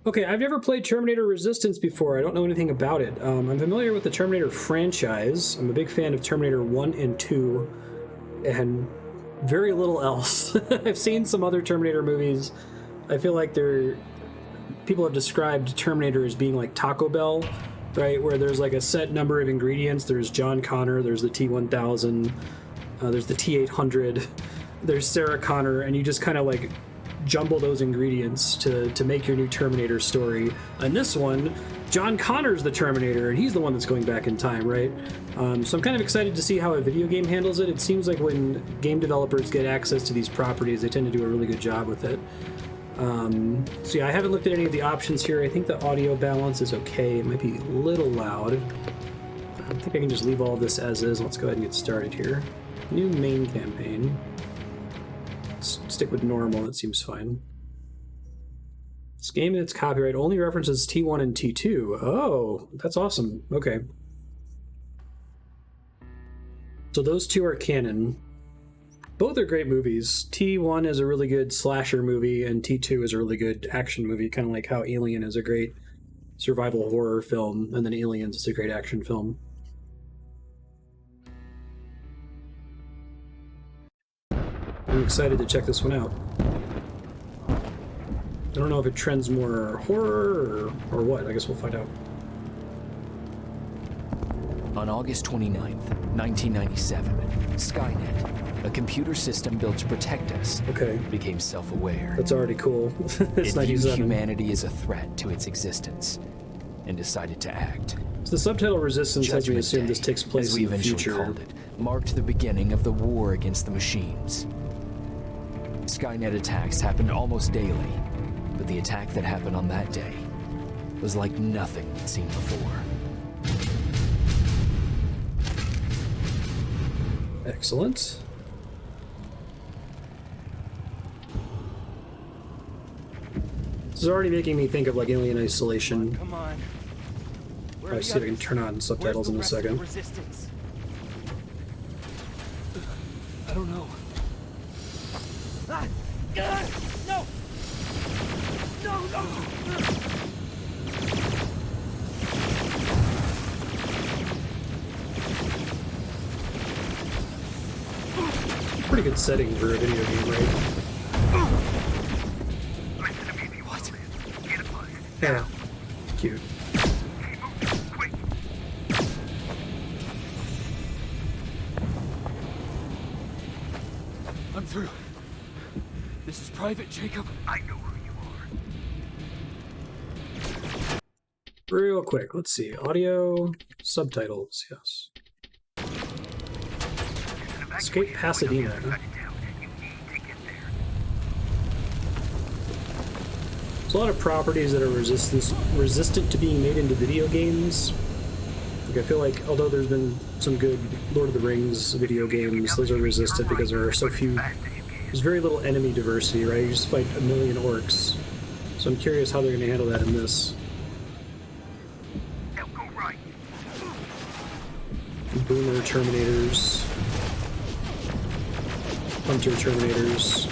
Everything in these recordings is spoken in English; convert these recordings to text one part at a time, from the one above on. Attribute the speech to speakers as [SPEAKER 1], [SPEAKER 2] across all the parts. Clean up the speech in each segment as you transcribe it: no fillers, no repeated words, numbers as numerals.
[SPEAKER 1] Okay, I've never played Terminator Resistance before. I don't know anything about it. I'm familiar with the Terminator franchise. I'm a big fan of Terminator 1 and 2, and very little else. I've seen some other Terminator movies. I feel like people have described Terminator as being like Taco Bell, right? Where there's like a set number of ingredients. There's John Connor, there's the T-1000, there's the T-800, there's Sarah Connor, and you just kind of like jumble those ingredients to make your new Terminator story. And this one, John Connor's the Terminator, and he's the one that's going back in time, right? So I'm kind of excited to see how a video game handles it. It seems like when game developers get access to these properties, they tend to do a really good job with it. So yeah, I haven't looked at any of the options here. I think the audio balance is okay. It might be a little loud. I think I can just leave all this as is. Let's go ahead and get started here. New main campaign. Let's stick with normal, that seems fine. This game and its copyright only references T1 and T2. Oh, that's awesome. Okay. So those two are canon. Both are great movies. T1 is a really good slasher movie, and T2 is a really good action movie, kind of like how Alien is a great survival horror film, and then Aliens is a great action film. I'm excited to check this one out. I don't know if it trends more horror or what. I guess we'll find out.
[SPEAKER 2] On August 29th, 1997, Skynet, a computer system built to protect us, became self-aware.
[SPEAKER 1] That's already cool. It's
[SPEAKER 2] it viewed humanity as a threat to its existence and decided to act.
[SPEAKER 1] So the subtitle Resistance has me assume this takes place in the future.
[SPEAKER 2] Called it, marked the beginning of the war against the machines. Skynet attacks happened almost daily, but the attack that happened on that day was like nothing we'd seen before.
[SPEAKER 1] Excellent. This is already making me think of like Alien Isolation.
[SPEAKER 3] Come on.
[SPEAKER 1] I'll see if I can turn on subtitles in a second.
[SPEAKER 3] I don't know. No! No!
[SPEAKER 1] Pretty good setting for a video game, right?
[SPEAKER 3] What?
[SPEAKER 1] Yeah. Cute.
[SPEAKER 3] I'm through. This is Private Jacob. I know who you are.
[SPEAKER 1] Real quick, let's see. Audio, subtitles, yes. Escape Pasadena. There's a lot of properties that are resistant to being made into video games. Like I feel like, although there's been some good Lord of the Rings video games, those are resistant because there are so few. There's very little enemy diversity, right? You just fight a million orcs. So I'm curious how they're going to handle that in this. Boomer Terminators. Hunter Terminators.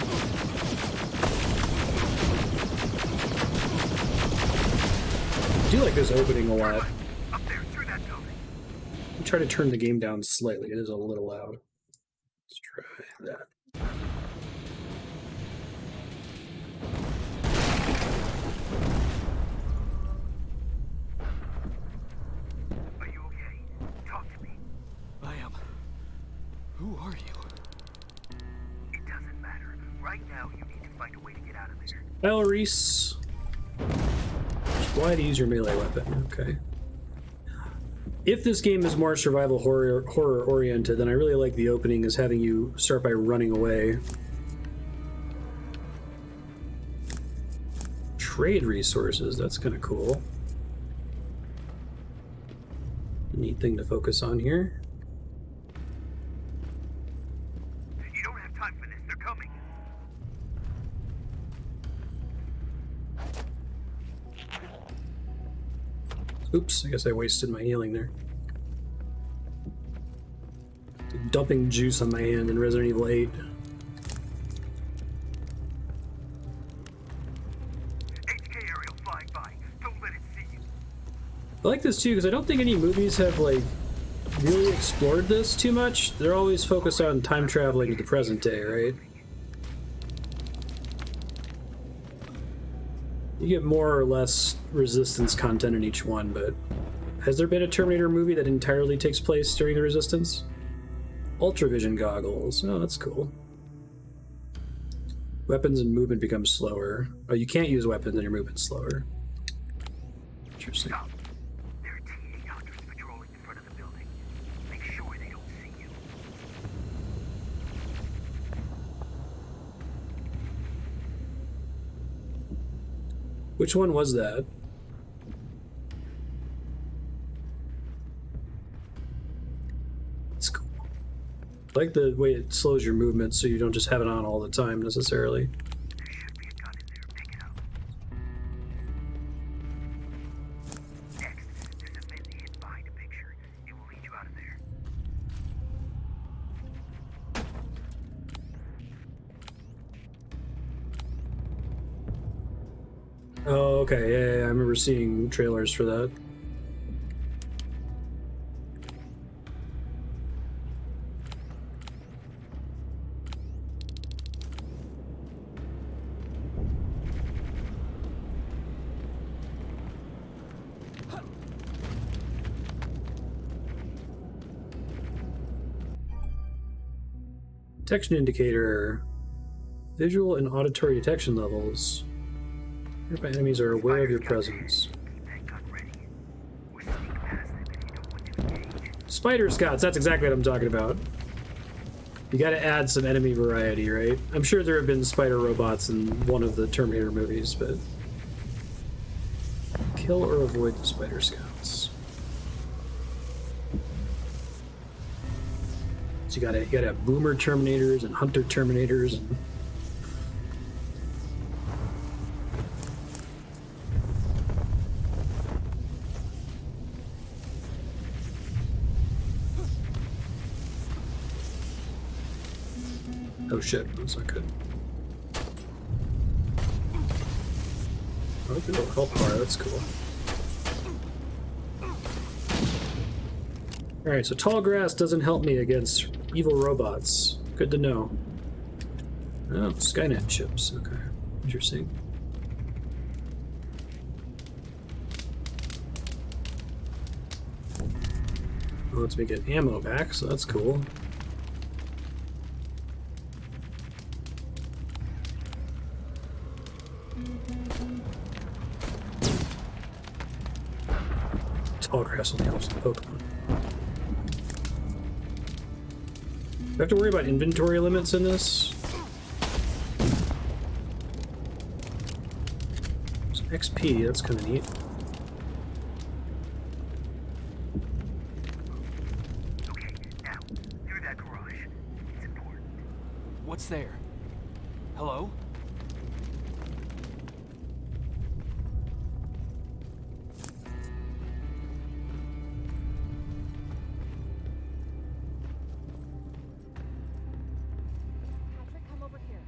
[SPEAKER 1] I do like this opening a lot.
[SPEAKER 4] Up there, through that building.
[SPEAKER 1] I'll try to turn the game down slightly. It is a little loud. Let's try that.
[SPEAKER 4] Are you okay? Talk to me.
[SPEAKER 3] I am. Who are you?
[SPEAKER 4] It doesn't matter. Right now, you need to find a way to get out of there.
[SPEAKER 1] Well, Reese. Why to use your melee weapon? Okay. If this game is more survival horror oriented, then I really like the opening as having you start by running away. Trade resources, that's kind of cool. Neat thing to focus on here.
[SPEAKER 4] You don't have time for this. They're coming.
[SPEAKER 1] Oops, I guess I wasted my healing there. Dumping juice on my hand in Resident Evil 8.
[SPEAKER 4] HK aerial flight. by. Don't let it see you.
[SPEAKER 1] I like this too because I don't think any movies have like really explored this too much. They're always focused on time traveling to the present day, right? You get more or less Resistance content in each one, but has there been a Terminator movie that entirely takes place during the Resistance? Ultravision goggles. Oh, that's cool. Weapons and movement become slower. Oh, you can't use weapons and your movement's slower. Interesting.
[SPEAKER 4] Stop. There are T-800s patrolling in front of the building. Make sure they don't see you.
[SPEAKER 1] Which one was that? It's cool. I like the way it slows your movement so you don't just have it on all the time necessarily.
[SPEAKER 4] There should be a gun in there. Pick it up. Next, there's a vent hidden behind a picture. It will lead you out of there.
[SPEAKER 1] Oh, okay. Yeah, I remember seeing trailers for that. Detection indicator. Visual and auditory detection levels. Nearby enemies are aware of your presence.
[SPEAKER 4] Keep that gun ready. Or sneak past them if you don't want to engage.
[SPEAKER 1] Spider Scouts, that's exactly what I'm talking about. You gotta add some enemy variety, right? I'm sure there have been spider robots in one of the Terminator movies, but... Kill or avoid the Spider Scouts. So you gotta have Boomer Terminators and Hunter Terminators and... Oh shit, that's not good. Oh, good little health bar, that's cool. Alright, so tall grass doesn't help me against evil robots. Good to know. Oh, Skynet chips, okay. Interesting. Well, lets me get ammo back, so that's cool. Tall grass only helps the Pokemon. Do I have to worry about inventory limits in this? Some XP, that's kind of neat.
[SPEAKER 4] Okay, now, through that garage. It's important.
[SPEAKER 3] What's there? Hello?
[SPEAKER 5] Patrick, come over here.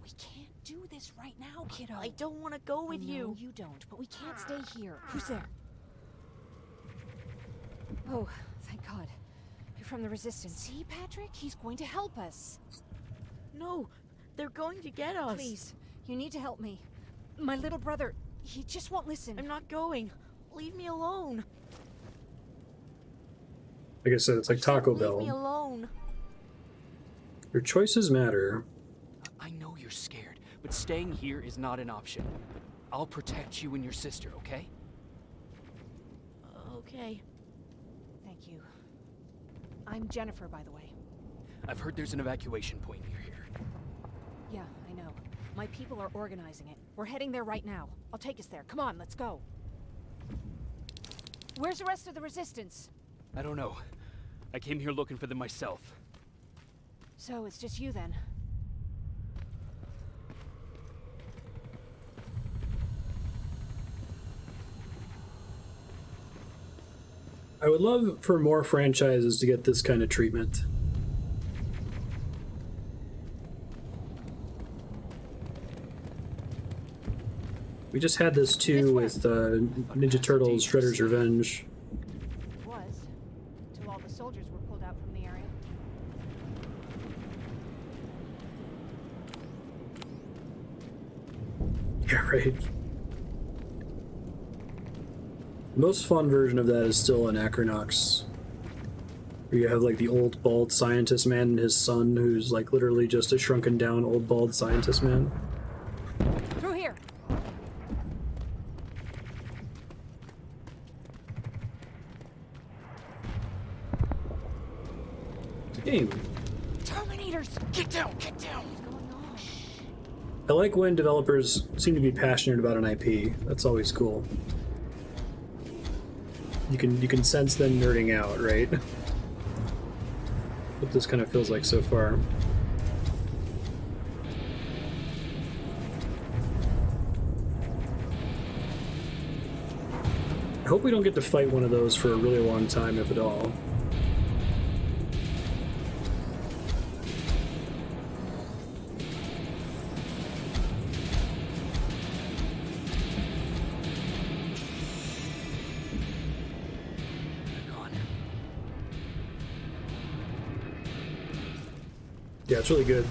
[SPEAKER 5] We can't do this right now, kiddo.
[SPEAKER 6] I don't want to go with
[SPEAKER 5] I
[SPEAKER 6] you.
[SPEAKER 5] know you don't, but we can't stay here. Who's there? Oh, thank God. You're from the Resistance. See, Patrick? He's going to help us.
[SPEAKER 6] No, they're going to get us.
[SPEAKER 5] Please, you need to help me. My little brother, he just won't listen.
[SPEAKER 6] I'm not going. Leave me alone.
[SPEAKER 1] Like I said, it's like Taco
[SPEAKER 6] Leave me
[SPEAKER 1] Bell.
[SPEAKER 6] alone.
[SPEAKER 1] Your choices matter.
[SPEAKER 3] I know you're scared, but staying here is not an option. I'll protect you and your sister, okay?
[SPEAKER 6] Okay.
[SPEAKER 5] Thank you. I'm Jennifer, by the way.
[SPEAKER 3] I've heard there's an evacuation point near here.
[SPEAKER 5] Yeah, I know. My people are organizing it. We're heading there right now. I'll take us there. Come on, let's go. Where's the rest of the Resistance?
[SPEAKER 3] I don't know. I came here looking for them myself.
[SPEAKER 5] So it's just you then.
[SPEAKER 1] I would love for more franchises to get this kind of treatment. We just had this too with Ninja Turtles Shredder's Revenge.
[SPEAKER 5] It was, till all the soldiers were pulled out from the area.
[SPEAKER 1] Yeah, right. The most fun version of that is still Anachronox. Where you have like the old bald scientist man and his son who's like literally just a shrunken down old bald scientist man.
[SPEAKER 5] Through here.
[SPEAKER 1] Game.
[SPEAKER 5] Terminators!
[SPEAKER 3] Get down! Get down!
[SPEAKER 5] What's going on?
[SPEAKER 1] I like when developers seem to be passionate about an IP. That's always cool. You can sense them nerding out, right? What this kind of feels like so far. I hope we don't get to fight one of those for a really long time, if at all. Yeah, it's really good.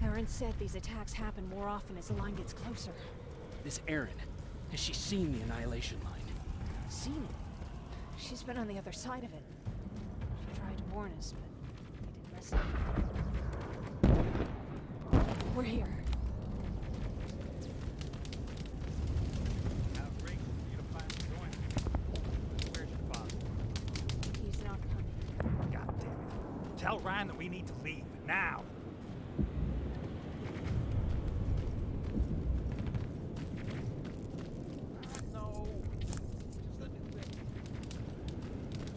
[SPEAKER 5] Aaron said these attacks happen more often as the line gets closer.
[SPEAKER 3] This Erin, has she seen the Annihilation Line?
[SPEAKER 5] Seen it. She's been on the other side of it. She tried to warn us, but we didn't listen. We're here. He's not coming.
[SPEAKER 4] God damn it. Tell Ryan that we need to leave, now. No. Just let me live.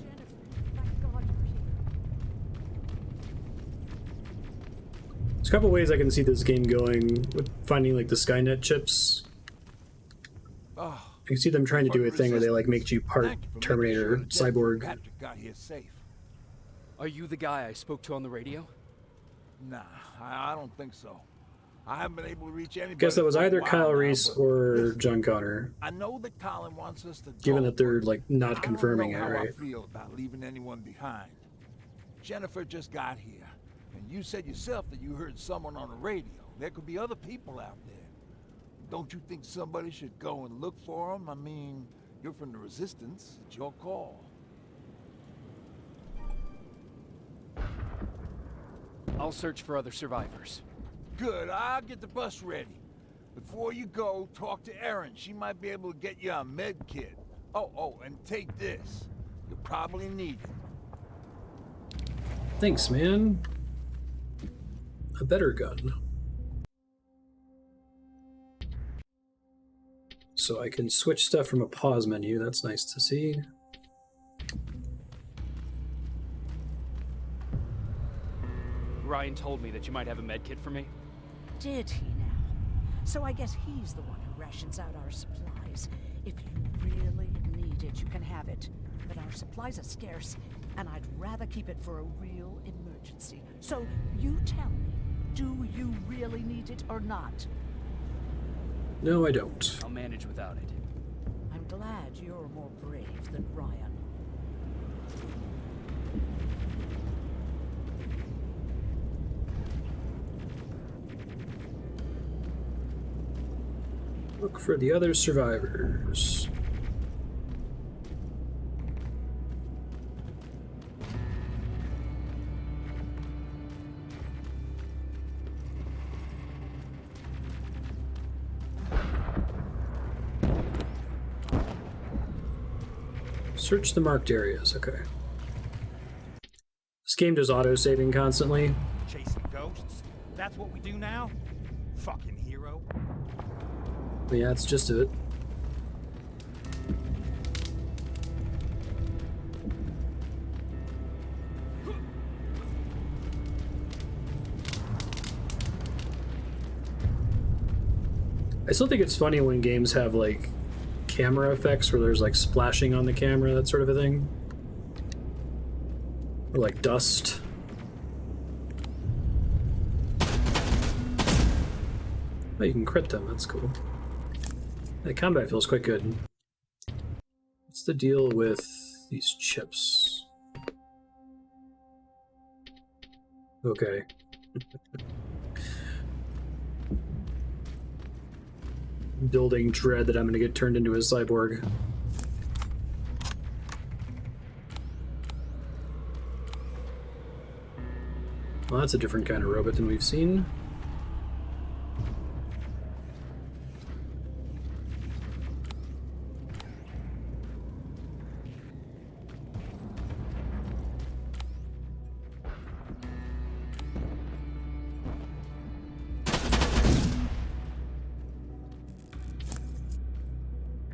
[SPEAKER 5] Jennifer, thank God you're here.
[SPEAKER 1] There's a couple ways I can see this game going with finding like the Skynet chips.
[SPEAKER 7] Oh,
[SPEAKER 1] I can see them trying to do a thing where they like make you part Terminator, cyborg.
[SPEAKER 7] Patrick got here safe.
[SPEAKER 3] Are you the guy I spoke to on the radio?
[SPEAKER 7] Nah, I don't think so. I haven't been able to reach anybody.
[SPEAKER 1] Guess that was
[SPEAKER 7] for a
[SPEAKER 1] either
[SPEAKER 7] while
[SPEAKER 1] Kyle
[SPEAKER 7] now,
[SPEAKER 1] Reese
[SPEAKER 7] but
[SPEAKER 1] or
[SPEAKER 7] listen,
[SPEAKER 1] John Connor,
[SPEAKER 7] I know that Colin wants us to
[SPEAKER 1] given
[SPEAKER 7] go,
[SPEAKER 1] that they're
[SPEAKER 7] but
[SPEAKER 1] like not confirming it,
[SPEAKER 7] I don't know how
[SPEAKER 1] right?
[SPEAKER 7] I feel about leaving anyone behind. Jennifer just got here, and you said yourself that you heard someone on the radio. There could be other people out there. Don't you think somebody should go and look for them? I mean, you're from the Resistance. It's your call.
[SPEAKER 3] I'll search for other survivors.
[SPEAKER 7] Good, I'll get the bus ready. Before you go, talk to Erin. She might be able to get you a med kit. Oh, and take this. You'll probably need it.
[SPEAKER 1] Thanks, man. A better gun. So I can switch stuff from a pause menu. That's nice to see.
[SPEAKER 3] Ryan told me that you might have a med kit for me.
[SPEAKER 8] Did he now? So I guess he's the one who rations out our supplies. If you really need it, you can have it. But our supplies are scarce, and I'd rather keep it for a real emergency. So you tell me, do you really need it or not?
[SPEAKER 1] No, I don't.
[SPEAKER 3] I'll manage without it.
[SPEAKER 8] I'm glad you're more brave than Ryan.
[SPEAKER 1] Look for the other survivors. Search the marked areas, okay. This game does auto-saving constantly.
[SPEAKER 4] Chasing ghosts? That's what we do now? Fucking hero.
[SPEAKER 1] But yeah, that's just it. I still think it's funny when games have like camera effects where there's like splashing on the camera, that sort of a thing. Or like dust. Oh, you can crit them. That's cool. The combat feels quite good. What's the deal with these chips? Okay. Building dread that I'm going to get turned into a cyborg. Well, that's a different kind of robot than we've seen.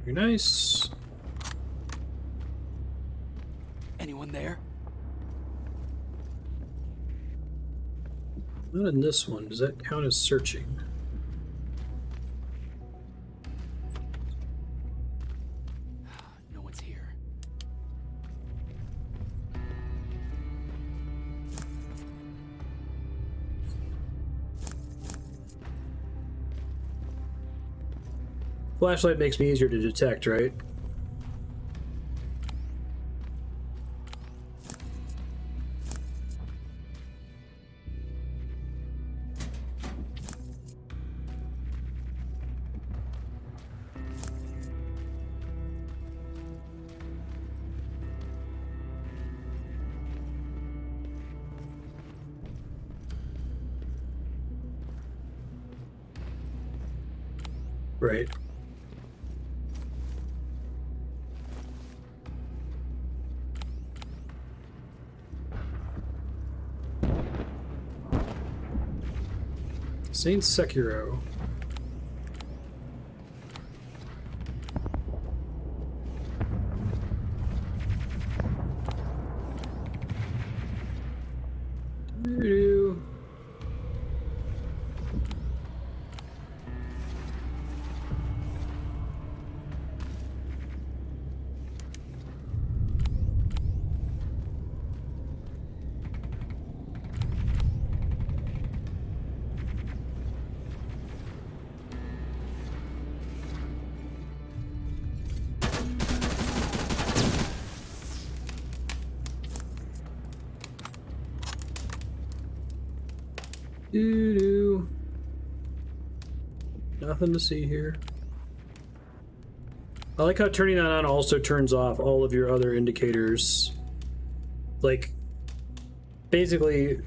[SPEAKER 1] Very nice.
[SPEAKER 3] Anyone there?
[SPEAKER 1] Not in this one. Does that count as searching?
[SPEAKER 3] No one's here.
[SPEAKER 1] Flashlight makes me easier to detect, right? Right. Saint Sekiro. Doo-doo. Doo-doo. Nothing to see here. I like how turning that on also turns off all of your other indicators. Like, basically,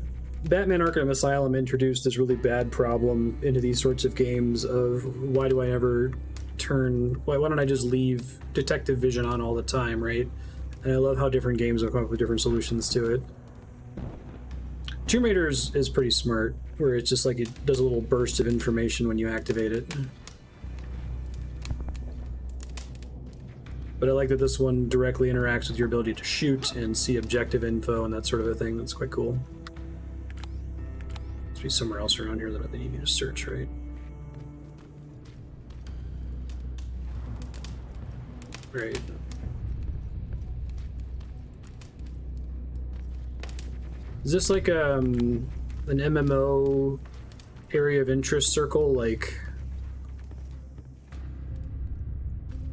[SPEAKER 1] Batman Arkham Asylum introduced this really bad problem into these sorts of games of why do I never turn... Why don't I just leave detective vision on all the time, right? And I love how different games have come up with different solutions to it. Tomb Raider is pretty smart, where it's just like it does a little burst of information when you activate it. But I like that this one directly interacts with your ability to shoot and see objective info and that sort of a thing. That's quite cool. Must be somewhere else around here that they need me to search, right? Right. Is this like an MMO area of interest circle? Like,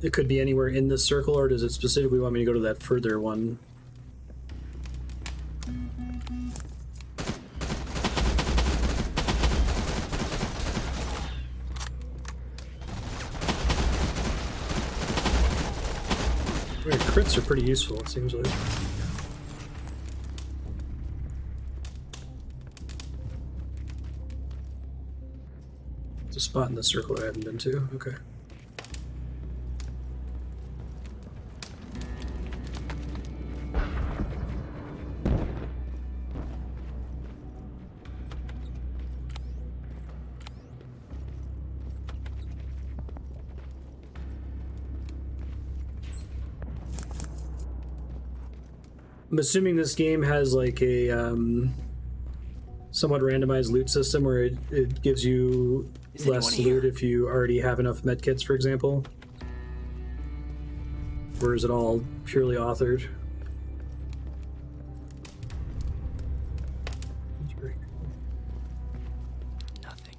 [SPEAKER 1] it could be anywhere in this circle, or does it specifically want me to go to that further one? Weird, crits are pretty useful, it seems like. It's a spot in the circle I haven't been to. Okay. I'm assuming this game has like a somewhat randomized loot system where it gives you less loot if you already have enough medkits, for example. Or is it all purely authored?
[SPEAKER 3] Nothing.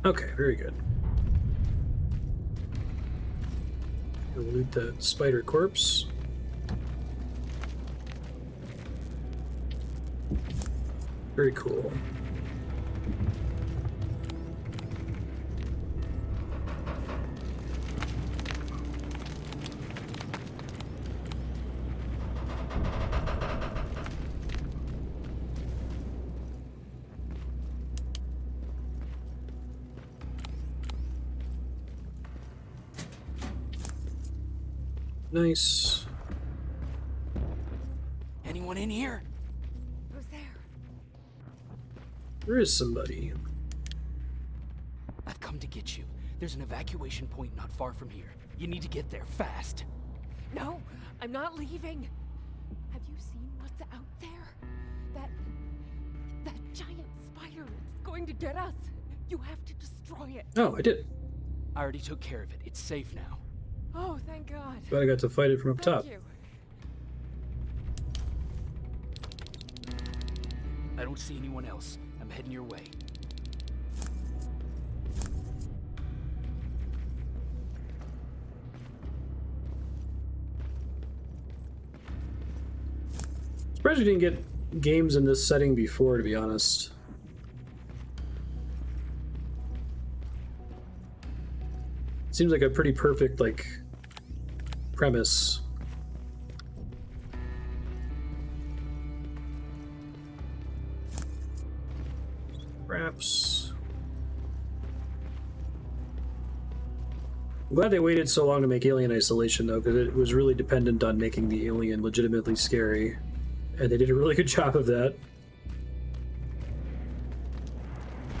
[SPEAKER 1] Okay, very good. We'll loot the spider corpse. Very cool. Nice.
[SPEAKER 3] Anyone in here?
[SPEAKER 5] Who's there?
[SPEAKER 1] There is somebody.
[SPEAKER 3] I've come to get you. There's an evacuation point not far from here. You need to get there fast.
[SPEAKER 5] No, I'm not leaving. Have you seen what's out there? That giant spider. It's going to get us. You have to destroy it.
[SPEAKER 1] Oh, I did.
[SPEAKER 3] I already took care of it. It's safe now.
[SPEAKER 5] Oh, thank God.
[SPEAKER 1] Glad I got to fight it from up top.
[SPEAKER 5] Thank you.
[SPEAKER 3] I don't see anyone else. I'm heading your way.
[SPEAKER 1] Surprised we didn't get games in this setting before, to be honest. Seems like a pretty perfect, like, premise. Perhaps. I'm glad they waited so long to make Alien Isolation, though, because it was really dependent on making the alien legitimately scary. And they did a really good job of that.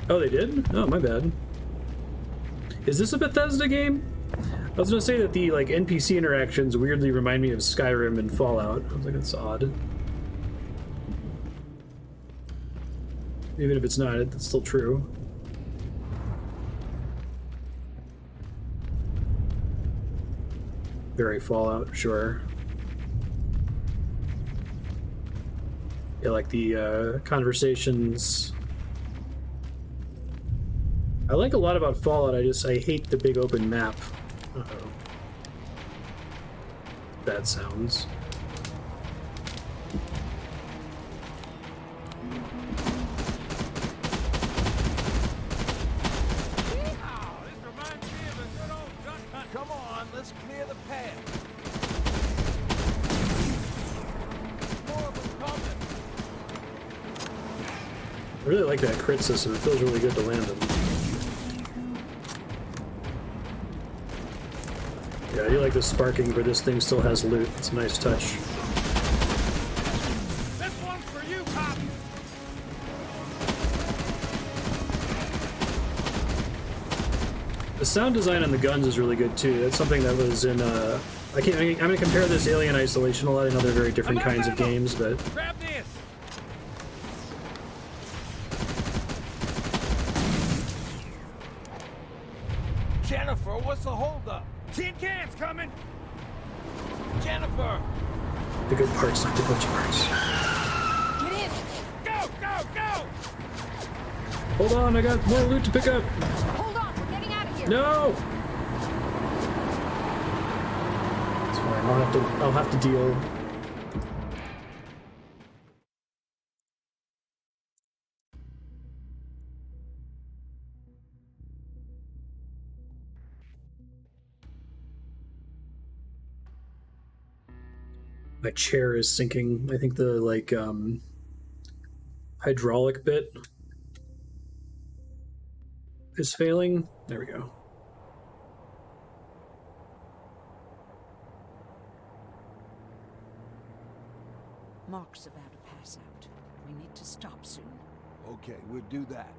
[SPEAKER 1] Oh, they did? Oh, my bad. Is this a Bethesda game? I was gonna say that the like NPC interactions weirdly remind me of Skyrim and Fallout. I was like, that's odd. Even if it's not, it's still true. Very Fallout, sure. Yeah, like the conversations. I like a lot about Fallout, I hate the big open map. Uh-oh. Bad sounds.
[SPEAKER 7] Come on, let's clear the path. More of them coming.
[SPEAKER 1] I really like that crit system. It feels really good to land them. Yeah, I do like the sparking where this thing still has loot. It's a nice touch.
[SPEAKER 7] This one's for you, cop.
[SPEAKER 1] The sound design on the guns is really good too. That's something that was in I'm gonna compare this Alien Isolation a lot. I know they're very different kinds of games, but
[SPEAKER 7] Grab this. Jennifer, what's the holdup? Tin cans coming. Jennifer.
[SPEAKER 1] the good parts, not the glitchy parts.
[SPEAKER 5] Get in!
[SPEAKER 7] Go, go, go!
[SPEAKER 1] Hold on, I got more loot to pick up.
[SPEAKER 5] Hold on, we're getting out of here.
[SPEAKER 1] No. It's fine. I'll have to deal. My chair is sinking. I think the hydraulic bit is failing. There we go.
[SPEAKER 8] Mark's about to pass out. We need to stop soon.
[SPEAKER 7] Okay, we'll do that.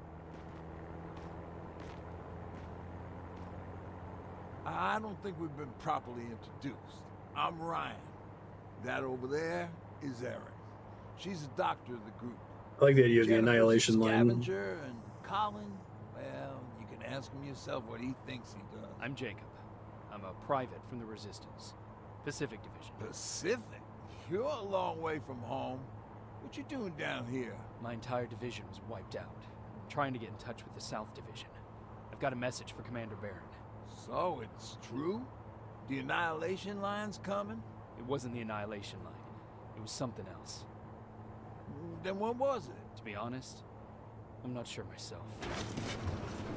[SPEAKER 7] I don't think we've been properly introduced. I'm Ryan. That over there is Erin. She's a doctor of the group.
[SPEAKER 1] I like the idea of the
[SPEAKER 7] Jennifer's
[SPEAKER 1] annihilation
[SPEAKER 7] a
[SPEAKER 1] line.
[SPEAKER 7] scavenger, and Colin, well, you can ask him yourself what he thinks he does.
[SPEAKER 3] I'm Jacob. I'm a private from the Resistance. Pacific Division.
[SPEAKER 7] Pacific? You're a long way from home. What you doing down here?
[SPEAKER 3] My entire division was wiped out. I'm trying to get in touch with the South Division. I've Got a message for Commander Barron.
[SPEAKER 7] So it's true? The Annihilation Line's coming?
[SPEAKER 3] It wasn't the Annihilation Line. It was something else.
[SPEAKER 7] Then what was it?
[SPEAKER 3] To be honest, I'm not sure myself.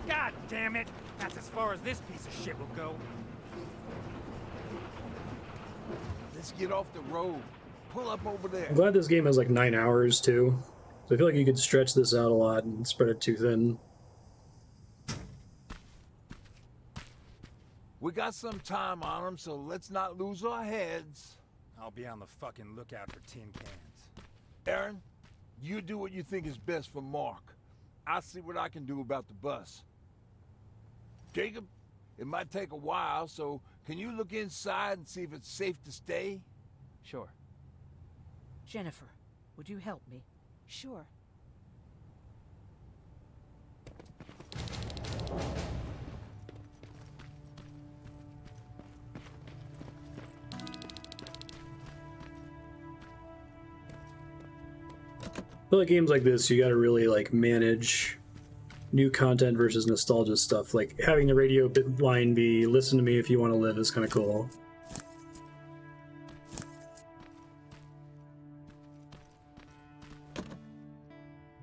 [SPEAKER 9] God damn it! That's as far as this piece of shit will go.
[SPEAKER 7] Let's get off the road. Pull up over there.
[SPEAKER 1] I'm glad this game has like 9 hours too. So I feel like you could stretch this out a lot and spread it too thin.
[SPEAKER 7] We got some time on them, so let's not lose our heads.
[SPEAKER 9] I'll be on the fucking lookout for tin cans.
[SPEAKER 7] Aaron, you do what you think is best for Mark. I'll see what I can do about the bus. Jacob, it might take a while, so can you look inside and see if it's safe to stay?
[SPEAKER 3] Sure.
[SPEAKER 8] Jennifer, would you help me?
[SPEAKER 5] Sure.
[SPEAKER 1] I feel like games like this, you gotta really like manage new content versus nostalgia stuff. Like having the radio line be "Listen to me if you want to live" is kind of cool.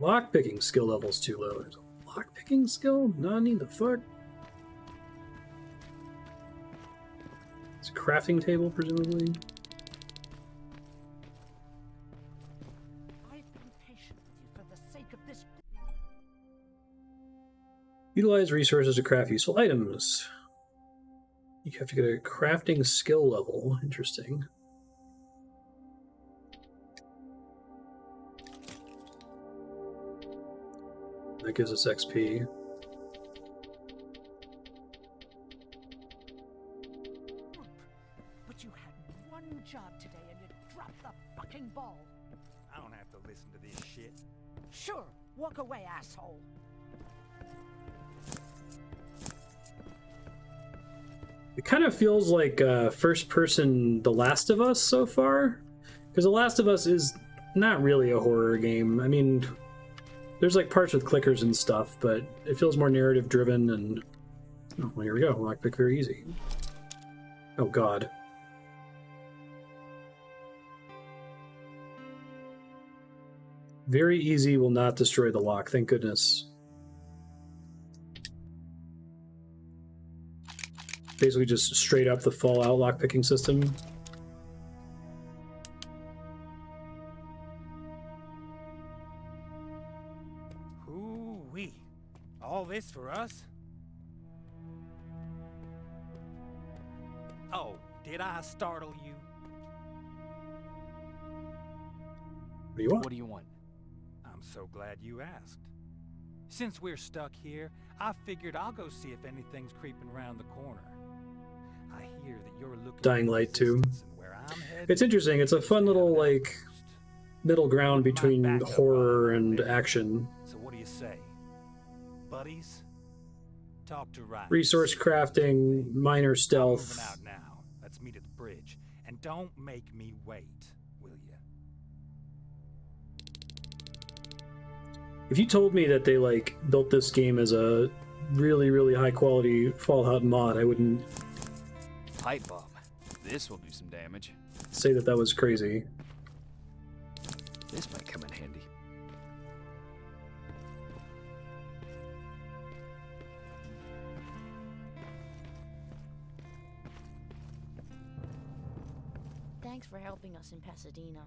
[SPEAKER 1] Lockpicking skill level's too low. There's a lockpicking skill? Nani the fuck? It's a crafting table, presumably.
[SPEAKER 8] I've been patient with you for the sake of this.
[SPEAKER 1] Utilize resources to craft useful items. You have to get a crafting skill level. Interesting. That gives us XP.
[SPEAKER 8] But you had one job today and you dropped the fucking ball.
[SPEAKER 9] I don't have to listen to this shit.
[SPEAKER 8] Sure, walk away, asshole.
[SPEAKER 1] It kind of feels like first person The Last of Us so far. Because The Last of Us is not really a horror game. I mean, there's like parts with clickers and stuff, but it feels more narrative driven and... Oh, well, here we go. Lockpick very easy. Oh, God. Very easy will not destroy the lock, thank goodness. Basically just straight up the Fallout lockpicking system.
[SPEAKER 9] Ooh-wee. All this for us? Oh, did I startle you?
[SPEAKER 1] What do you want?
[SPEAKER 3] What do you want?
[SPEAKER 9] I'm so glad you asked. Since we're stuck here, I figured I'll go see if anything's creeping around the corner. I hear that you're looking
[SPEAKER 1] Dying
[SPEAKER 9] for
[SPEAKER 1] Light 2.
[SPEAKER 9] resistance, and where I'm headed,
[SPEAKER 1] It's interesting. It's a fun little, like, middle ground
[SPEAKER 9] Put my
[SPEAKER 1] between
[SPEAKER 9] back up
[SPEAKER 1] horror
[SPEAKER 9] on
[SPEAKER 1] and
[SPEAKER 9] there.
[SPEAKER 1] action.
[SPEAKER 9] So what do you say? Buddies? Talk to Ryan.
[SPEAKER 1] Resource crafting, minor
[SPEAKER 9] I'm moving
[SPEAKER 1] stealth.
[SPEAKER 9] out now. Let's meet at the bridge. And don't make me wait, will you?
[SPEAKER 1] If you told me that they, like, built this game as a really, really high quality Fallout mod, I wouldn't
[SPEAKER 3] Pipe bomb. This will do some damage.
[SPEAKER 1] say that that was crazy.
[SPEAKER 2] This might come in handy.
[SPEAKER 6] Thanks for helping us in Pasadena.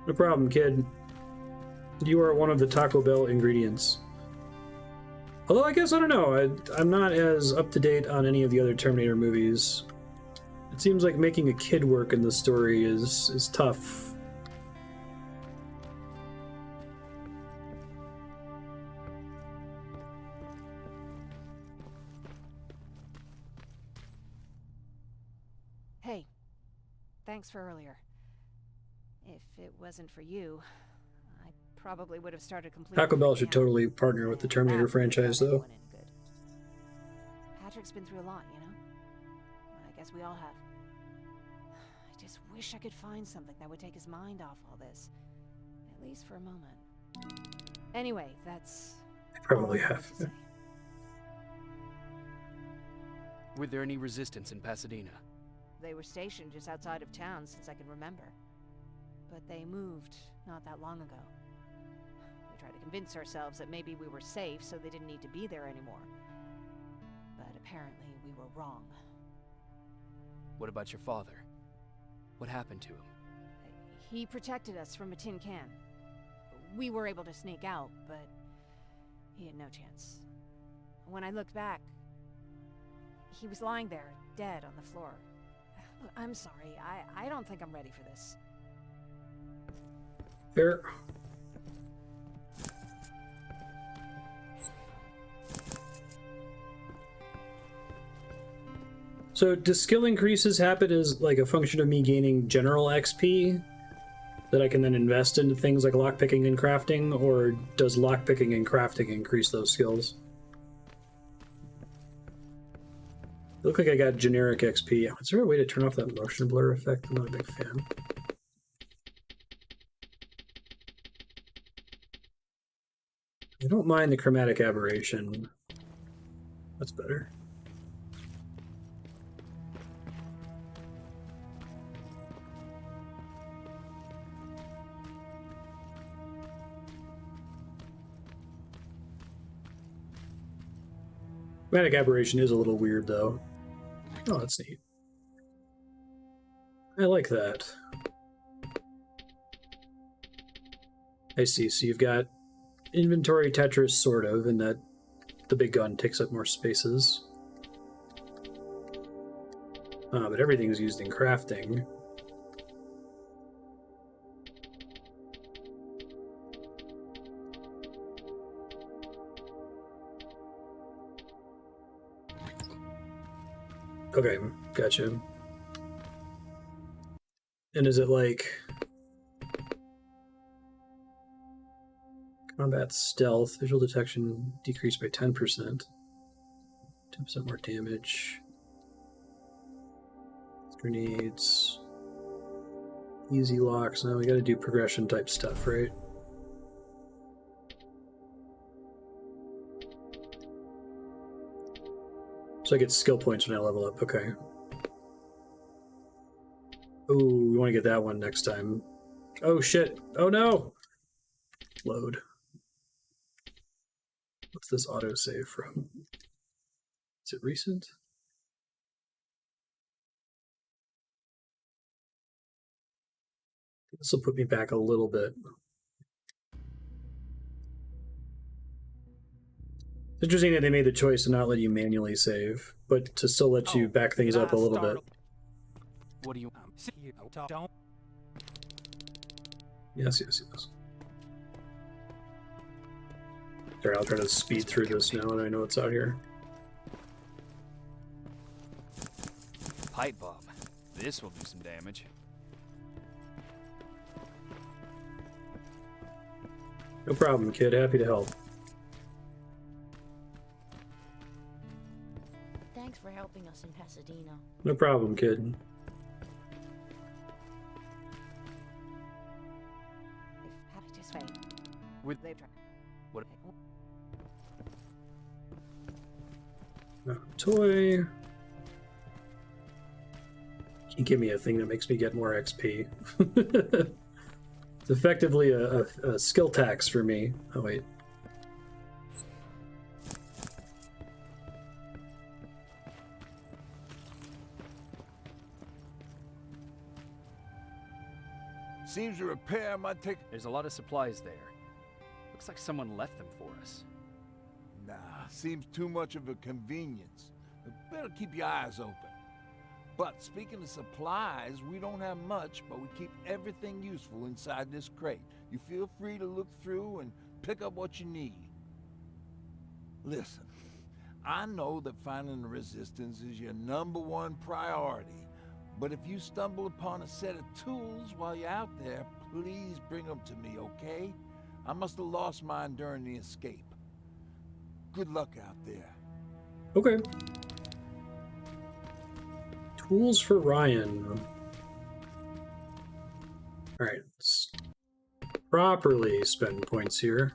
[SPEAKER 1] No problem, kid. You are one of the Taco Bell ingredients. Although I guess, I don't know, I'm not as up-to-date on any of the other Terminator movies. It seems like making a kid work in the story is tough.
[SPEAKER 10] Hey, thanks for earlier. If it wasn't for you, I probably would have started completing.
[SPEAKER 1] Taco Bell
[SPEAKER 10] the
[SPEAKER 1] should
[SPEAKER 10] camp.
[SPEAKER 1] totally partner with the
[SPEAKER 10] And
[SPEAKER 1] Terminator
[SPEAKER 10] that would have
[SPEAKER 1] franchise,
[SPEAKER 10] done
[SPEAKER 1] though.
[SPEAKER 10] anyone any good. Patrick's been through a lot, you know? I guess we all have. I just wish I could find something that would take his mind off all this. At least for a moment. Anyway, that's
[SPEAKER 1] Probably
[SPEAKER 10] all I
[SPEAKER 1] have.
[SPEAKER 10] to say.
[SPEAKER 3] Were there any resistance in Pasadena?
[SPEAKER 10] They were stationed just outside of town since I can remember. But they moved not that long ago. We tried to convince ourselves that maybe we were safe, so they didn't need to be there anymore. But apparently we were wrong.
[SPEAKER 3] What about your father? What happened to him?
[SPEAKER 10] He protected us from a tin can. We were able to sneak out, but he had no chance. When I looked back, he was lying there, dead on the floor. Look, I'm sorry. I don't think I'm ready for this.
[SPEAKER 1] Fair. So, do skill increases happen as like a function of me gaining general XP that I can then invest into things like lockpicking and crafting, or does lockpicking and crafting increase those skills? Look like I got generic XP. Is there a way to turn off that motion blur effect? I'm not a big fan. I don't mind the chromatic aberration. That's better. Chromatic aberration is a little weird, though. Oh, that's neat. I like that. I see. So you've got inventory Tetris, sort of, in that the big gun takes up more spaces. But everything's used in crafting. Okay, gotcha. And is it like combat stealth, visual detection decreased by 10%, 10% more damage, grenades, easy locks? Now we gotta do progression type stuff, right? So I get skill points when I level up, okay. Ooh, we want to get that one next time. Oh shit, oh no! Load. What's this autosave from? Is it recent? This will put me back a little bit. It's interesting that they made the choice to not let you manually save, but to still let you back things up a little bit.
[SPEAKER 3] What do you...
[SPEAKER 9] Don't.
[SPEAKER 1] Yes, yes, yes. Sorry, I'll try to speed through this now that I know what's out here.
[SPEAKER 3] Pipe bomb. This will do some damage.
[SPEAKER 1] No problem, kid. Happy to help.
[SPEAKER 6] Thanks for helping us in Pasadena.
[SPEAKER 1] No problem, kid.
[SPEAKER 10] Just wait.
[SPEAKER 3] With
[SPEAKER 10] They've tried.
[SPEAKER 3] what?
[SPEAKER 1] Toy. Can't give me a thing that makes me get more XP. It's effectively a skill tax for me. Oh, wait.
[SPEAKER 7] Seems a repair might take...
[SPEAKER 3] There's a lot of supplies there. Looks like someone left them for us.
[SPEAKER 7] Nah, seems too much of a convenience. Better keep your eyes open. But speaking of supplies, we don't have much, but we keep everything useful inside this crate. You feel free to look through and pick up what you need. Listen, I know that finding the resistance is your #1 priority, but if you stumble upon a set of tools while you're out there, please bring them to me, okay? I must have lost mine during the escape. Good luck out there.
[SPEAKER 1] Okay. Tools for Ryan. Alright, let's properly spend points here.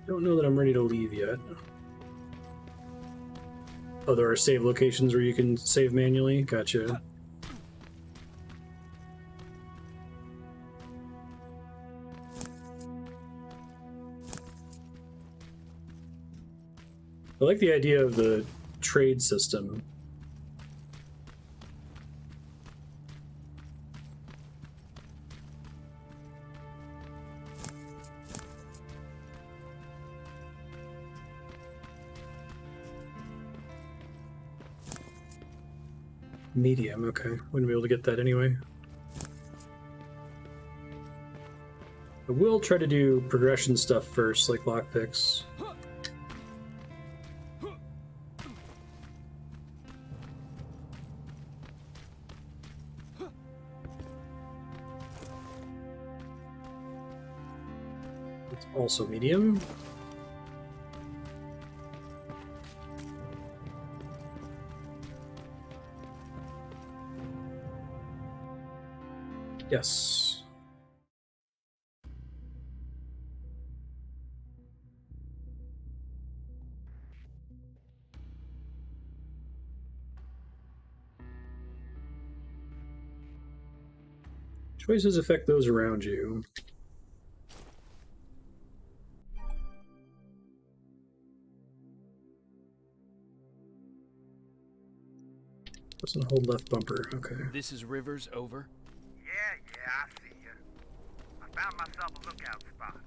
[SPEAKER 1] Don't know that I'm ready to leave yet. Oh, there are save locations where you can save manually? Gotcha. I like the idea of the trade system. Medium, okay. Wouldn't be able to get that anyway. I will try to do progression stuff first, like lockpicks. It's also medium. Yes. Choices affect those around you. Doesn't hold left bumper, okay.
[SPEAKER 3] This is Rivers, over.
[SPEAKER 4] Yeah, I see you. I found myself a lookout spot.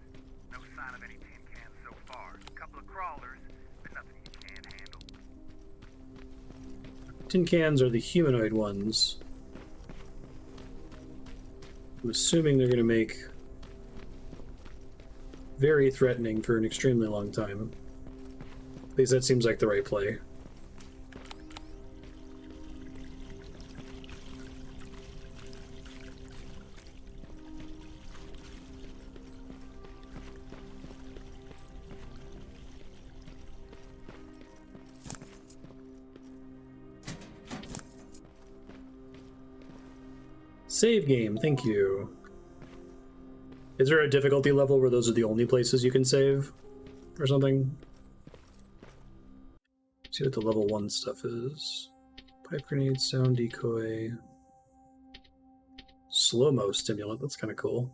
[SPEAKER 4] No sign of any tin cans so far. A couple of crawlers, but nothing you can't handle.
[SPEAKER 1] Tin cans are the humanoid ones. I'm assuming they're going to make very threatening for an extremely long time. At least that seems like the right play. Save game, thank you. Is there a difficulty level where those are the only places you can save? Or something? See what the level 1 stuff is. Pipe grenade, sound decoy. Slow-mo stimulant, that's kind of cool.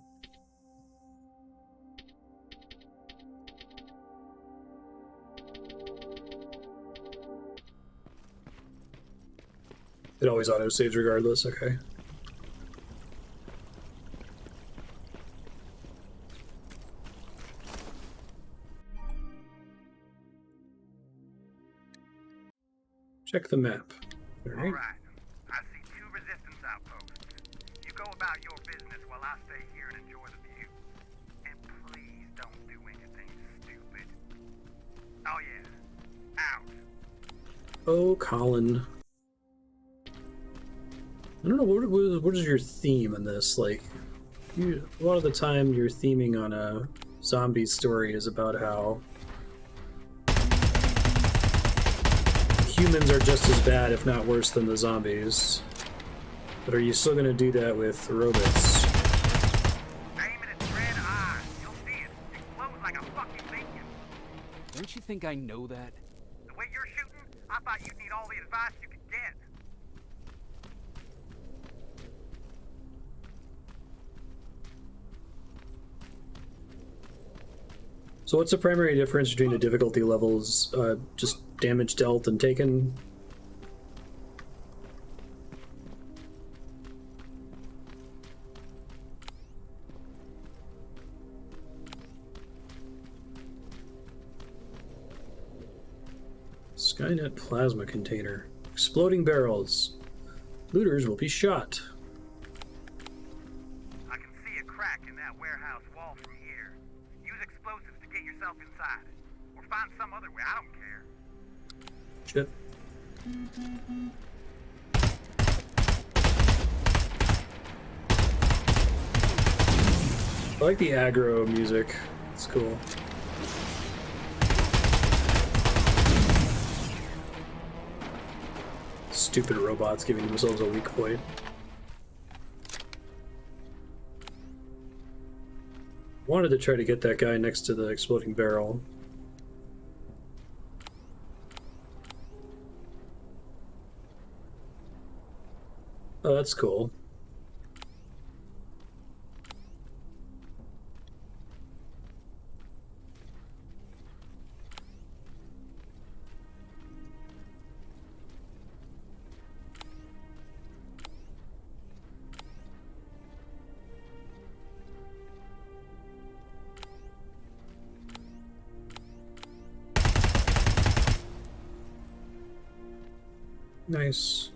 [SPEAKER 1] It always auto-saves regardless, okay. Check the map. All right.
[SPEAKER 4] I see 2 resistance outposts. You go about your business while I stay here and enjoy the view. And please don't do anything stupid. Oh yeah. Out.
[SPEAKER 1] Oh, Colin. I don't know, what is your theme in this? Like, a lot of the time your theming on a zombie story is about how humans are just as bad, if not worse, than the zombies. But are you still going to do that with robots?
[SPEAKER 4] Aim at its red eye. You'll see it. It glows like a fucking beacon.
[SPEAKER 3] Don't you think I know that?
[SPEAKER 4] The way you're shooting, I thought you'd need all the advice you could get.
[SPEAKER 1] So what's the primary difference between the difficulty levels? Just damage dealt and taken? Skynet plasma container. Exploding barrels. Looters will be shot.
[SPEAKER 4] I can see a crack in that warehouse wall from here. Use explosives to get yourself inside. Or find some other way, I don't care.
[SPEAKER 1] Shit. I like the aggro music. It's cool. Stupid robots giving themselves a weak point. Wanted to try to get that guy next to the exploding barrel. Oh, that's cool. Nice.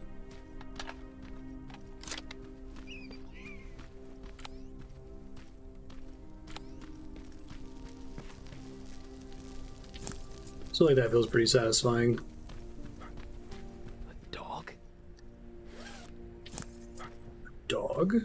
[SPEAKER 1] So like that feels pretty satisfying.
[SPEAKER 3] A dog?
[SPEAKER 1] Dog?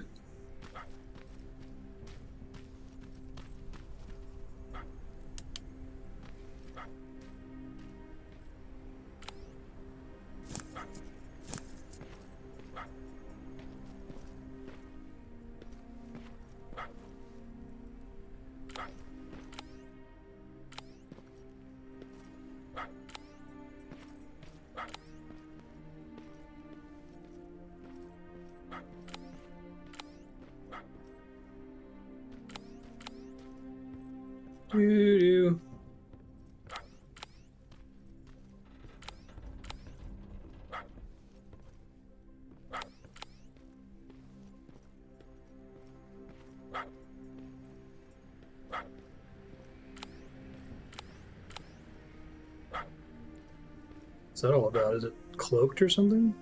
[SPEAKER 1] Doo-doo. What's that all about? Is it cloaked or something?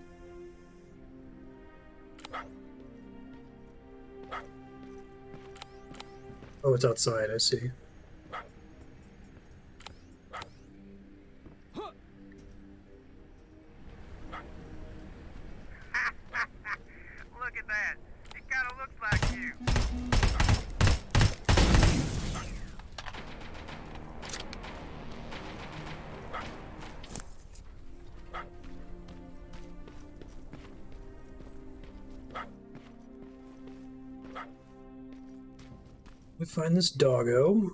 [SPEAKER 1] Oh, it's outside, I see.
[SPEAKER 4] Look at that. It kind of looks like you.
[SPEAKER 1] We find this doggo.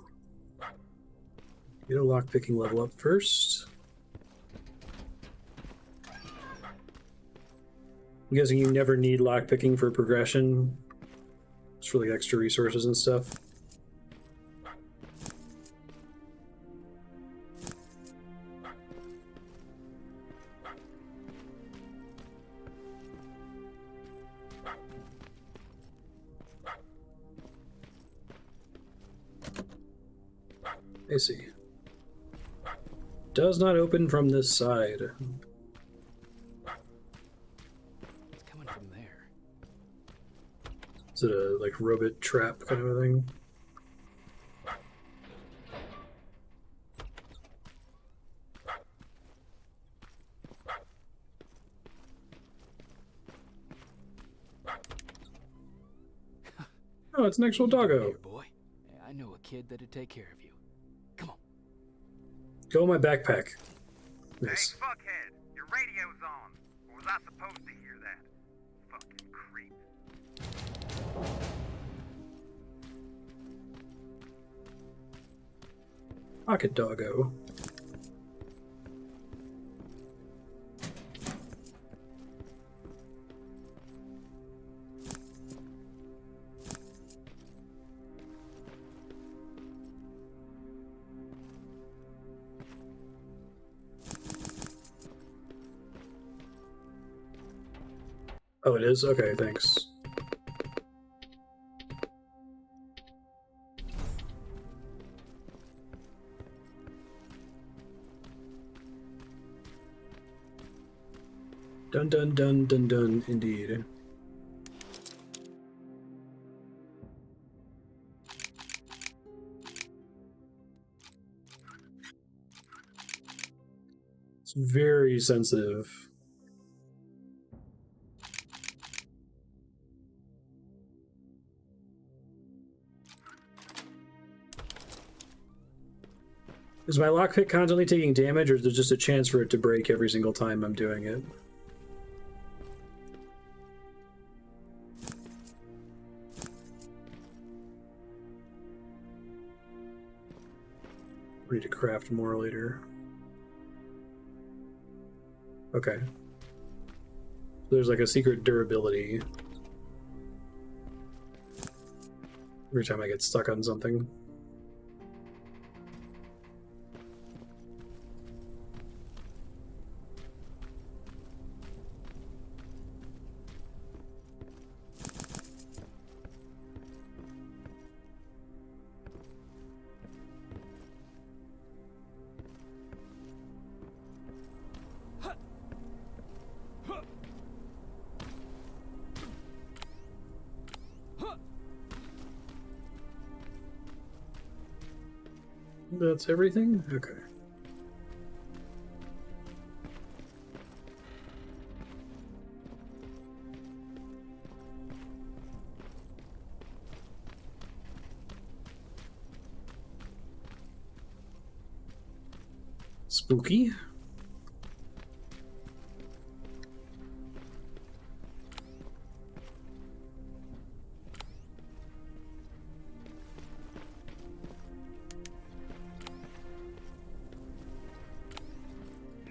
[SPEAKER 1] Get a lockpicking level up first. I'm guessing you never need lockpicking for progression. It's for like extra resources and stuff. I see. Does not open from this side.
[SPEAKER 3] It's coming from there.
[SPEAKER 1] Is it a like robot trap kind of a thing? Oh, it's an actual doggo.
[SPEAKER 3] Here, boy. I know a kid that'd take care of you. Come on.
[SPEAKER 1] Go in my backpack. Nice.
[SPEAKER 4] Hey, fuckhead, your radio's on. Or was I supposed to hear that? Fucking creep.
[SPEAKER 1] Pocket doggo. Oh, it is? Okay, thanks. Dun dun dun dun dun, indeed. It's very sensitive. Is my lockpick constantly taking damage, or is there just a chance for it to break every single time I'm doing it? I need to craft more later. Okay. There's like a secret durability every time I get stuck on something. That's everything? Okay. Spooky.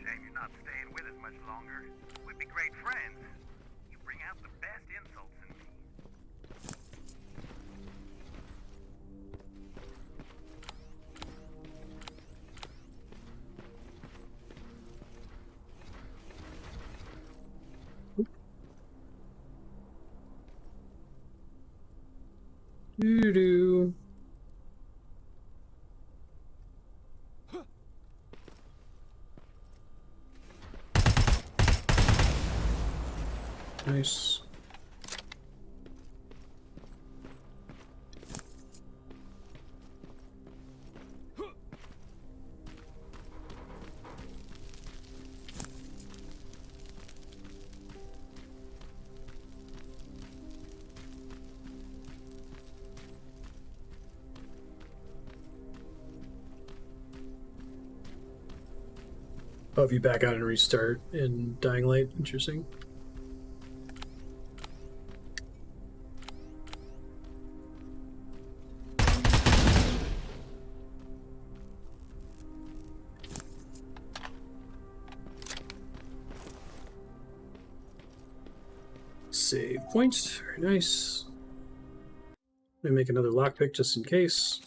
[SPEAKER 4] Shame you're not staying with us much longer. We'd be great friends. You bring out the best insults in me.
[SPEAKER 1] Doo-doo. Nice. Oh, if you back out and restart in Dying Light, interesting. Save points, very nice. Let me make another lockpick just in case.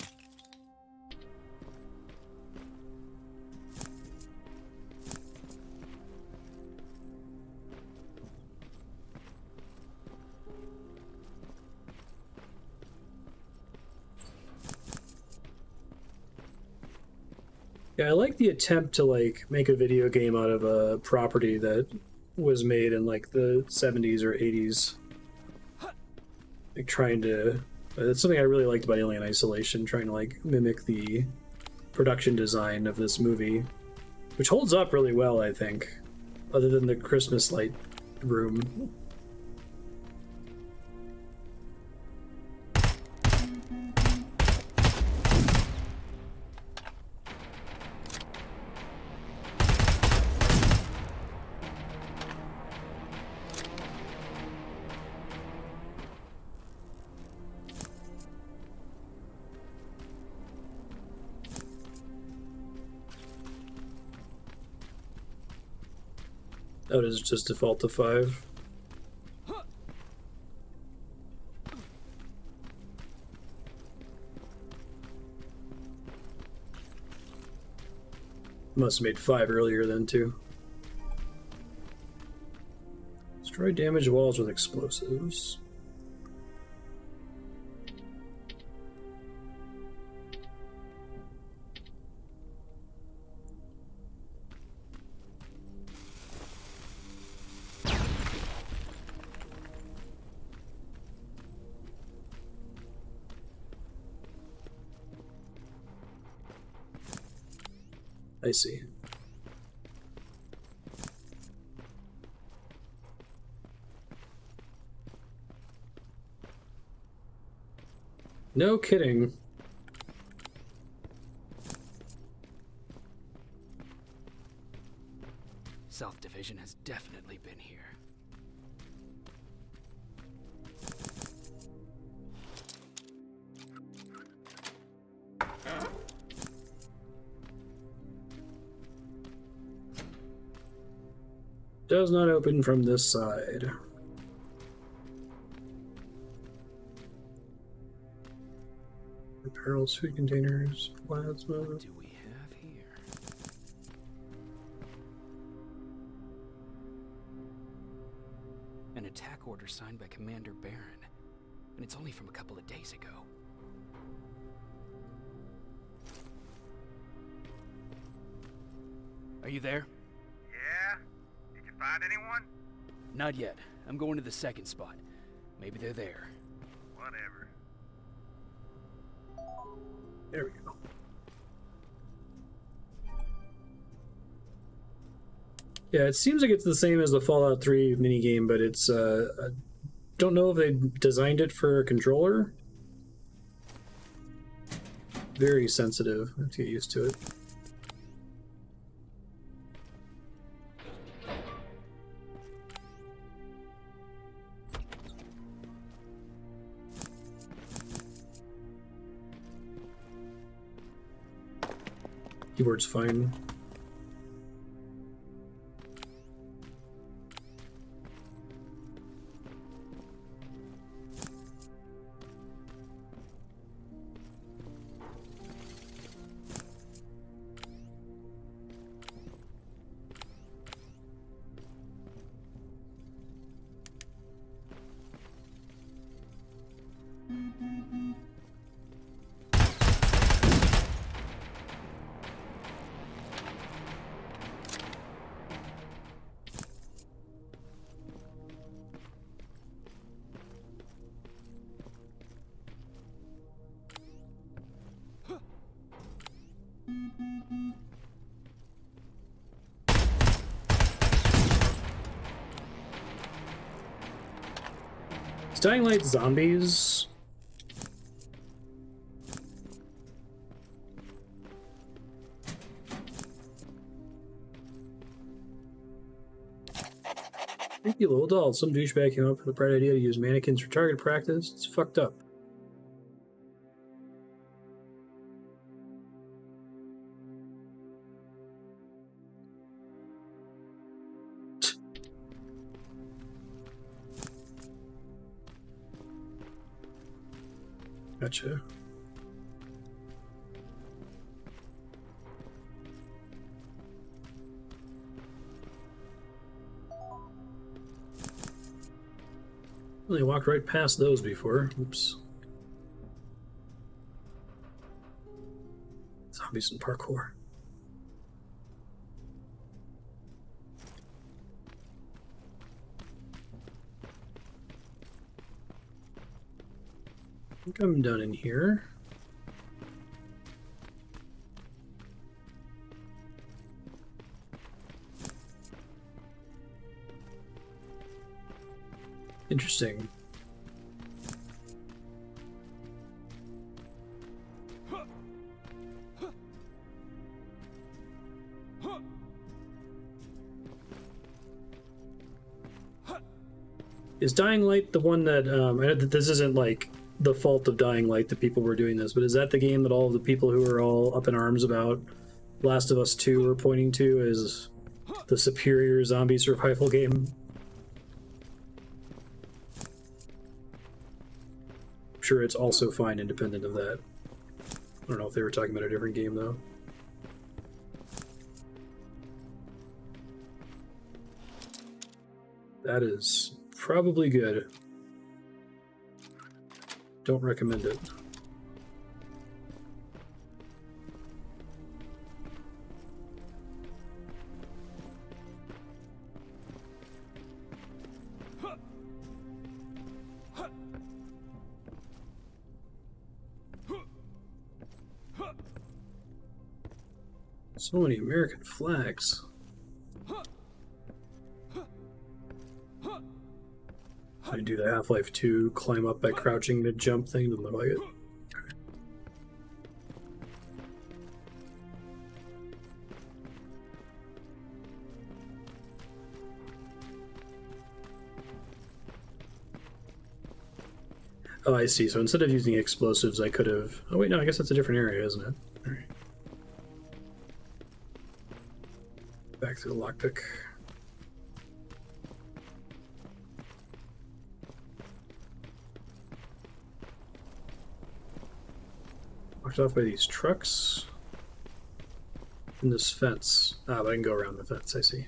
[SPEAKER 1] Yeah, I like the attempt to like make a video game out of a property that was made in like the 70s or 80s. Like trying to that's something I really liked about Alien Isolation, trying to like mimic the production design of this movie, which holds up really well, I think, other than the Christmas light room. Oh, does it just default to 5? Must have made 5 earlier then, too. Destroy damaged walls with explosives. I see. No kidding.
[SPEAKER 3] South Division has definitely been here.
[SPEAKER 1] Does not open from this side. Barrels, food containers, plasma.
[SPEAKER 3] What do we have here? An attack order signed by Commander Baron, and it's only from a couple of days ago. Are you there?
[SPEAKER 4] Yeah? Did you find anyone?
[SPEAKER 3] Not yet. I'm going to the second spot. Maybe they're there.
[SPEAKER 4] Whatever.
[SPEAKER 1] There we go. Yeah, it seems like it's the same as the Fallout 3 minigame, but it's, I don't know if they designed it for a controller. Very sensitive. I have to get used to it. Keyboard's fine. Is Dying Light zombies? Thank you, little doll. Some douchebag came up with the bright idea to use mannequins for target practice. It's fucked up. Gotcha. Well, they walked right past those before. Oops. Zombies and parkour. I think I'm done in here. Interesting. Is Dying Light the one that, I know that this isn't like the fault of Dying Light that people were doing this, but is that the game that all of the people who are all up in arms about Last of Us 2 were pointing to as the superior zombie survival game? I'm sure it's also fine independent of that. I don't know if they were talking about a different game though. That is probably good. Don't recommend it. So many American flags. I do the Half-Life 2 climb up by crouching to jump thing, doesn't look like it. Oh, I see. So instead of using explosives, I could have... Oh, wait, no, I guess that's a different area, isn't it? All right. Back to the lockpick. Blocked off by these trucks. And this fence. Ah, but I can go around the fence, I see.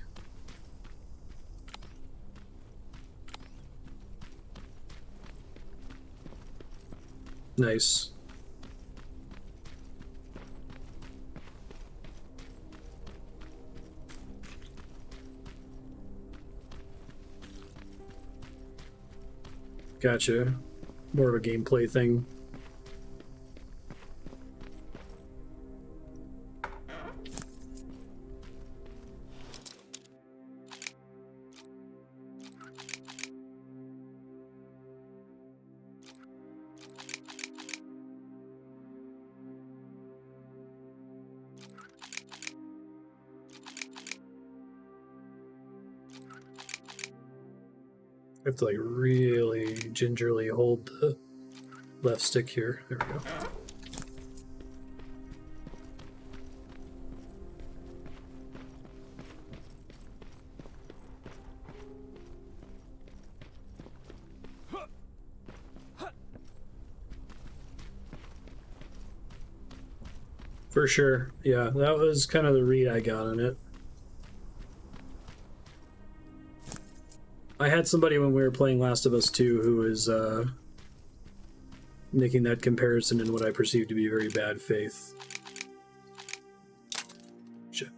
[SPEAKER 1] Nice. Gotcha. More of a gameplay thing. I have to like really gingerly hold the left stick here. There we go. For sure. Yeah, that was kind of the read I got on it. I had somebody when we were playing Last of Us 2 who was making that comparison in what I perceived to be very bad faith. Shit.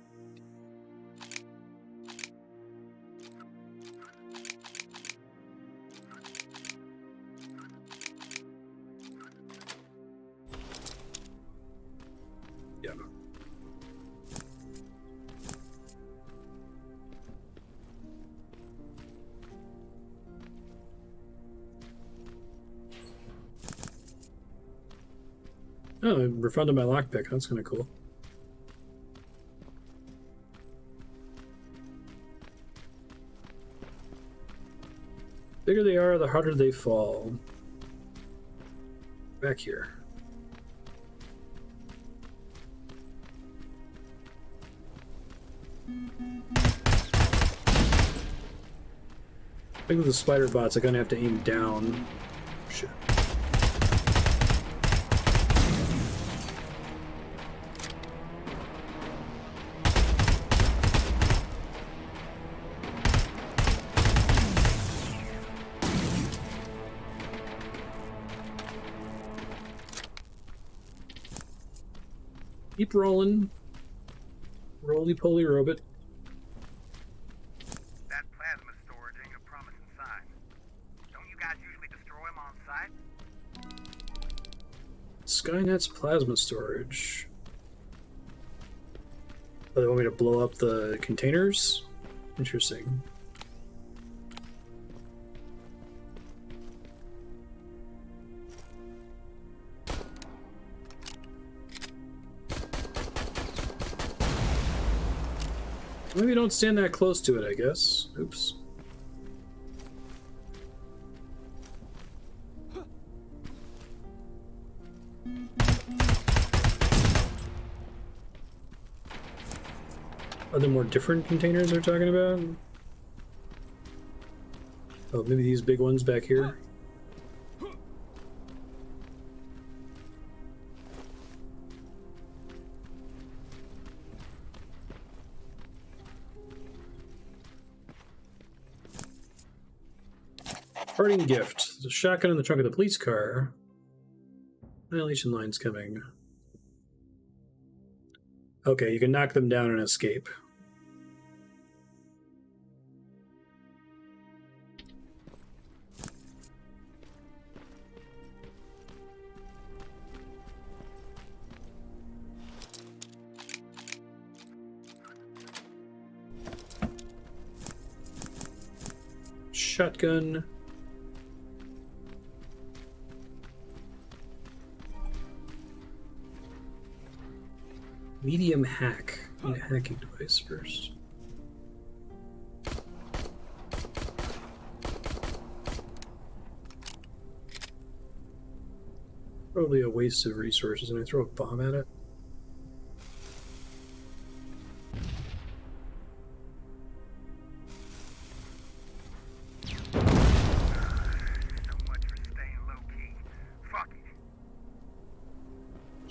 [SPEAKER 1] Yeah. Oh, I refunded my lockpick. That's kind of cool. The bigger they are, the harder they fall. Back here. I think with the spider bots, I kind of have to aim down. Shit. Keep rolling. Roly-poly robot.
[SPEAKER 4] That plasma storage ain't a promising sign. Don't you guys usually destroy them on site?
[SPEAKER 1] Skynet's plasma storage. Oh, they want me to blow up the containers? Interesting. Maybe don't stand that close to it, I guess. Oops. Are there more different containers they're talking about? Oh, maybe these big ones back here? Parting gift. There's a shotgun in the trunk of the police car. Annihilation line's coming. Okay, you can knock them down and escape. Shotgun. Medium hack. Need a hacking device first. Probably a waste of resources, and I throw a bomb at it.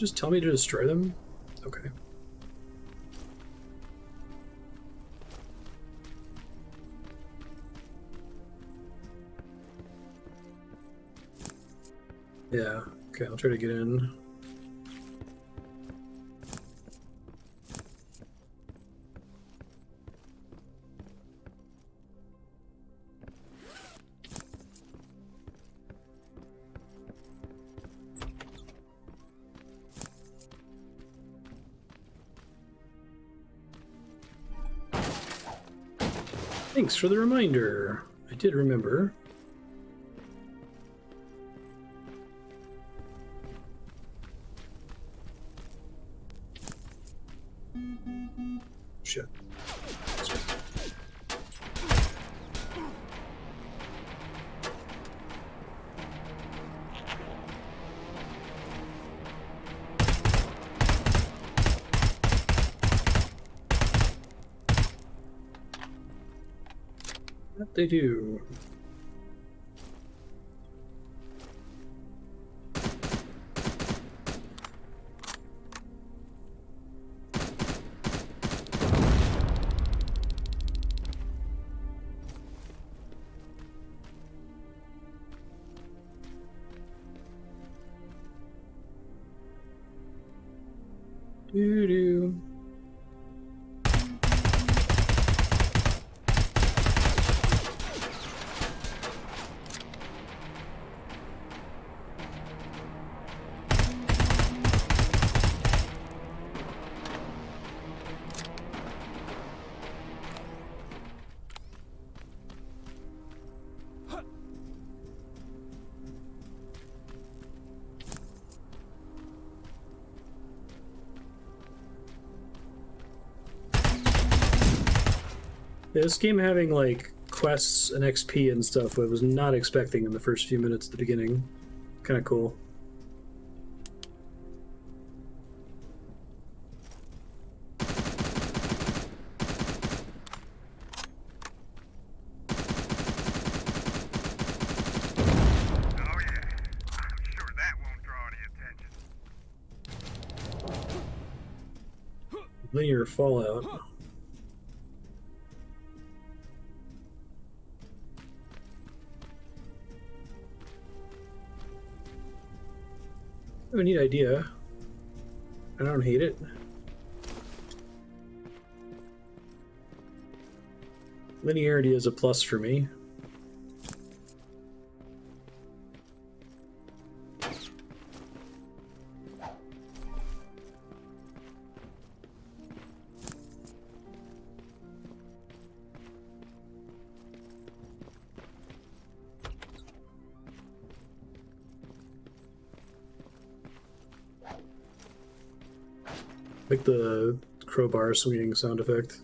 [SPEAKER 1] Just tell me to destroy them? Okay. Yeah, okay, I'll try to get in. Thanks for the reminder. I did remember. Shit. What they do? Doo-doo. Yeah, this game having like quests and XP and stuff I was not expecting in the first few minutes at the beginning. Kind of cool.
[SPEAKER 4] Oh yeah, I'm sure that won't draw any attention.
[SPEAKER 1] Linear Fallout. I have a neat idea. I don't hate it. Linearity is a plus for me. Like the crowbar swinging sound effect.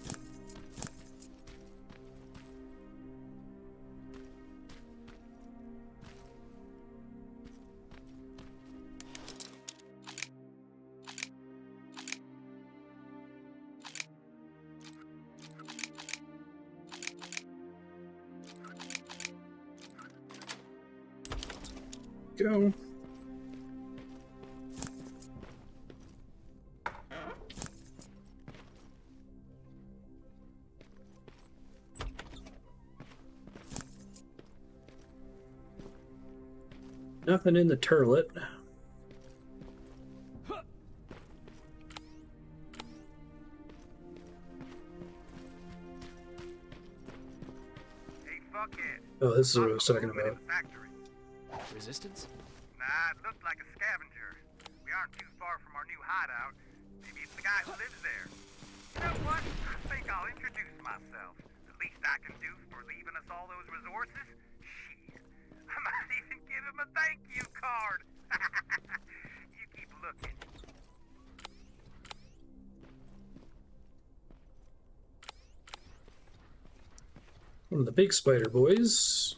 [SPEAKER 1] Go. Nothing in the turlet.
[SPEAKER 4] Hey, fuckhead.
[SPEAKER 1] Oh, this is what I was talking about.
[SPEAKER 4] Factory.
[SPEAKER 3] Resistance?
[SPEAKER 4] Nah, it looked like a scavenger. We aren't too far from our new hideout. Maybe it's the guy who lives there. You know what? I think I'll introduce myself. The least I can do for leaving us all those resources? Shit. I might even give him a thank you card. You keep looking.
[SPEAKER 1] One of the big spider boys.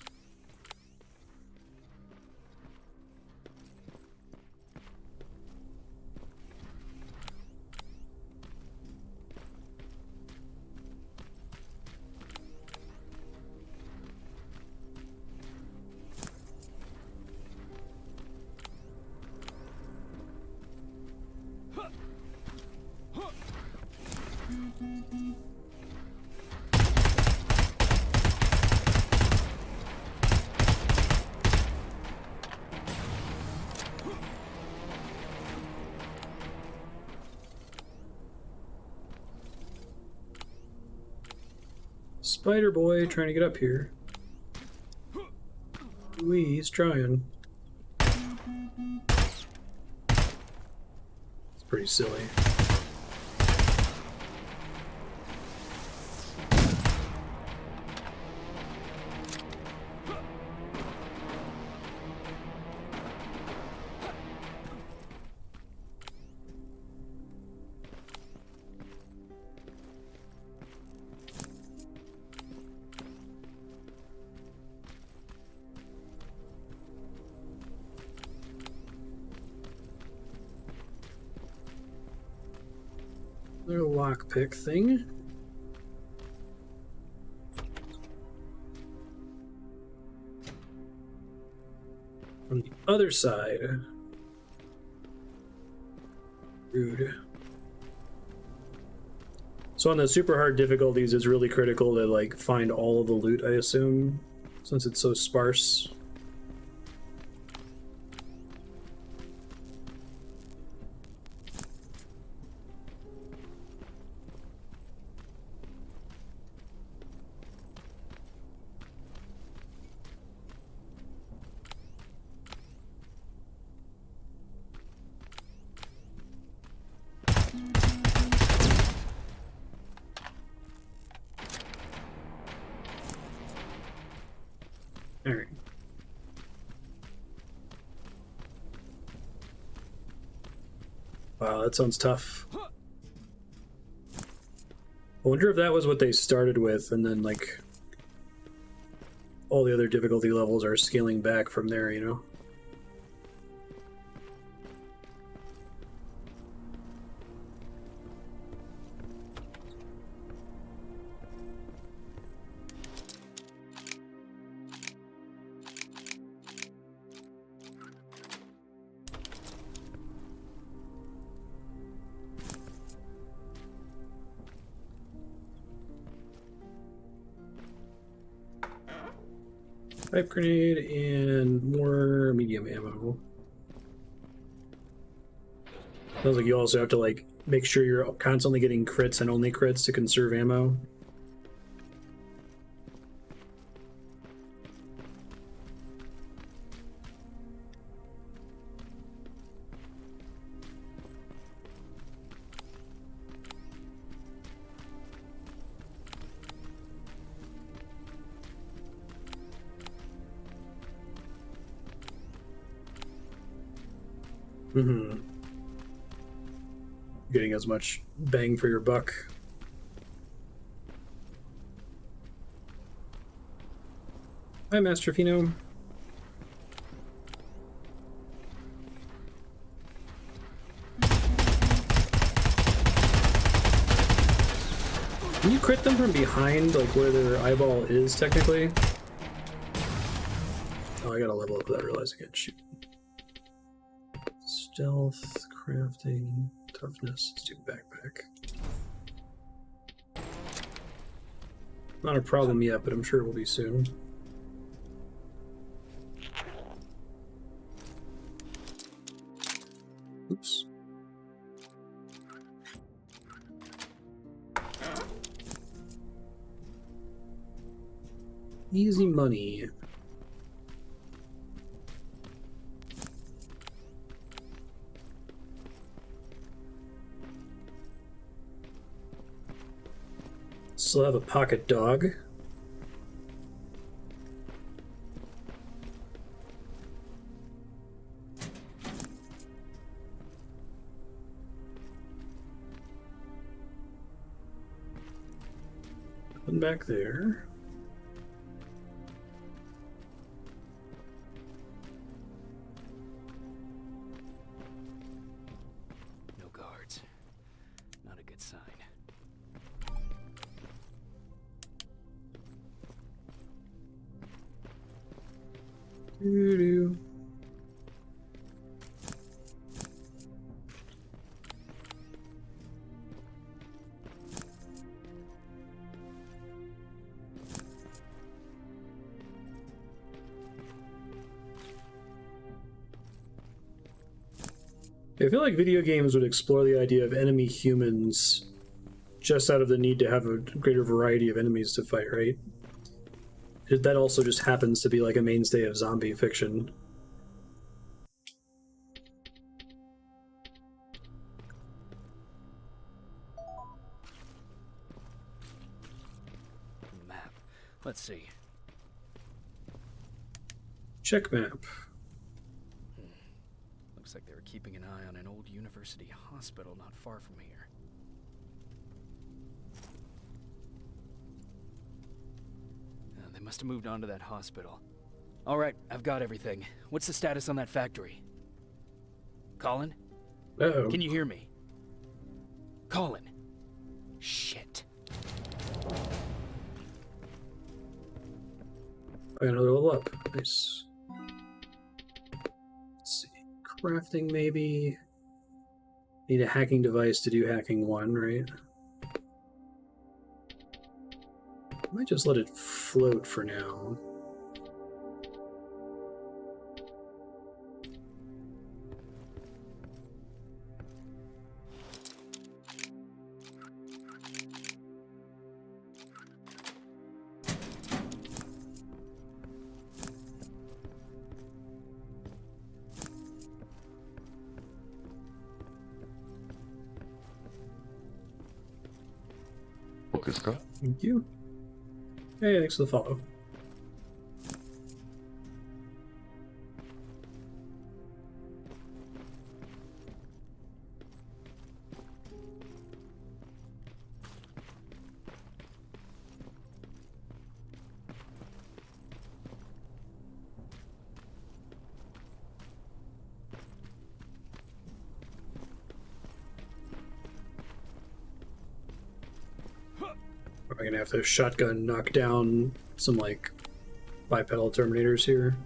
[SPEAKER 1] Spider boy trying to get up here. Ooh, he's trying. It's pretty silly. Another lockpick thing. On the other side. Rude. So on the super hard difficulties, it's really critical to like find all of the loot, I assume, since it's so sparse. Alright. Wow, that sounds tough. I wonder if that was what they started with, and then, like, all the other difficulty levels are scaling back from there, you know? Pipe grenade and more medium ammo. Sounds like you also have to like make sure you're constantly getting crits and only crits to conserve ammo. Mm-hmm. Getting as much bang for your buck. Hi, Master Fino. Can you crit them from behind, like where their eyeball is, technically? Oh, I gotta level up without realizing it. Shoot. Stealth, crafting, toughness. Let's do backpack. Not a problem yet, but I'm sure it will be soon. Oops. Easy money. Still have a pocket dog. Nothing back there.
[SPEAKER 3] No guards. Not a good sign.
[SPEAKER 1] Doo-doo. I feel like video games would explore the idea of enemy humans just out of the need to have a greater variety of enemies to fight, right? That also just happens to be like a mainstay of zombie fiction.
[SPEAKER 3] Map. Let's see.
[SPEAKER 1] Check map.
[SPEAKER 3] Looks like they were keeping an eye on an old university hospital not far from here. They must have moved on to that hospital. All right, I've got everything. What's the status on that factory? Colin?
[SPEAKER 1] Uh-oh.
[SPEAKER 3] Can you hear me? Colin? Shit.
[SPEAKER 1] I got another level up. Nice. Let's see. Crafting, maybe. Need a hacking device to do hacking 1, right? I might just let it float for now. Thank you. Hey, thanks for the follow. Am I gonna have to shotgun knock down some like bipedal Terminators here?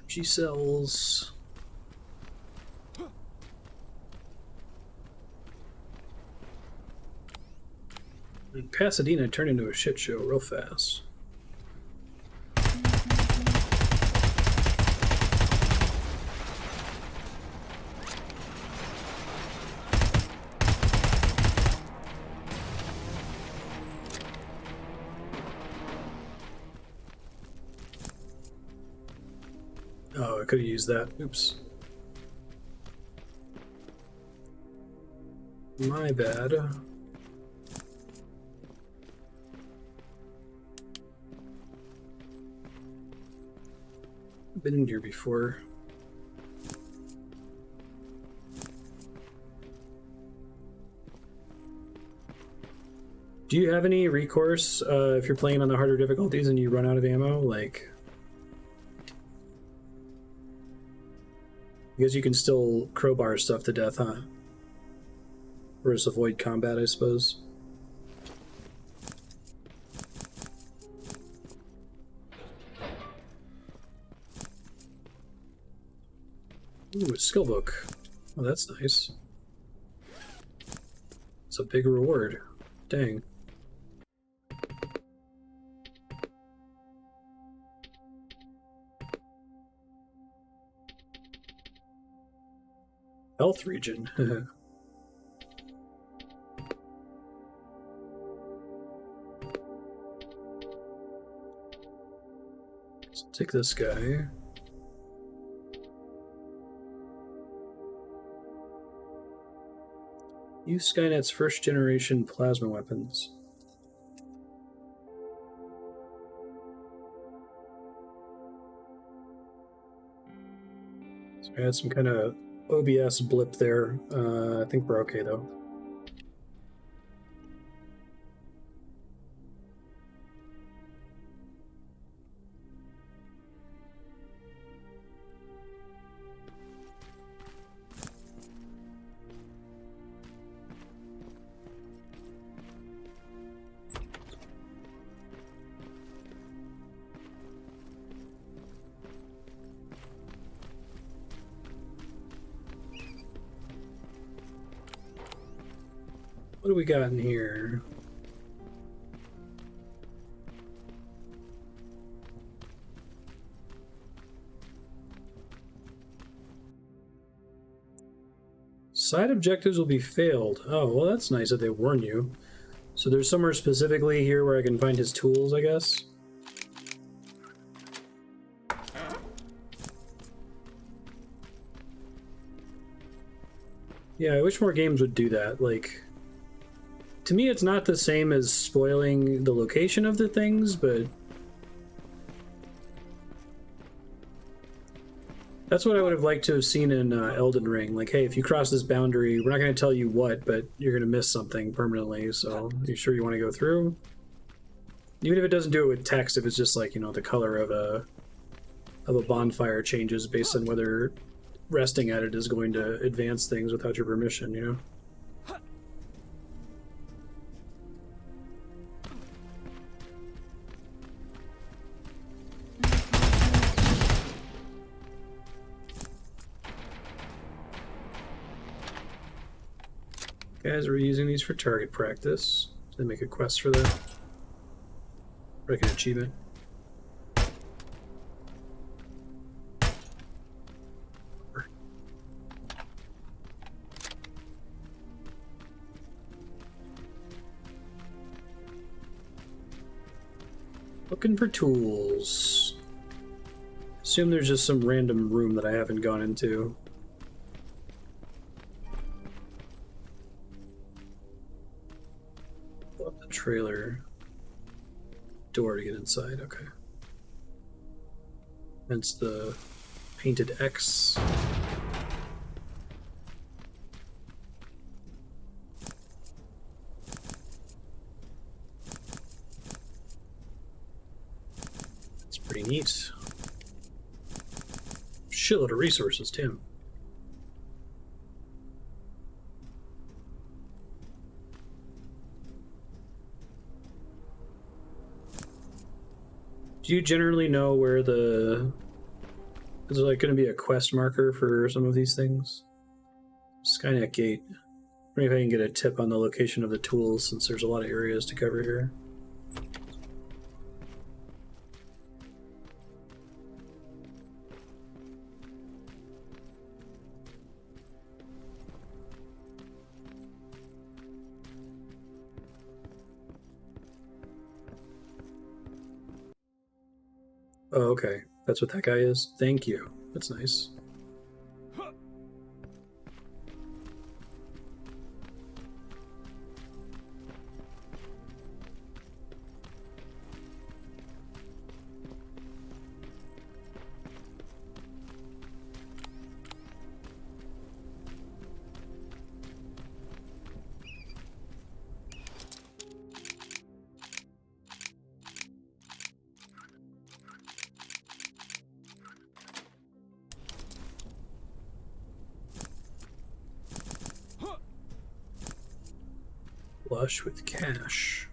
[SPEAKER 1] G cells. And Pasadena turned into a shit show real fast. Oh, I could have used that. Oops. My bad. I've been in here before. Do you have any recourse if you're playing on the harder difficulties and you run out of ammo? Like, because you can still crowbar stuff to death, huh? Or just avoid combat, I suppose. Ooh, a skill book. Oh, that's nice. It's a big reward. Dang. Health region. Let's take this guy. Use Skynet's first generation plasma weapons. So I had some kind of OBS blip there. I think we're okay though. What do we got in here? Side objectives will be failed. Oh, well, that's nice that they warn you. So there's somewhere specifically here where I can find his tools, I guess? Yeah, I wish more games would do that. Like, to me, it's not the same as spoiling the location of the things, but that's what I would have liked to have seen in Elden Ring. Like, hey, if you cross this boundary, we're not going to tell you what, but you're going to miss something permanently, so are you sure you want to go through? Even if it doesn't do it with text, if it's just like, you know, the color of a bonfire changes based on whether resting at it is going to advance things without your permission, you know? Guys, we're using these for target practice. They make a quest for that. Like an achievement. Looking for tools. Assume there's just some random room that I haven't gone into. Pull up the trailer. Door to get inside, okay. Hence the painted X. That's pretty neat. Shitload of resources, too. Do you generally know where the... Is there like going to be a quest marker for some of these things? Skynet Gate. I wonder if I can get a tip on the location of the tools since there's a lot of areas to cover here. Oh, okay. That's what that guy is? Thank you. That's nice. Flush with cash.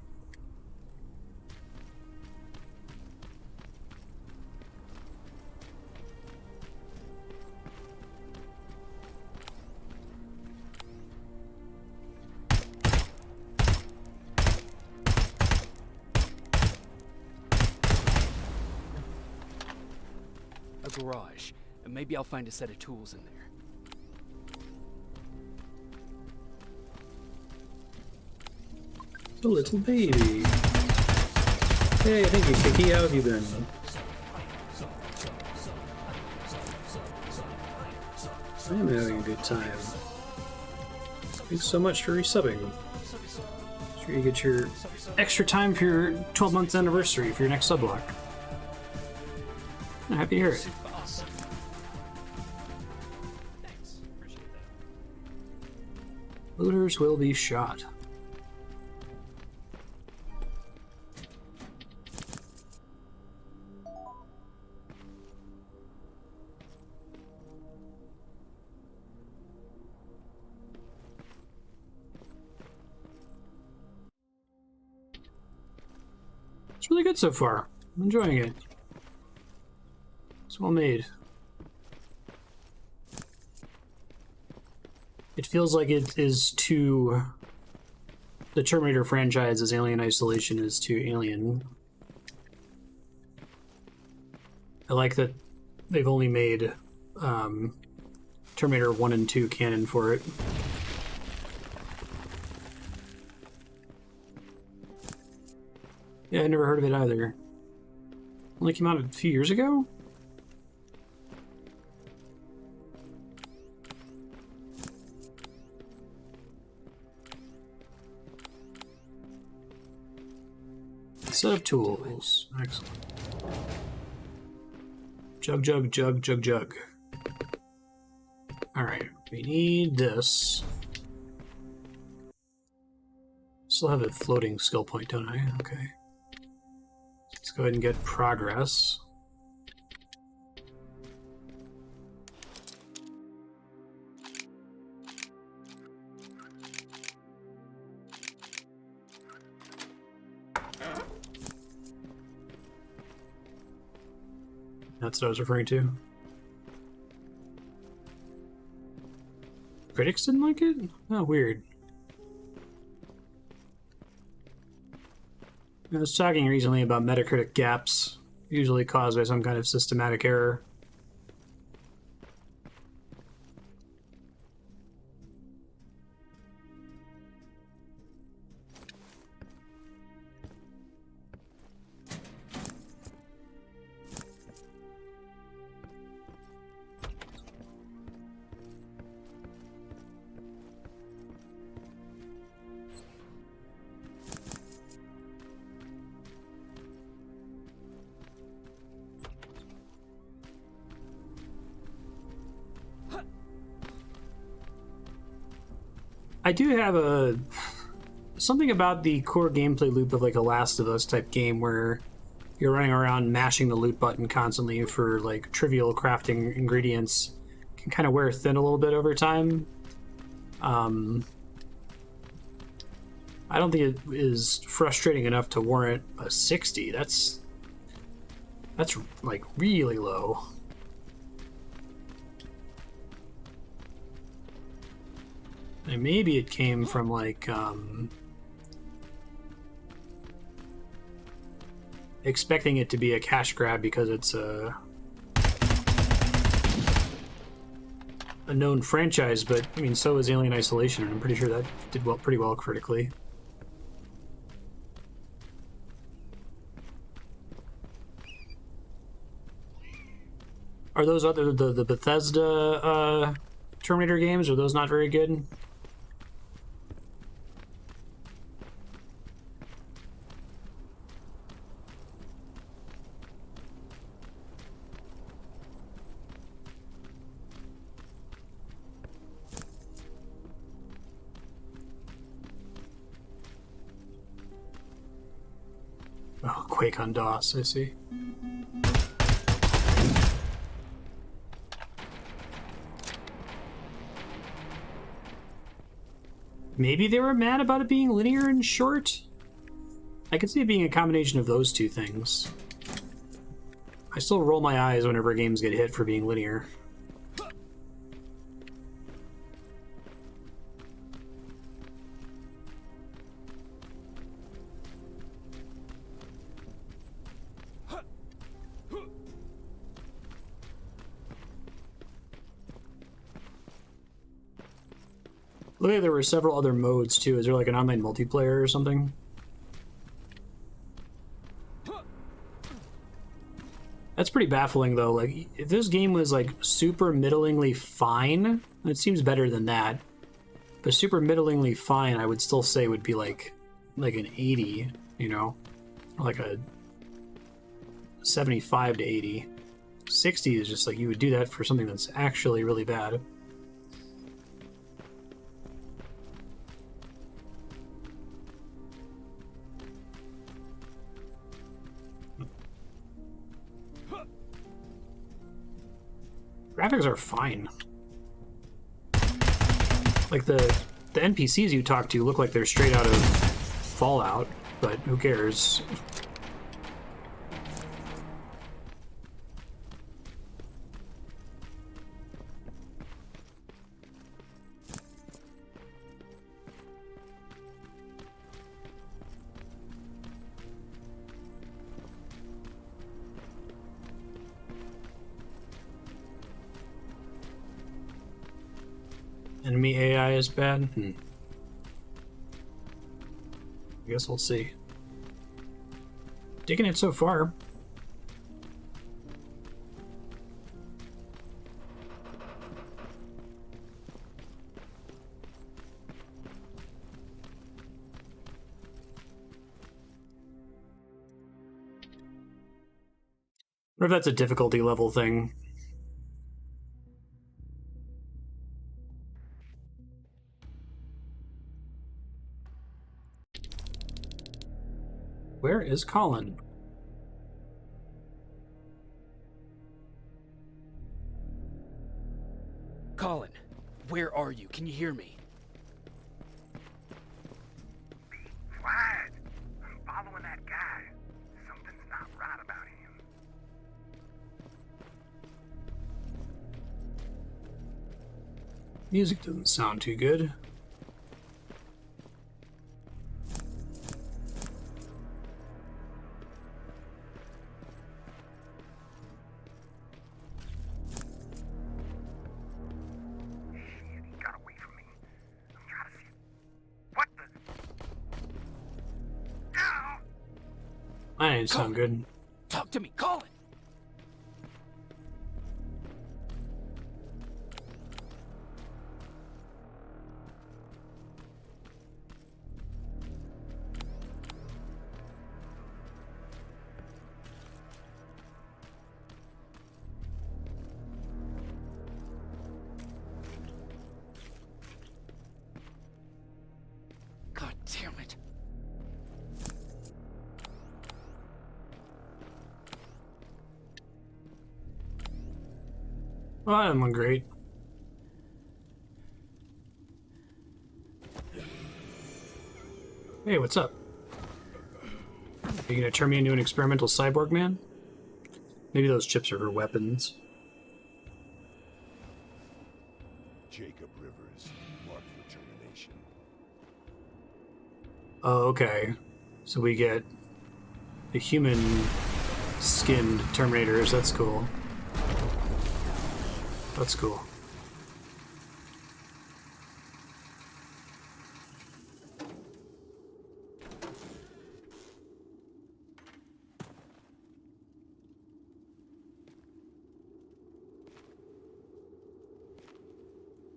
[SPEAKER 3] A garage, and maybe I'll find a set of tools in there.
[SPEAKER 1] A little baby. Hey, thank you, Kiki. How have you been? I am having a good time. Thanks so much for resubbing. Sure you get your extra time for your 12 months anniversary for your next subblock. I'm happy to hear it. Looters will be shot. It's really good so far. I'm enjoying it. It's well made. It feels like it is too the Terminator franchise as Alien Isolation is to Alien. I like that they've only made Terminator 1 and 2 canon for it. Yeah, I never heard of it either. Only came out a few years ago? Set of tools. Excellent. Jug, jug, jug, jug, jug. Alright, we need this. Still have a floating skill point, don't I? Okay. Let's go ahead and get progress. That's what I was referring to. Critics didn't like it? Oh, weird. I was talking recently about Metacritic gaps, usually caused by some kind of systematic error. I do have something about the core gameplay loop of like a Last of Us type game where you're running around mashing the loot button constantly for like trivial crafting ingredients can kind of wear thin a little bit over time. I don't think it is frustrating enough to warrant a 60. That's like really low. And maybe it came from like expecting it to be a cash grab because it's a known franchise, but I mean, so is Alien Isolation, and I'm pretty sure that did pretty well critically. Are those other the Bethesda Terminator games? Are those not very good? Oh, Quake on DOS, I see. Maybe they were mad about it being linear and short? I could see it being a combination of those two things. I still roll my eyes whenever games get hit for being linear. Look like there were several other modes too. Is there like an online multiplayer or something? That's pretty baffling though. Like, if this game was like super middlingly fine, it seems better than that. But super middlingly fine, I would still say would be like an 80, you know? Like a 75 to 80. 60 is just like you would do that for something that's actually really bad. Graphics are fine. Like the NPCs you talk to look like they're straight out of Fallout, but who cares? Enemy AI is bad? I guess we'll see. Digging it so far. What if that's a difficulty level thing? Where is Colin?
[SPEAKER 3] Colin, where are you? Can you hear me?
[SPEAKER 4] Be quiet. I'm following that guy. Something's not right about him.
[SPEAKER 1] Music doesn't sound too good. That didn't sound good.
[SPEAKER 3] Talk to me, Colin! God damn it.
[SPEAKER 1] Well, that went great. Hey, what's up? Are you gonna turn me into an experimental cyborg man? Maybe those chips are for weapons.
[SPEAKER 7] Jacob Rivers, marked for termination.
[SPEAKER 1] Oh, okay. So we get the human-skinned Terminators. That's cool. That's cool.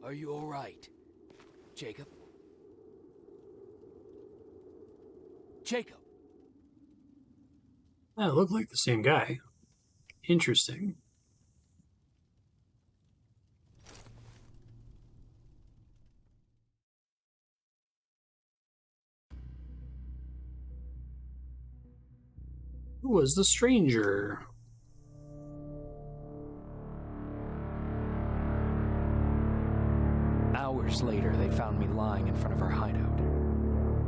[SPEAKER 3] Are you all right, Jacob? Jacob!
[SPEAKER 1] That looked like the same guy. Interesting. Who was the stranger?
[SPEAKER 2] Hours later, they found me lying in front of our hideout.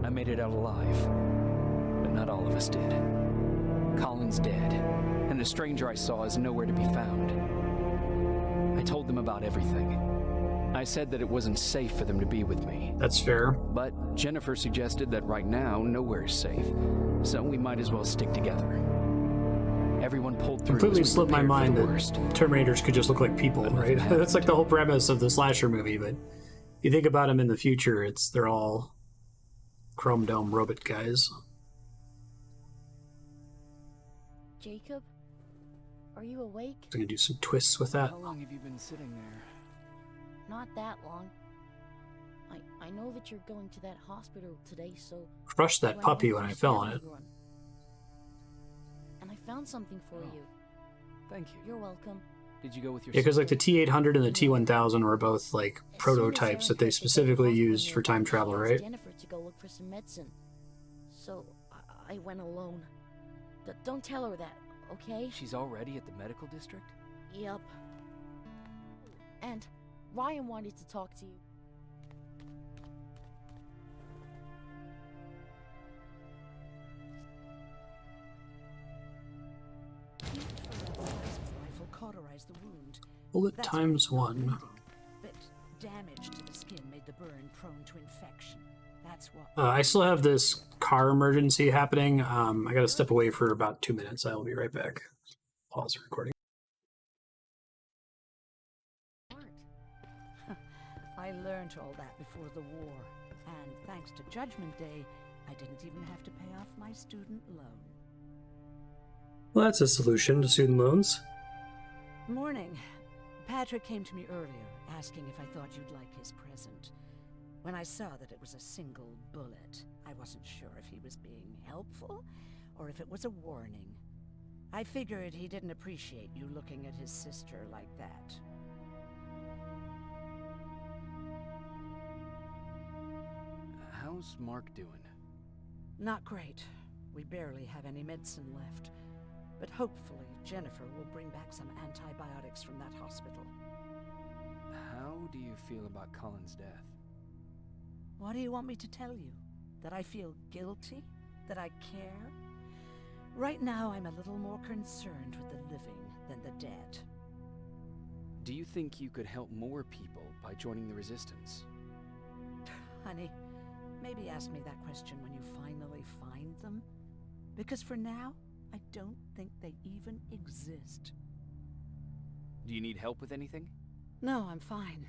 [SPEAKER 2] I made it out alive, but not all of us did. Colin's dead, and the stranger I saw is nowhere to be found. I told them about everything. I said that it wasn't safe for them to be with me.
[SPEAKER 1] That's fair.
[SPEAKER 2] But Jennifer suggested that right now, nowhere is safe, so we might as well stick together. Everyone pulled through.
[SPEAKER 1] Completely
[SPEAKER 2] as we
[SPEAKER 1] slipped my
[SPEAKER 2] prepared for
[SPEAKER 1] mind
[SPEAKER 2] the
[SPEAKER 1] that
[SPEAKER 2] worst.
[SPEAKER 1] Terminators could just look like people,
[SPEAKER 2] But
[SPEAKER 1] right?
[SPEAKER 2] nothing
[SPEAKER 1] That's like the
[SPEAKER 2] happened.
[SPEAKER 1] whole premise of the slasher movie, but you think about them in the future, they're all chrome dome robot guys.
[SPEAKER 6] Jacob? Are you awake?
[SPEAKER 1] I'm gonna do some twists with that.
[SPEAKER 3] How long have you been sitting there?
[SPEAKER 6] Not that long. I know that you're going to that hospital today, so...
[SPEAKER 1] Crushed
[SPEAKER 6] I
[SPEAKER 1] that
[SPEAKER 6] went
[SPEAKER 1] puppy
[SPEAKER 6] over
[SPEAKER 1] when
[SPEAKER 6] to
[SPEAKER 1] I fell on it.
[SPEAKER 6] scavenger run. And I found something for you.
[SPEAKER 3] Thank you.
[SPEAKER 6] You're welcome.
[SPEAKER 3] Did you go with your
[SPEAKER 1] Yeah, because like the
[SPEAKER 3] sister?
[SPEAKER 1] T-800 and the T-1000 were both like
[SPEAKER 6] As soon as
[SPEAKER 1] prototypes that they
[SPEAKER 6] Erin had to go to
[SPEAKER 1] specifically
[SPEAKER 6] hospital
[SPEAKER 1] used for
[SPEAKER 6] nearby,
[SPEAKER 1] time travel,
[SPEAKER 6] she asked
[SPEAKER 1] right?
[SPEAKER 6] Jennifer to go look for some medicine. So I went alone. Don't tell her that, okay?
[SPEAKER 3] She's already at the medical district?
[SPEAKER 6] Yep. And Ryan wanted to talk to you.
[SPEAKER 8] Rifle cauterized the wound.
[SPEAKER 1] Bullet
[SPEAKER 8] That's
[SPEAKER 1] times
[SPEAKER 8] not
[SPEAKER 1] one.
[SPEAKER 8] bleeding, but damage to the skin made the burn prone to infection. That's what.
[SPEAKER 1] I still have this car emergency happening. I gotta step away for about 2 minutes. I will be right back. Pause the recording.
[SPEAKER 8] I learned learned all that before the war. And thanks to Judgment Day, I didn't even have to pay off my student loan.
[SPEAKER 1] Well, that's a solution to student loans.
[SPEAKER 8] Morning. Patrick came to me earlier, asking if I thought you'd like his present. When I saw that it was a single bullet, I wasn't sure if he was being helpful or if it was a warning. I figured he didn't appreciate you looking at his sister like that.
[SPEAKER 3] How's Mark doing?
[SPEAKER 8] Not great. We barely have any medicine left. But hopefully, Jennifer will bring back some antibiotics from that hospital.
[SPEAKER 3] How do you feel about Colin's death?
[SPEAKER 8] What do you want me to tell you? That I feel guilty? That I care? Right now, I'm a little more concerned with the living than the dead.
[SPEAKER 3] Do you think you could help more people by joining the Resistance?
[SPEAKER 8] Honey, maybe ask me that question when you finally find them. Because for now, I don't think they even exist.
[SPEAKER 3] Do you need help with anything?
[SPEAKER 8] No, I'm fine.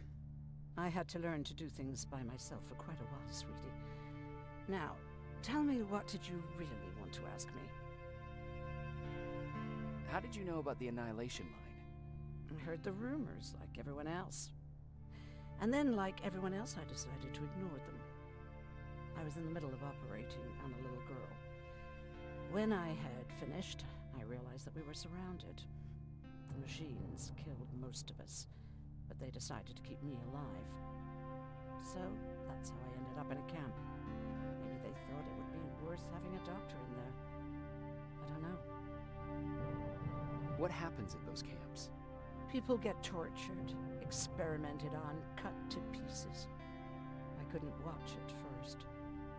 [SPEAKER 8] I had to learn to do things by myself for quite a while, sweetie. Now, tell me, what did you really want to ask me?
[SPEAKER 3] How did you know about the Annihilation Line?
[SPEAKER 8] I heard the rumors, like everyone else. And then, like everyone else, I decided to ignore them. I was in the middle of operating on a little girl. When I had finished, I realized that we were surrounded. The machines killed most of us, but they decided to keep me alive. So, that's how I ended up in a camp. Maybe they thought it would be worth having a doctor in there. I don't know.
[SPEAKER 3] What happens at those camps?
[SPEAKER 8] People get tortured, experimented on, cut to pieces. I couldn't watch it first,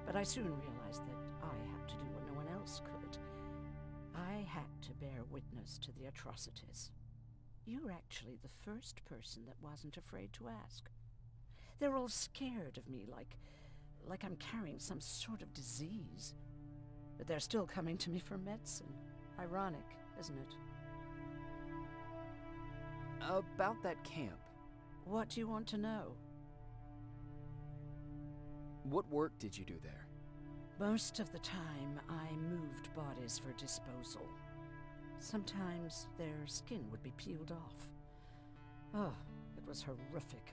[SPEAKER 8] but I soon realized that I had to do what no one else could. I had to bear witness to the atrocities. You're actually the first person that wasn't afraid to ask. They're all scared of me, like I'm carrying some sort of disease. But they're still coming to me for medicine. Ironic, isn't it?
[SPEAKER 3] About that camp.
[SPEAKER 8] What do you want to know?
[SPEAKER 3] What work did you do there?
[SPEAKER 8] Most of the time, I moved bodies for disposal. Sometimes their skin would be peeled off. Oh, it was horrific.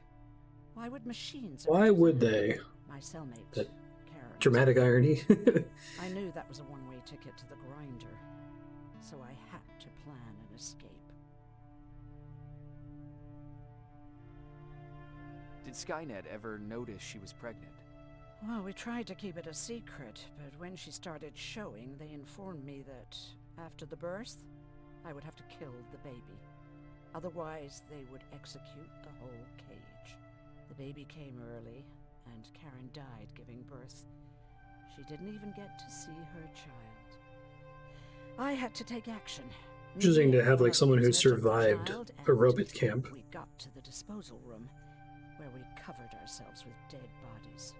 [SPEAKER 8] Why would machines...
[SPEAKER 1] Why would they?
[SPEAKER 8] My cellmate,
[SPEAKER 1] That
[SPEAKER 8] Karen.
[SPEAKER 1] dramatic irony.
[SPEAKER 8] I knew that was a one-way ticket to the grinder, so I had to plan an escape.
[SPEAKER 3] Did Skynet ever notice she was pregnant?
[SPEAKER 8] Well, we tried to keep it a secret, but when she started showing, they informed me that after the birth, I would have to kill the baby. Otherwise, they would execute the whole cage. The baby came early, and Karen died giving birth. She didn't even get to see her child. I had to take action.
[SPEAKER 1] Interesting to have like someone who survived a robot camp.
[SPEAKER 8] We got to the disposal room, where we covered ourselves with dead bodies.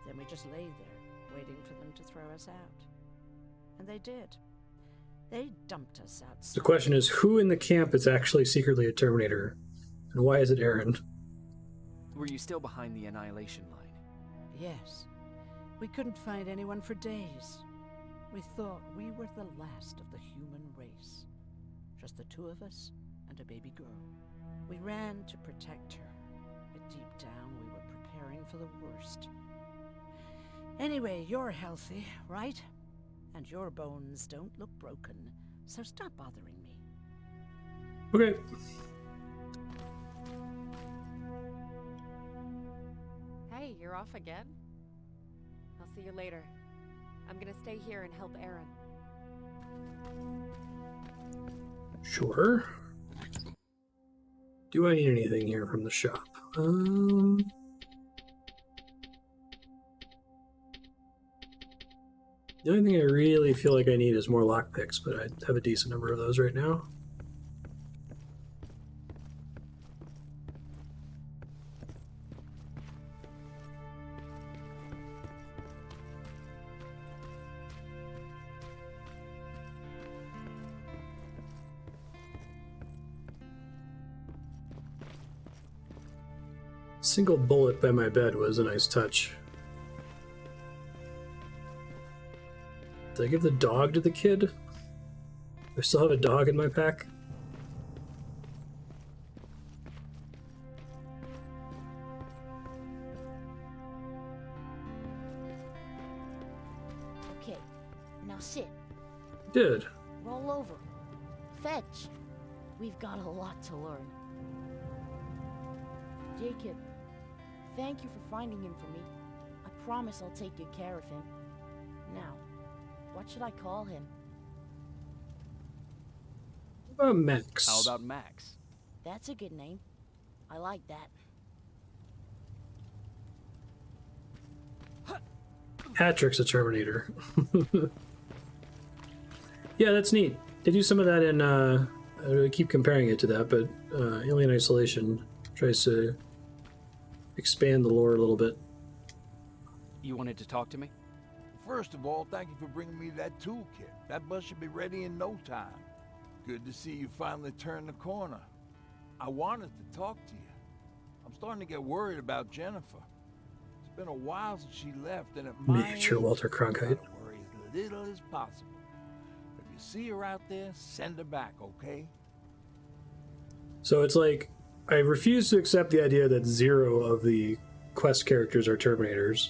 [SPEAKER 8] Then we just lay there, waiting for them to throw us out. And they did. They dumped us outside.
[SPEAKER 1] The question is, who in the camp is actually secretly a Terminator? And why is it Aaron?
[SPEAKER 3] Were you still behind the Annihilation Line?
[SPEAKER 8] Yes. We couldn't find anyone for days. We thought we were the last of the human race. Just the two of us and a baby girl. We ran to protect her, but deep down we were preparing for the worst. Anyway, you're healthy, right? And your bones don't look broken, so stop bothering me.
[SPEAKER 1] Okay.
[SPEAKER 5] Hey, you're off again? I'll see you later. I'm gonna stay here and help Aaron.
[SPEAKER 1] Sure. Do I need anything here from the shop? The only thing I really feel like I need is more lockpicks, but I have a decent number of those right now. Single bullet by my bed was a nice touch. Did I give the dog to the kid? I still have a dog in my pack.
[SPEAKER 6] Okay, now sit.
[SPEAKER 1] Did.
[SPEAKER 6] Roll over. Fetch. We've got a lot to learn. Jacob, thank you for finding him for me. I promise I'll take good care of him. Now, what should I call him?
[SPEAKER 1] Max.
[SPEAKER 3] How about Max?
[SPEAKER 6] That's a good name. I like that.
[SPEAKER 1] Patrick's a Terminator. Yeah, that's neat. They do some of that in, I keep comparing it to that, but Alien Isolation tries to expand the lore a little bit.
[SPEAKER 3] You wanted to talk to me?
[SPEAKER 7] First of all, thank you for bringing me that toolkit. That bus should be ready in no time. Good to see you finally turned the corner. I wanted to talk to you. I'm starting to get worried about Jennifer. It's been a while since she left, and at my
[SPEAKER 1] Miniature
[SPEAKER 7] age,
[SPEAKER 1] Walter Cronkite.
[SPEAKER 7] I gotta worry as little as possible. If you see her out there, send her back, okay?
[SPEAKER 1] So it's like, I refuse to accept the idea that 0 of the quest characters are Terminators.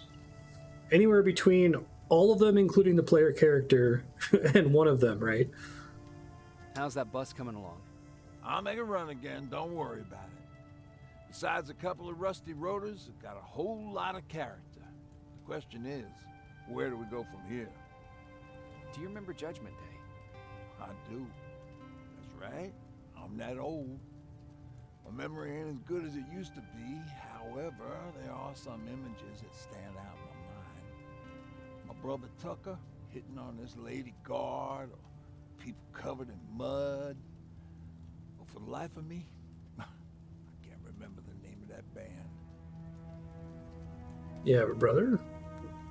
[SPEAKER 1] Anywhere between all of them, including the player character, and one of them, right?
[SPEAKER 3] How's that bus coming along?
[SPEAKER 7] I'll make a run again, don't worry about it. Besides a couple of rusty rotors, it's got a whole lot of character. The question is, where do we go from here?
[SPEAKER 3] Do you remember Judgment Day?
[SPEAKER 7] I do. That's right. I'm that old. My memory ain't as good as it used to be. However, there are some images that stand out in my mind. My brother Tucker hitting on this lady guard, or people covered in mud. But for the life of me, I can't remember the name of that band.
[SPEAKER 1] Yeah, but brother,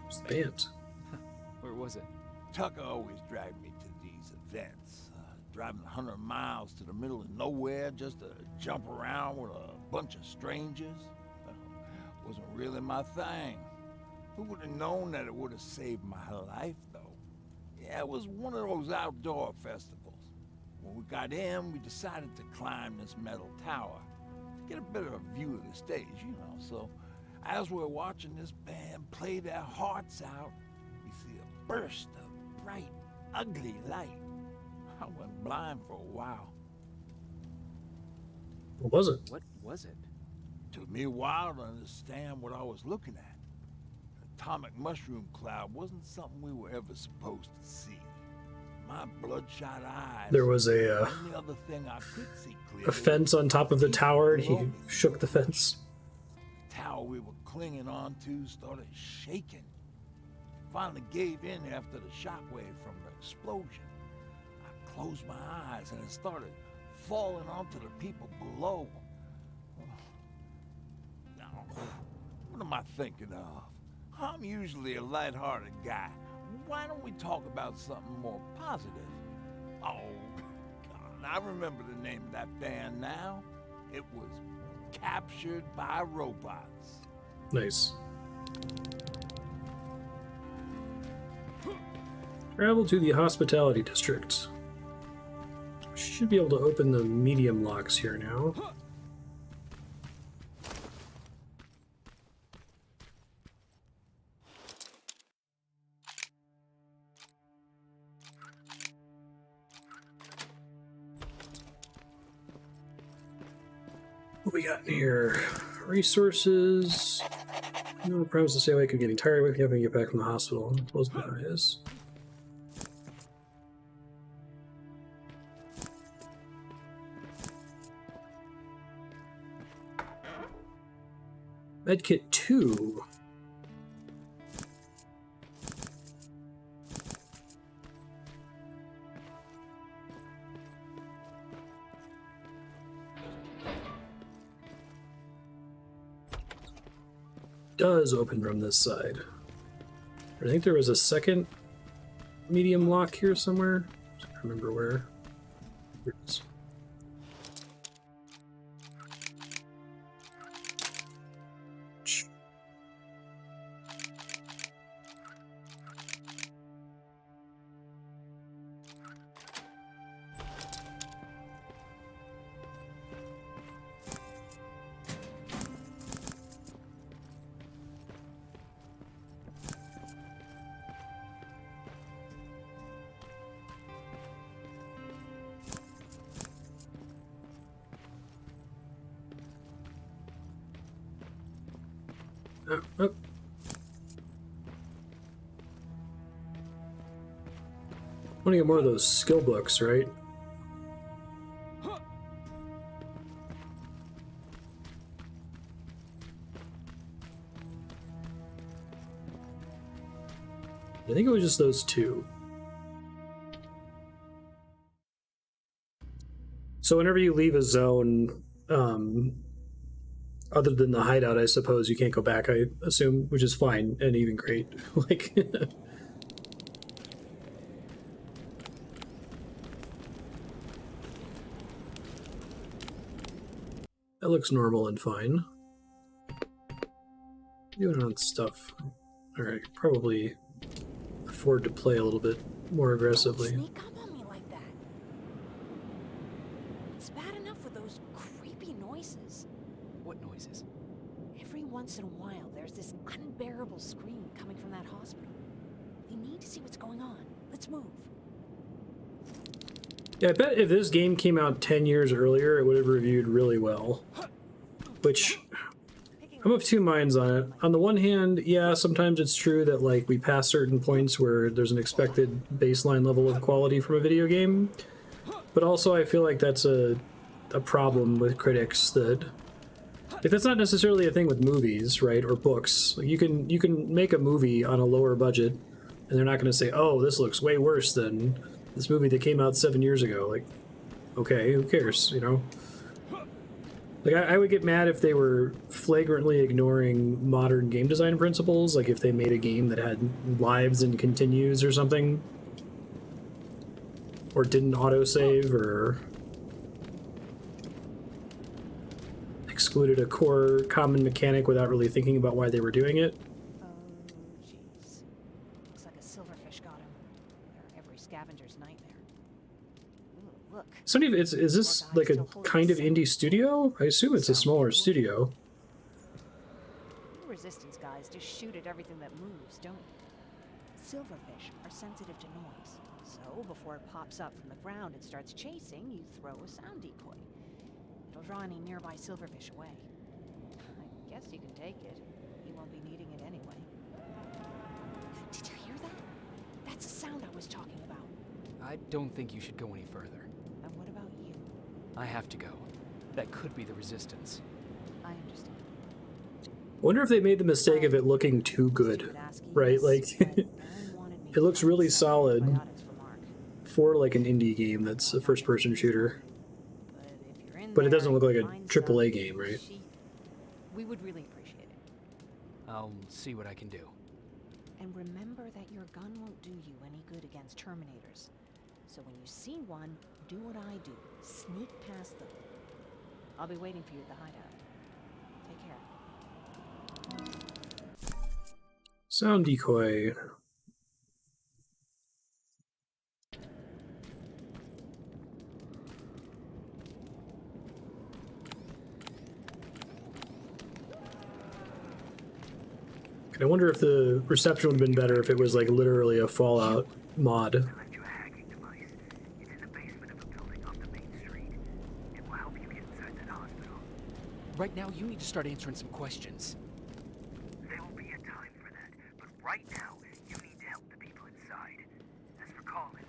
[SPEAKER 1] it's the band.
[SPEAKER 3] Where was it?
[SPEAKER 7] Tucker always dragged me to these events. Driving 100 miles to the middle of nowhere just to jump around with a bunch of strangers. Wasn't really my thing. Who would have known that it would have saved my life, though? Yeah, it was one of those outdoor festivals. When we got in, we decided to climb this metal tower to get a better view of the stage, you know. So as we're watching this band play their hearts out, we see a burst of bright, ugly light. I went blind for a while.
[SPEAKER 1] What was it?
[SPEAKER 3] What was it?
[SPEAKER 7] Took me a while to understand what I was looking at. An atomic mushroom cloud wasn't something we were ever supposed to see. My bloodshot eyes.
[SPEAKER 1] There was a
[SPEAKER 7] only other thing I could see clearly
[SPEAKER 1] a fence on top of the tower, and he shook the fence.
[SPEAKER 7] The tower we were clinging onto started shaking. Finally gave in after the shockwave from the explosion. I closed my eyes and it started falling onto the people below. Now, what am I thinking of? I'm usually a lighthearted guy. Why don't we talk about something more positive? Oh, God, I remember the name of that band now. It was Captured by Robots.
[SPEAKER 1] Nice. Travel to the hospitality district. Should be able to open the medium locks here now. What we got in here? Resources. No promise to stay awake. I'm getting tired. Waking up and get back from the hospital. Close my eyes. Medkit 2. Does open from this side. I think there was a second medium lock here somewhere. I don't remember where. Here it is. Oh, oh. I want to get more of those skill books, right? I think it was just those two. So whenever you leave a zone, other than the hideout, I suppose you can't go back, I assume, which is fine and even great. Like, that looks normal and fine. Doing on stuff. Alright, probably afford to play a little bit more aggressively.
[SPEAKER 6] Sneak up on me like that. It's bad enough with those creepy noises.
[SPEAKER 2] What noises?
[SPEAKER 6] Every once in a while, there's this unbearable scream coming from that hospital. We need to see what's going on. Let's move.
[SPEAKER 1] Yeah, I bet if this game came out 10 years earlier, it would have reviewed really well. Which, I'm of two minds on it. On the one hand, yeah, sometimes it's true that like we pass certain points where there's an expected baseline level of quality from a video game. But also I feel like that's a problem with critics that... Like, that's not necessarily a thing with movies, right, or books. Like, you can make a movie on a lower budget, and they're not going to say, "Oh, this looks way worse than this movie that came out 7 years ago." Like, okay, who cares, you know? Like, I would get mad if they were flagrantly ignoring modern game design principles, like if they made a game that had lives and continues or something, or didn't autosave, or excluded a core common mechanic without really thinking about why they were doing it.
[SPEAKER 10] Oh, jeez. Looks like a silverfish got him. They're every scavenger's nightmare. Ooh, look.
[SPEAKER 1] Is this like a kind of indie studio? I assume it's a smaller studio.
[SPEAKER 10] You resistance guys just shoot at everything that moves, don't you? Silverfish are sensitive to noise. So before it pops up from the ground and starts chasing, you throw a sound decoy. It'll draw any nearby silverfish away. I guess you can take it. You won't be needing it anyway.
[SPEAKER 6] Did you hear that? That's the sound I was talking about.
[SPEAKER 2] I don't think you should go any further.
[SPEAKER 10] And what about you?
[SPEAKER 2] I have to go. That could be the resistance.
[SPEAKER 10] I understand.
[SPEAKER 1] Wonder if they made the mistake of it looking too good, right? Like, it looks really solid for like an indie game that's a first-person shooter. But it doesn't look like a AAA game, right?
[SPEAKER 10] We would really appreciate it.
[SPEAKER 2] I'll see what I can do.
[SPEAKER 10] And remember that your gun won't do you any good against Terminators. So when you see one, do what I do. Sneak past them. I'll be waiting for you at the hideout. Take care.
[SPEAKER 1] Sound decoy. I wonder if the reception would have been better if it was like literally a Fallout mod.
[SPEAKER 4] Select your hacking device. It's in the basement of a building off the main street. It will help you get inside that hospital.
[SPEAKER 2] Right now, you need to start answering some questions.
[SPEAKER 4] There will be a time for that, but right now, you need to help the people inside. As for Colin,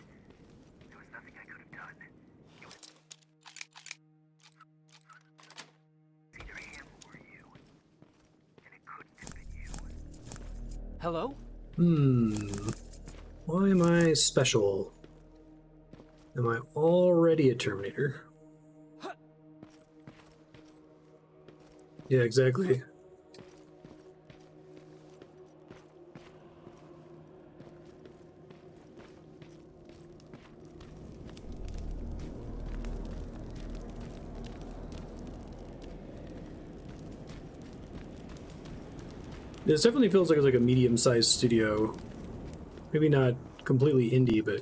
[SPEAKER 4] there was nothing I could have done. It was either him or you. And it couldn't have been you.
[SPEAKER 2] Hello?
[SPEAKER 1] Why am I special? Am I already a Terminator? Yeah, exactly. This definitely feels like it's like a medium-sized studio. Maybe not completely indie, but...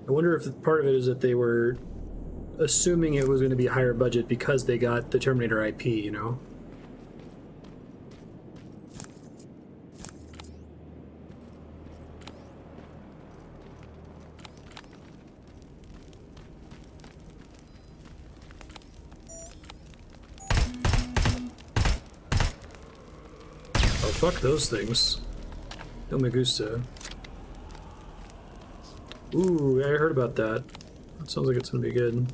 [SPEAKER 1] I wonder if part of it is that they were assuming it was going to be higher budget because they got the Terminator IP, you know? fuck those things. No me gusta. Ooh, I heard about that. That sounds like it's gonna be good.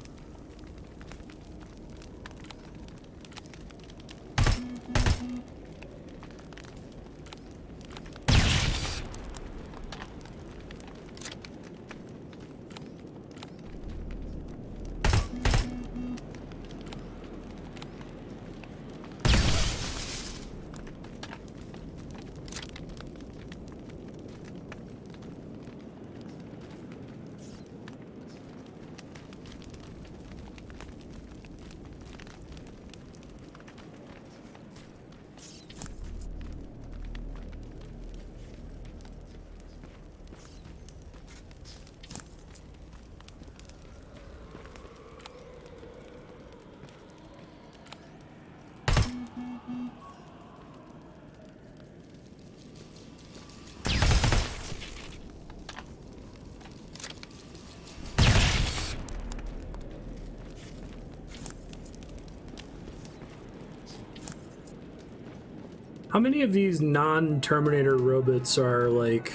[SPEAKER 1] How many of these non-Terminator robots are, like,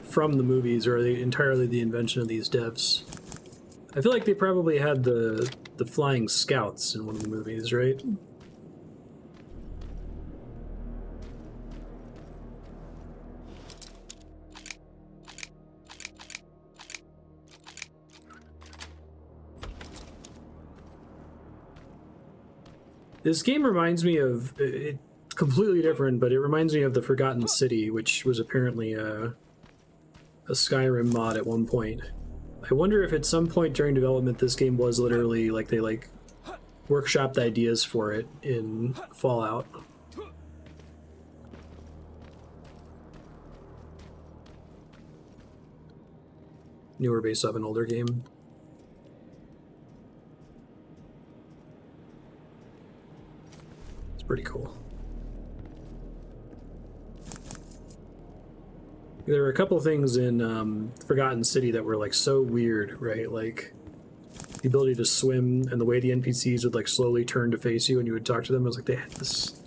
[SPEAKER 1] from the movies, or are they entirely the invention of these devs? I feel like they probably had the flying scouts in one of the movies, right? This game reminds me of... It's completely different, but it reminds me of the Forgotten City, which was apparently a Skyrim mod at one point. I wonder if at some point during development this game was literally, like, they, like, workshopped ideas for it in Fallout. Newer based off an older game. It's pretty cool. There were a couple things in Forgotten City that were, like, so weird, right? Like, the ability to swim and the way the NPCs would, like, slowly turn to face you and you would talk to them. I was like, they had this...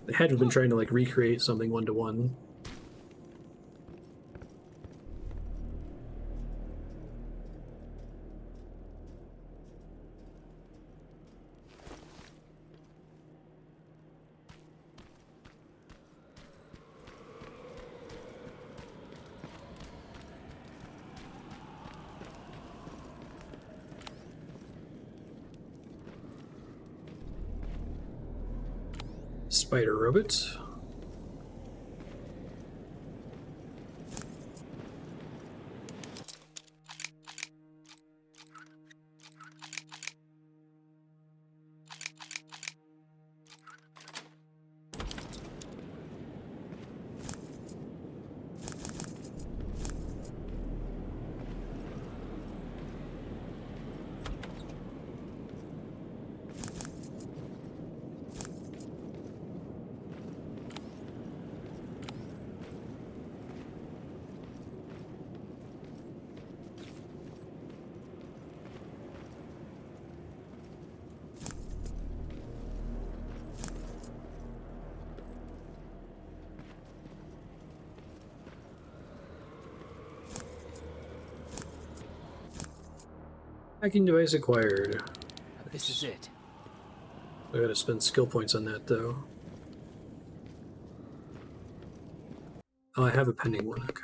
[SPEAKER 1] They had to have been trying to, like, recreate something one-to-one. Spider robot. Hacking device acquired.
[SPEAKER 3] This is it.
[SPEAKER 1] I gotta spend skill points on that, though. Oh, I have a pending one, okay.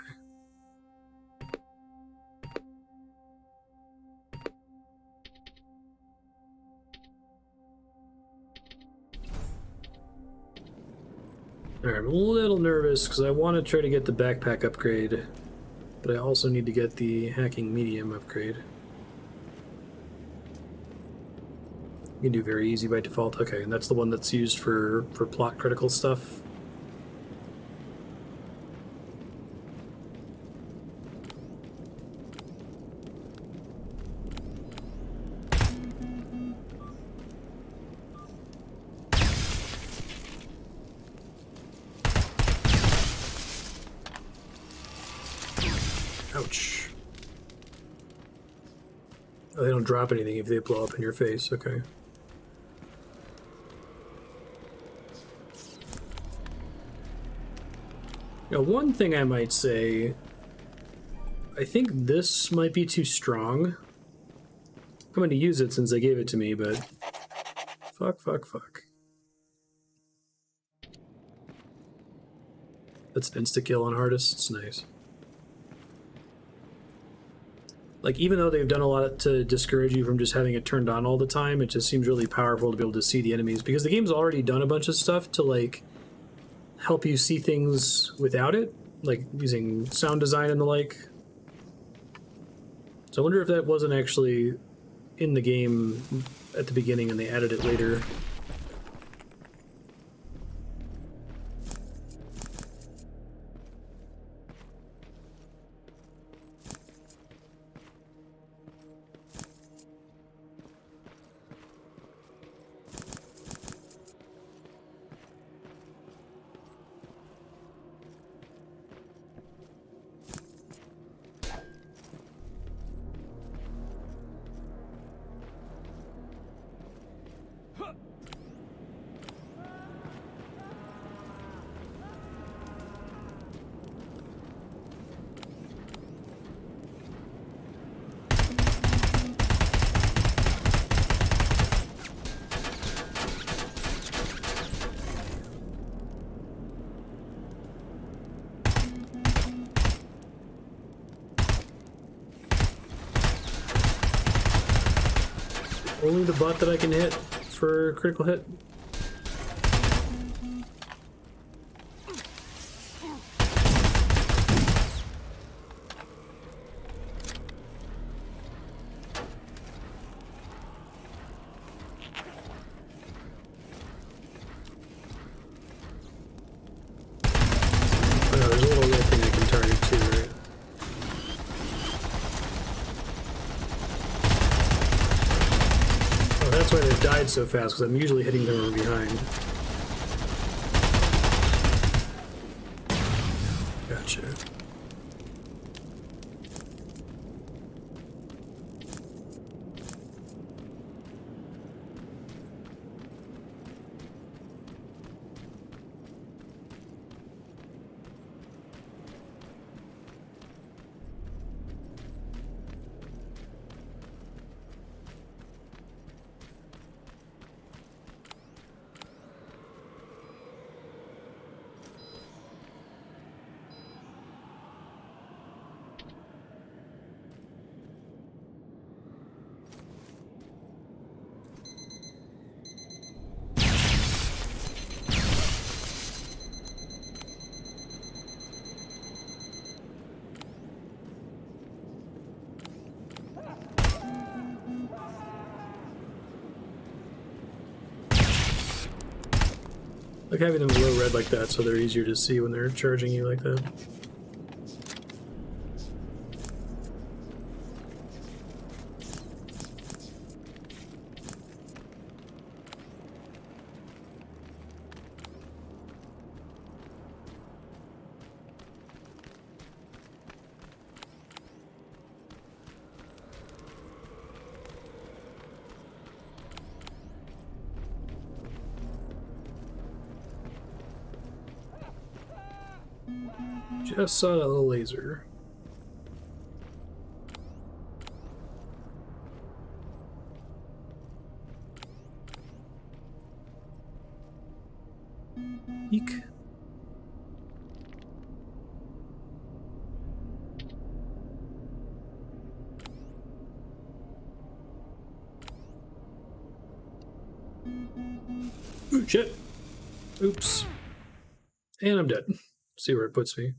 [SPEAKER 1] Alright, I'm a little nervous because I want to try to get the backpack upgrade, but I also need to get the hacking medium upgrade. You can do very easy by default. Okay, and that's the one that's used for plot critical stuff. Ouch. Oh, they don't drop anything if they blow up in your face, okay. Now, one thing I might say, I think this might be too strong. I'm going to use it since they gave it to me, but fuck. That's an insta-kill on hardest. It's nice. Like, even though they've done a lot to discourage you from just having it turned on all the time, it just seems really powerful to be able to see the enemies, because the game's already done a bunch of stuff to, like, help you see things without it, like using sound design and the like. So I wonder if that wasn't actually in the game at the beginning and they added it later. Only the butt that I can hit for critical hit. Oh, there's a little red thing I can target too, right? That's why they've died so fast, because I'm usually hitting them from behind. Gotcha. Like having them glow red like that so they're easier to see when they're charging you like that. Just saw that little laser. Eek. Ooh, shit. Oops. And I'm dead. See where it puts me.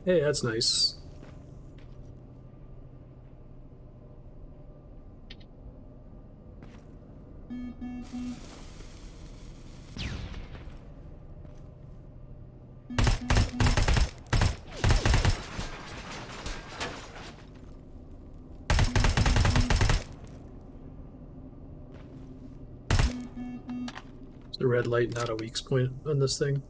[SPEAKER 1] Hey, that's nice. Is the red light not a weak point on this thing?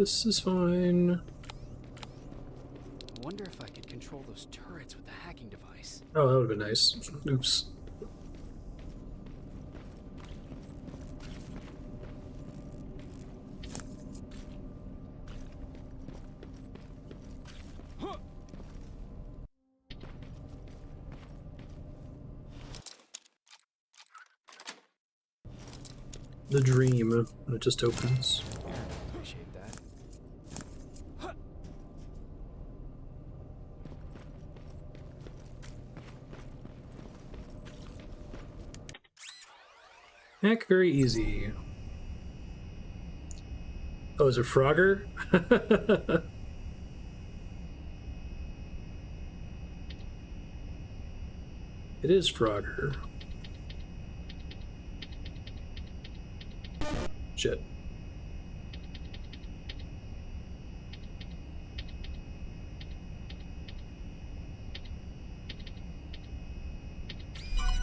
[SPEAKER 1] This is fine.
[SPEAKER 3] I wonder if I could control those turrets with the hacking device.
[SPEAKER 1] Oh, that would have been nice. Oops. The dream, and it just opens.
[SPEAKER 3] Appreciate that.
[SPEAKER 1] Heck, very easy. Oh, is it Frogger? It is Frogger. Shit.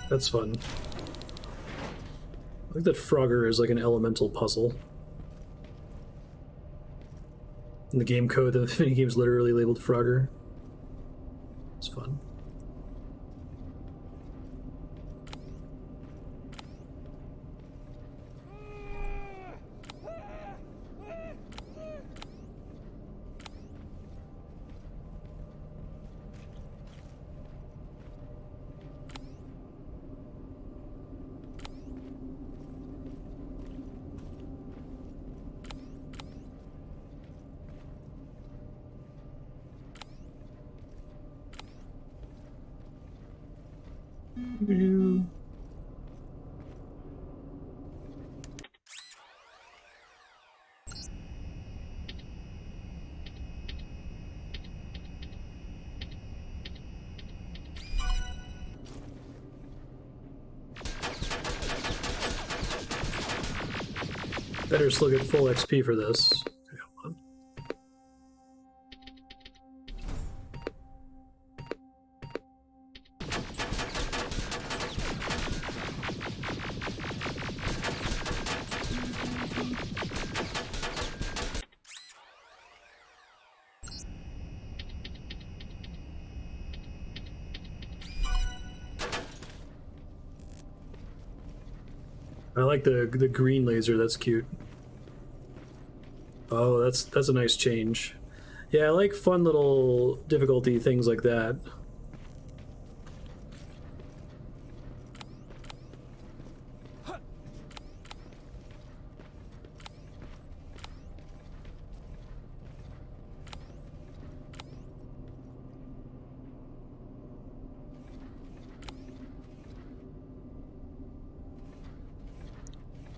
[SPEAKER 1] That's fun. I think that Frogger is like an elemental puzzle. In the game code, the minigame's literally labeled Frogger. It's fun. Better still get full XP for this. Okay, hold on. I like the green laser, that's cute. Oh, that's a nice change. Yeah, I like fun little difficulty things like that.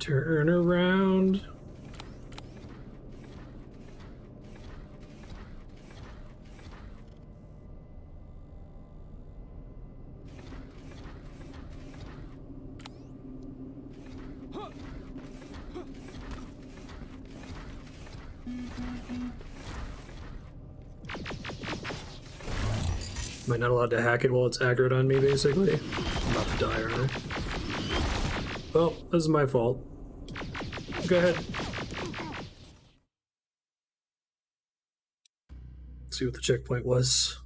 [SPEAKER 1] Turn around. Am I not allowed to hack it while it's aggroed on me, basically? I'm about to die, aren't I? Well, this is my fault. Go ahead. Let's see what the checkpoint was.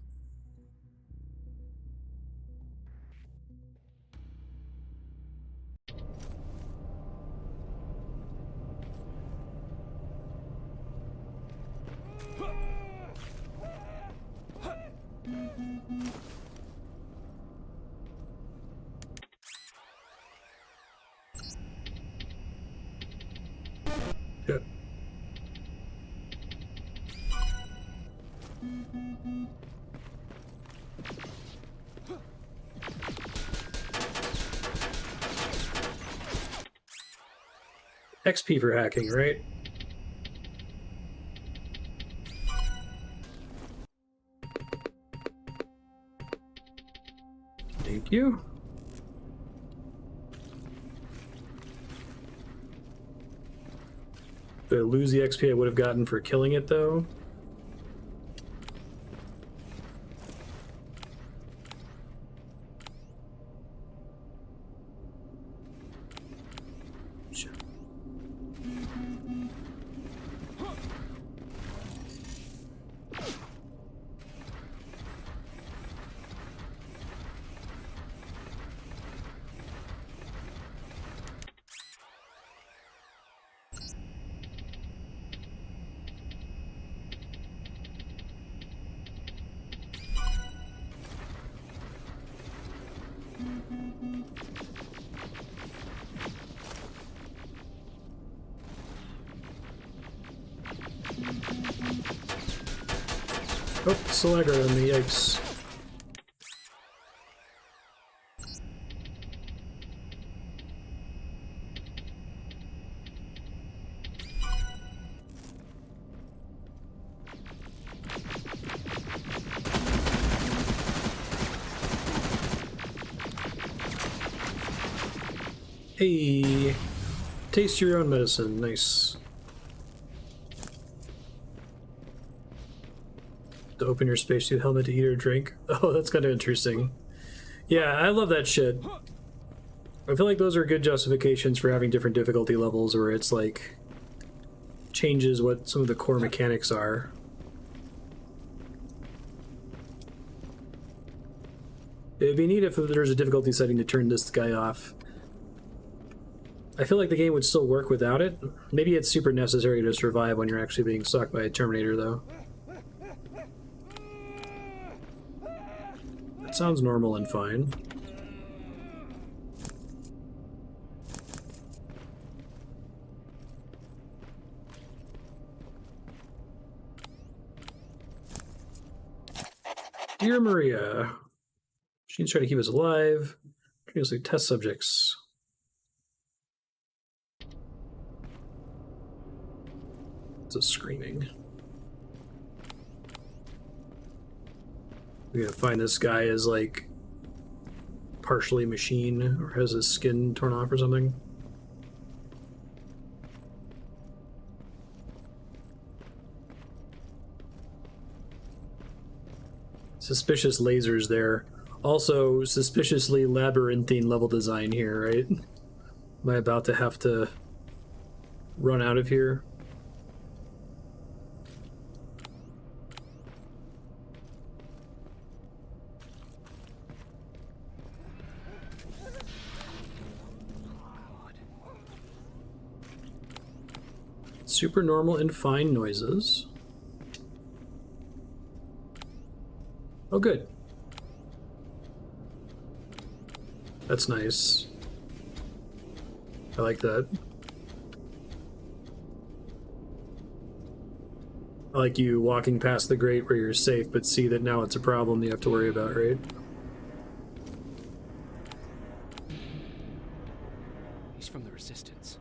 [SPEAKER 1] Yep. XP for hacking, right? Thank you. Did I lose the XP I would have gotten for killing it, though? Oh, Slacker on the yikes. Hey, taste your own medicine. Nice. To open your spacesuit helmet to eat or drink. Oh, that's kind of interesting. Yeah, I love that shit. I feel like those are good justifications for having different difficulty levels, where it's like changes what some of the core mechanics are. It'd be neat if there's a difficulty setting to turn this guy off. I feel like the game would still work without it. Maybe it's super necessary to survive when you're actually being sucked by a Terminator, though. That sounds normal and fine. Dear Maria, machines try to keep us alive. Previously test subjects. It's a screaming. We gotta find this guy as like partially machine or has his skin torn off or something. Suspicious lasers there. Also, suspiciously labyrinthine level design here, right? Am I about to have to run out of here? Super normal and fine noises. Oh, good. That's nice. I like that. I like you walking past the grate where you're safe, but see that now it's a problem you have to worry about, right?
[SPEAKER 2] He's from the Resistance.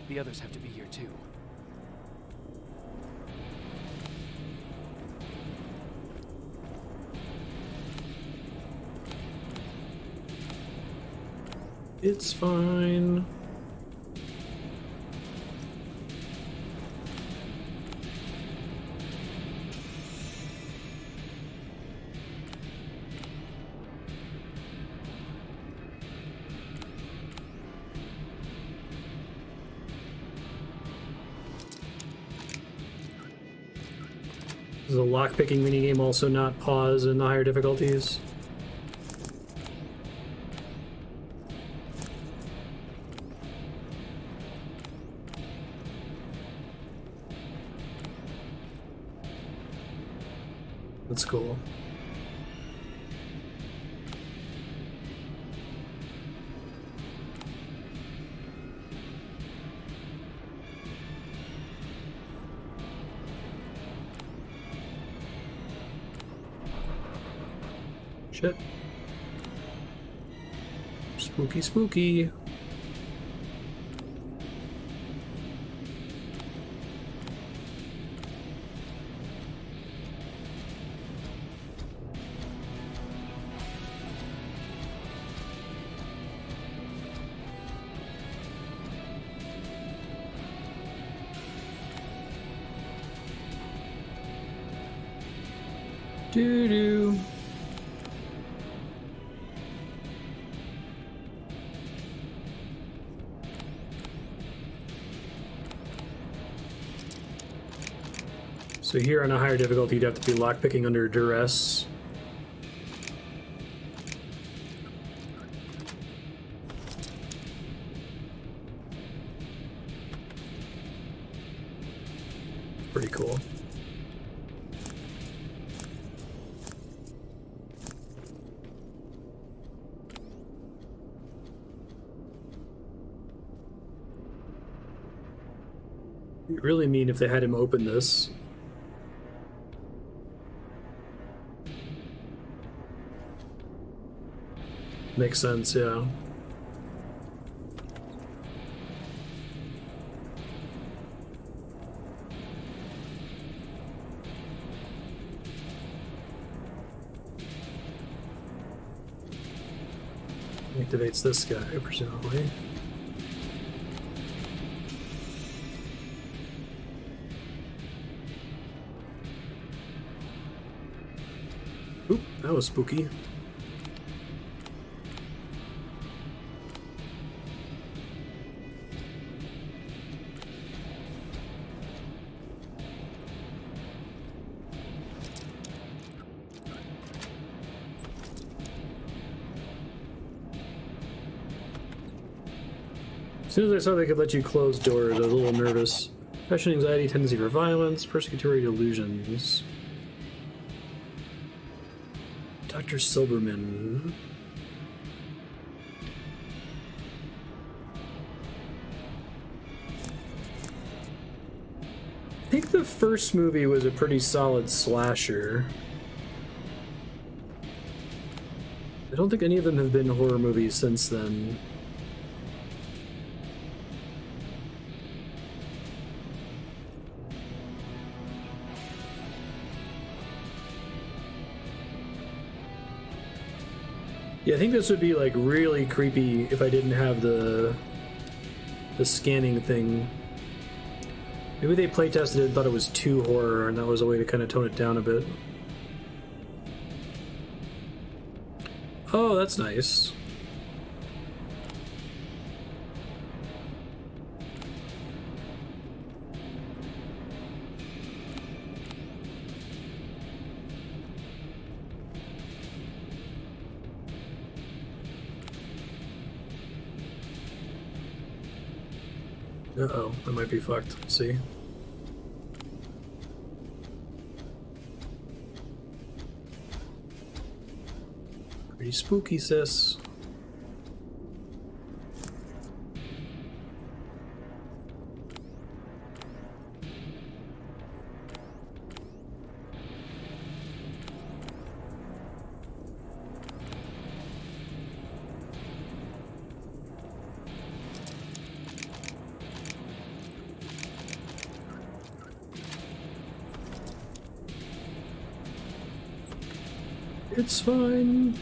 [SPEAKER 2] The others have to be here too.
[SPEAKER 1] It's fine. Does the lockpicking minigame also not pause in the higher difficulties? That's cool. Shit. Spooky, spooky. Doo-doo. So here on a higher difficulty, you'd have to be lockpicking under duress. Pretty cool. It'd be really mean if they had him open this. Makes sense, yeah. Activates this guy, presumably. Oop, that was spooky. As soon as I saw they could let you close doors, I was a little nervous. Depression, anxiety, tendency for violence, persecutory delusions. Dr. Silberman. I think the first movie was a pretty solid slasher. I don't think any of them have been horror movies since then. Yeah, I think this would be like really creepy if I didn't have the scanning thing. Maybe they playtested it and thought it was too horror, and that was a way to kind of tone it down a bit. Oh, that's nice. Uh-oh, I might be fucked. See? Pretty spooky, sis. It's fine.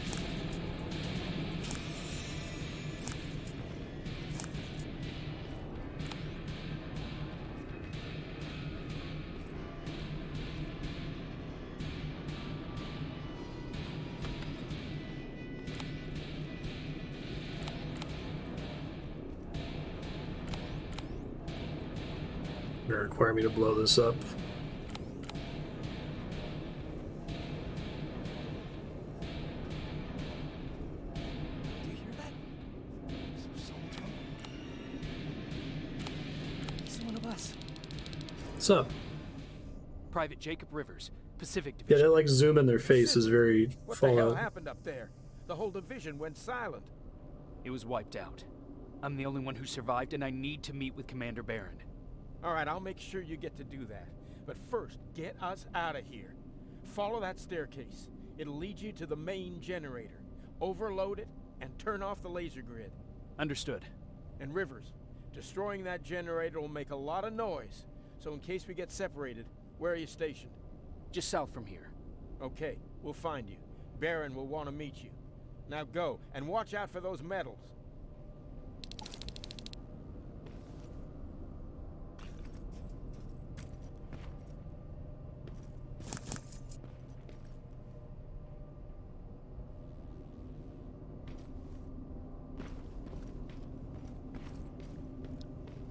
[SPEAKER 1] Gonna require me to blow this up. What's up?
[SPEAKER 3] Private Jacob Rivers, Pacific
[SPEAKER 1] Yeah,
[SPEAKER 3] Division.
[SPEAKER 1] that like zoom in their face is very
[SPEAKER 7] What the hell
[SPEAKER 1] Fallout.
[SPEAKER 7] happened up there? The whole division went silent.
[SPEAKER 3] It was wiped out. I'm the only one who survived, and I need to meet with Commander Barron.
[SPEAKER 7] All right, I'll make sure you get to do that. But first, get us out of here. Follow that staircase. It'll lead you to the main generator. Overload it and turn off the laser grid.
[SPEAKER 3] Understood.
[SPEAKER 7] And Rivers, destroying that generator will make a lot of noise. So in case we get separated, where are you stationed?
[SPEAKER 3] Just south from here.
[SPEAKER 7] Okay, we'll find you. Barron will want to meet you. Now go, and watch out for those medals.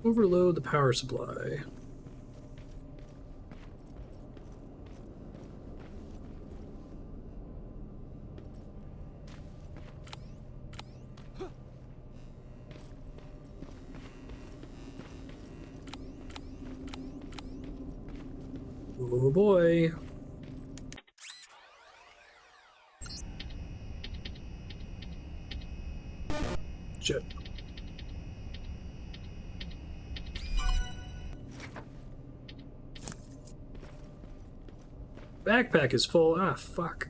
[SPEAKER 1] Overload the power supply. Oh boy. Shit. Backpack is full. Ah, fuck.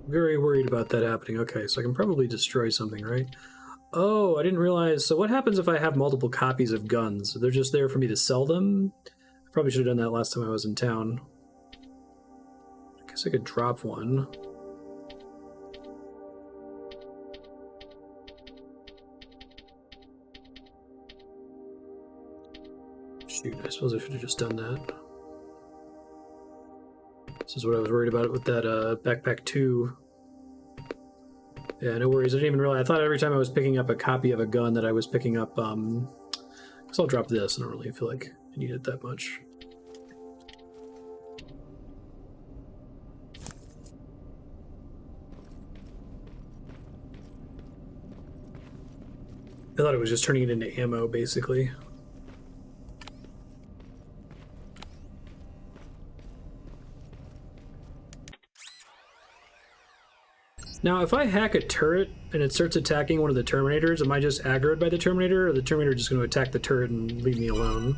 [SPEAKER 1] Very worried about that happening. Okay, so I can probably destroy something, right? Oh, I didn't realize. So what happens if I have multiple copies of guns? They're just there for me to sell them? I probably should have done that last time I was in town. I guess I could drop one. Shoot, I suppose I should have just done that. This is what I was worried about with that backpack 2. Yeah, no worries. I didn't even realize. I thought every time I was picking up a copy of a gun that I was picking up, because I'll drop this. I don't really feel like I need it that much. I thought it was just turning it into ammo, basically. Now, if I hack a turret and it starts attacking one of the Terminators, am I just aggroed by the Terminator, or the Terminator just going to attack the turret and leave me alone?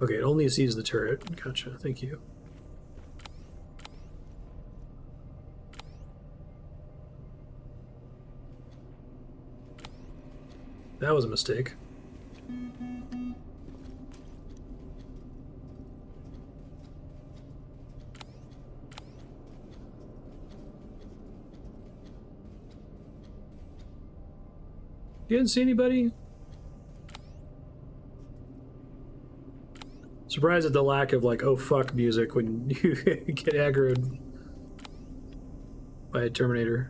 [SPEAKER 1] Okay, it only sees the turret. Gotcha, thank you. That was a mistake. You didn't see anybody? Surprised at the lack of, like, oh fuck music when you get aggroed by a Terminator.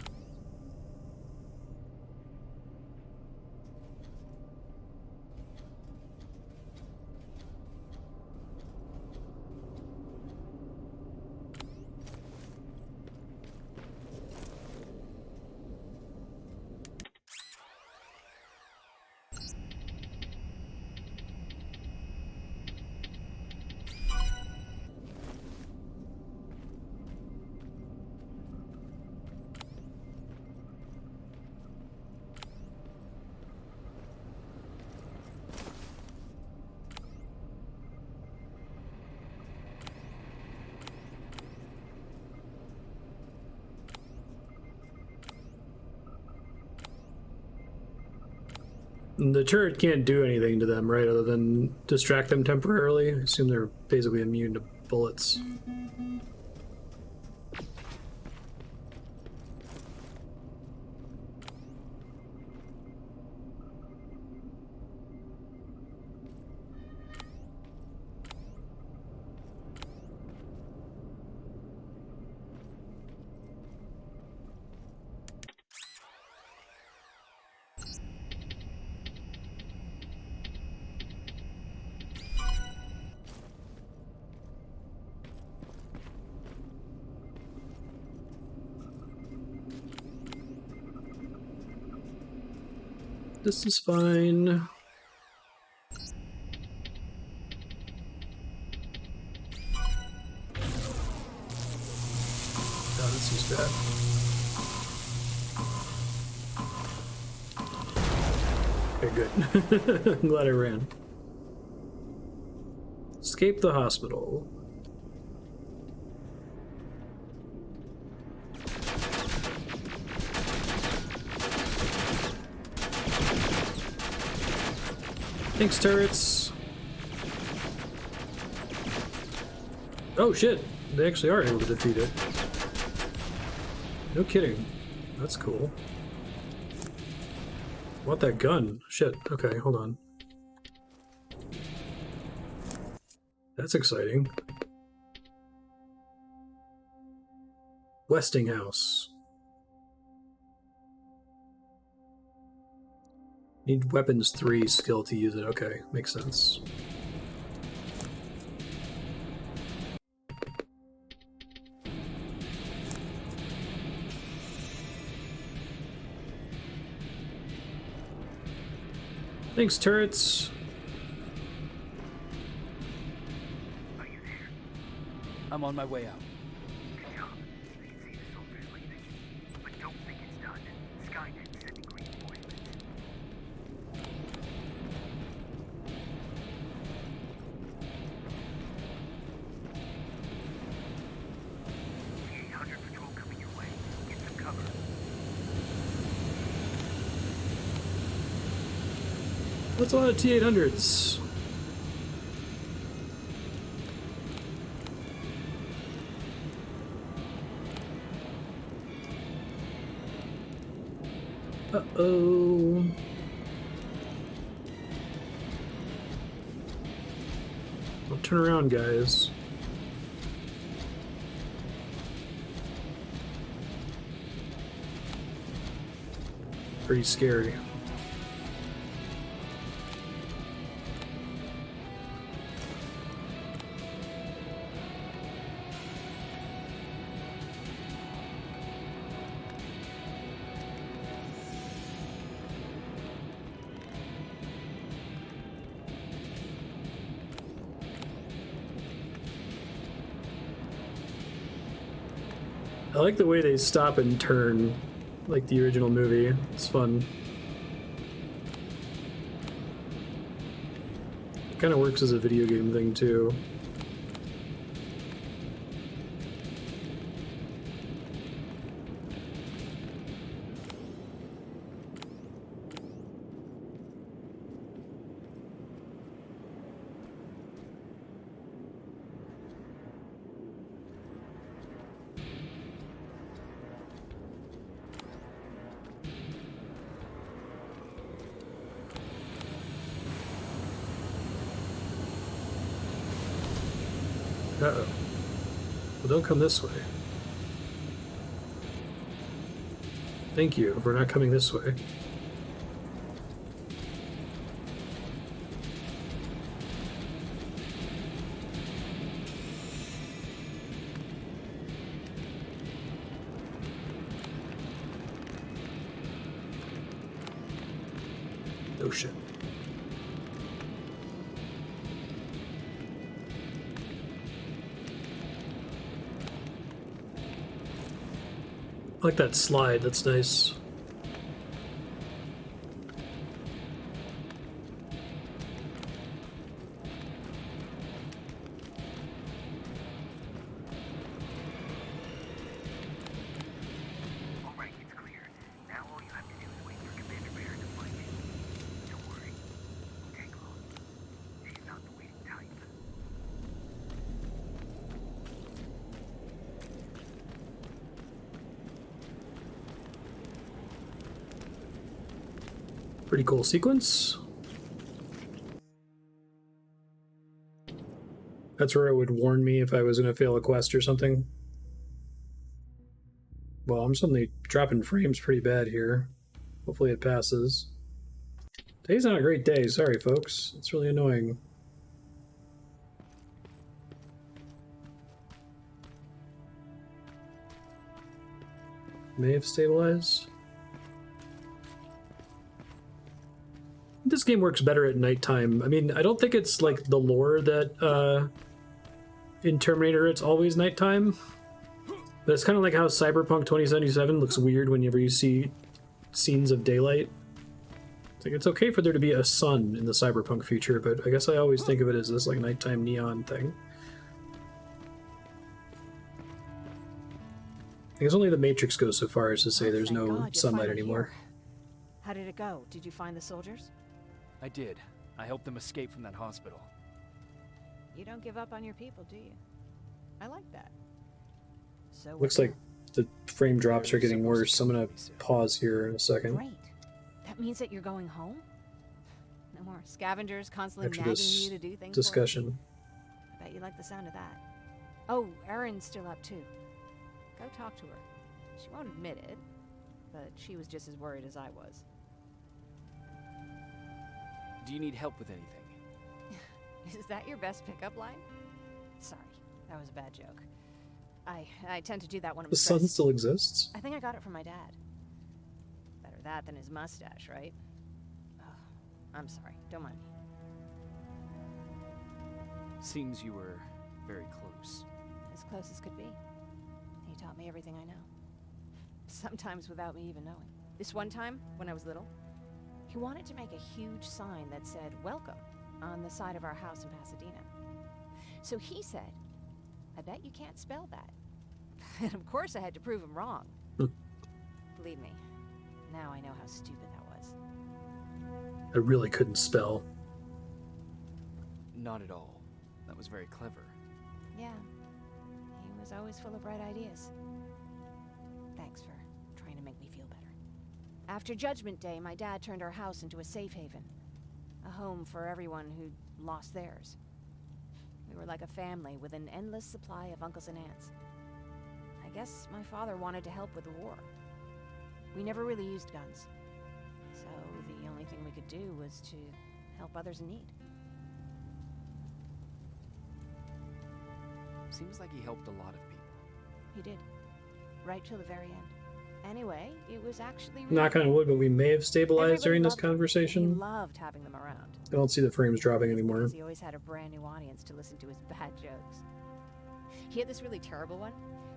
[SPEAKER 1] The turret can't do anything to them, right, other than distract them temporarily? I assume they're basically immune to bullets. This is fine. Oh, this is bad. Okay, good. I'm glad I ran. Escape the hospital. Thanks, turrets. Oh shit, they actually are able to defeat it. No kidding. That's cool. Want that gun? Shit, okay, hold on. That's exciting. Westinghouse. Need weapons 3 skill to use it. Okay, makes sense. Thanks, turrets.
[SPEAKER 4] Are you there?
[SPEAKER 3] I'm on my way out.
[SPEAKER 4] Good job. You can see the soldiers leaving. But don't think it's done. Skynet's sending reinforcements. The 800 patrol coming your way. Get some cover.
[SPEAKER 1] That's a lot of T-800s. Uh-oh. Well, turn around, guys. Pretty scary. I like the way they stop and turn, like the original movie. It's fun. It kind of works as a video game thing, too. Uh-oh. Well, don't come this way. Thank you for not coming this way. Oh shit. I like that slide, that's nice.
[SPEAKER 4] All right, it's clear. Now all you have to do is wait for Commander Barrett to find you. Don't worry. It won't take long. She's not the waiting type.
[SPEAKER 1] Pretty cool sequence. That's where it would warn me if I was going to fail a quest or something. Well, I'm suddenly dropping frames pretty bad here. Hopefully it passes. Today's not a great day, sorry folks. It's really annoying. May have stabilized. This game works better at nighttime. I mean, I don't think it's like the lore that in Terminator it's always nighttime. But it's kind of like how Cyberpunk 2077 looks weird whenever you see scenes of daylight. It's like it's okay for there to be a sun in the Cyberpunk future, but I guess I always think of it as this like nighttime neon thing. I guess only the Matrix goes so far as to say there's
[SPEAKER 10] Thank
[SPEAKER 1] no
[SPEAKER 10] God you're
[SPEAKER 1] sunlight
[SPEAKER 10] finally
[SPEAKER 1] anymore.
[SPEAKER 10] here. How did it go? Did you find the soldiers?
[SPEAKER 3] I did. I helped them escape from that hospital.
[SPEAKER 10] You don't give up on your people, do you? I like that. So
[SPEAKER 1] Looks like the frame drops are getting worse. I'm gonna pause here in a second.
[SPEAKER 10] Great. That means that you're going home? No more scavengers constantly
[SPEAKER 1] After
[SPEAKER 10] nagging
[SPEAKER 1] this
[SPEAKER 10] you to do things.
[SPEAKER 1] discussion.
[SPEAKER 10] I bet you like the sound of that. Oh, Erin's still up too. Go talk to her. She won't admit it, but she was just as worried as I was.
[SPEAKER 3] Do you need help with anything?
[SPEAKER 10] Is that your best pickup line? Sorry, that was a bad joke. I tend to do that when I'm
[SPEAKER 1] The sun
[SPEAKER 10] stressed.
[SPEAKER 1] still exists?
[SPEAKER 10] I think I got it from my dad. Better that than his mustache, right? Ugh. I'm sorry. Don't mind me.
[SPEAKER 3] Seems you were very close.
[SPEAKER 10] As close as could be. He taught me everything I know. Sometimes without me even knowing. This one time, when I was little, he wanted to make a huge sign that said, "Welcome," on the side of our house in Pasadena. So he said, "I bet you can't spell that." And of course I had to prove him wrong. Believe me, now I know how stupid that was.
[SPEAKER 1] I really couldn't spell.
[SPEAKER 3] Not at all. That was very clever.
[SPEAKER 10] Yeah, he was always full of bright ideas. Thanks for trying to make me feel better. After Judgment Day, my dad turned our house into a safe haven. A home for everyone who'd lost theirs. We were like a family with an endless supply of uncles and aunts. I guess my father wanted to help with the war. We never really used guns. So the only thing we could do was to help others in need.
[SPEAKER 3] Seems like he helped a lot of people.
[SPEAKER 10] He did. Right till the very end. Anyway, it was actually really
[SPEAKER 1] Knock on wood, but we may have stabilized
[SPEAKER 10] Everybody
[SPEAKER 1] during this
[SPEAKER 10] loved him. He
[SPEAKER 1] conversation.
[SPEAKER 10] loved having them around.
[SPEAKER 1] I don't see the frames dropping anymore.
[SPEAKER 10] He always had a brand new audience to listen to his bad jokes. He had this really terrible one.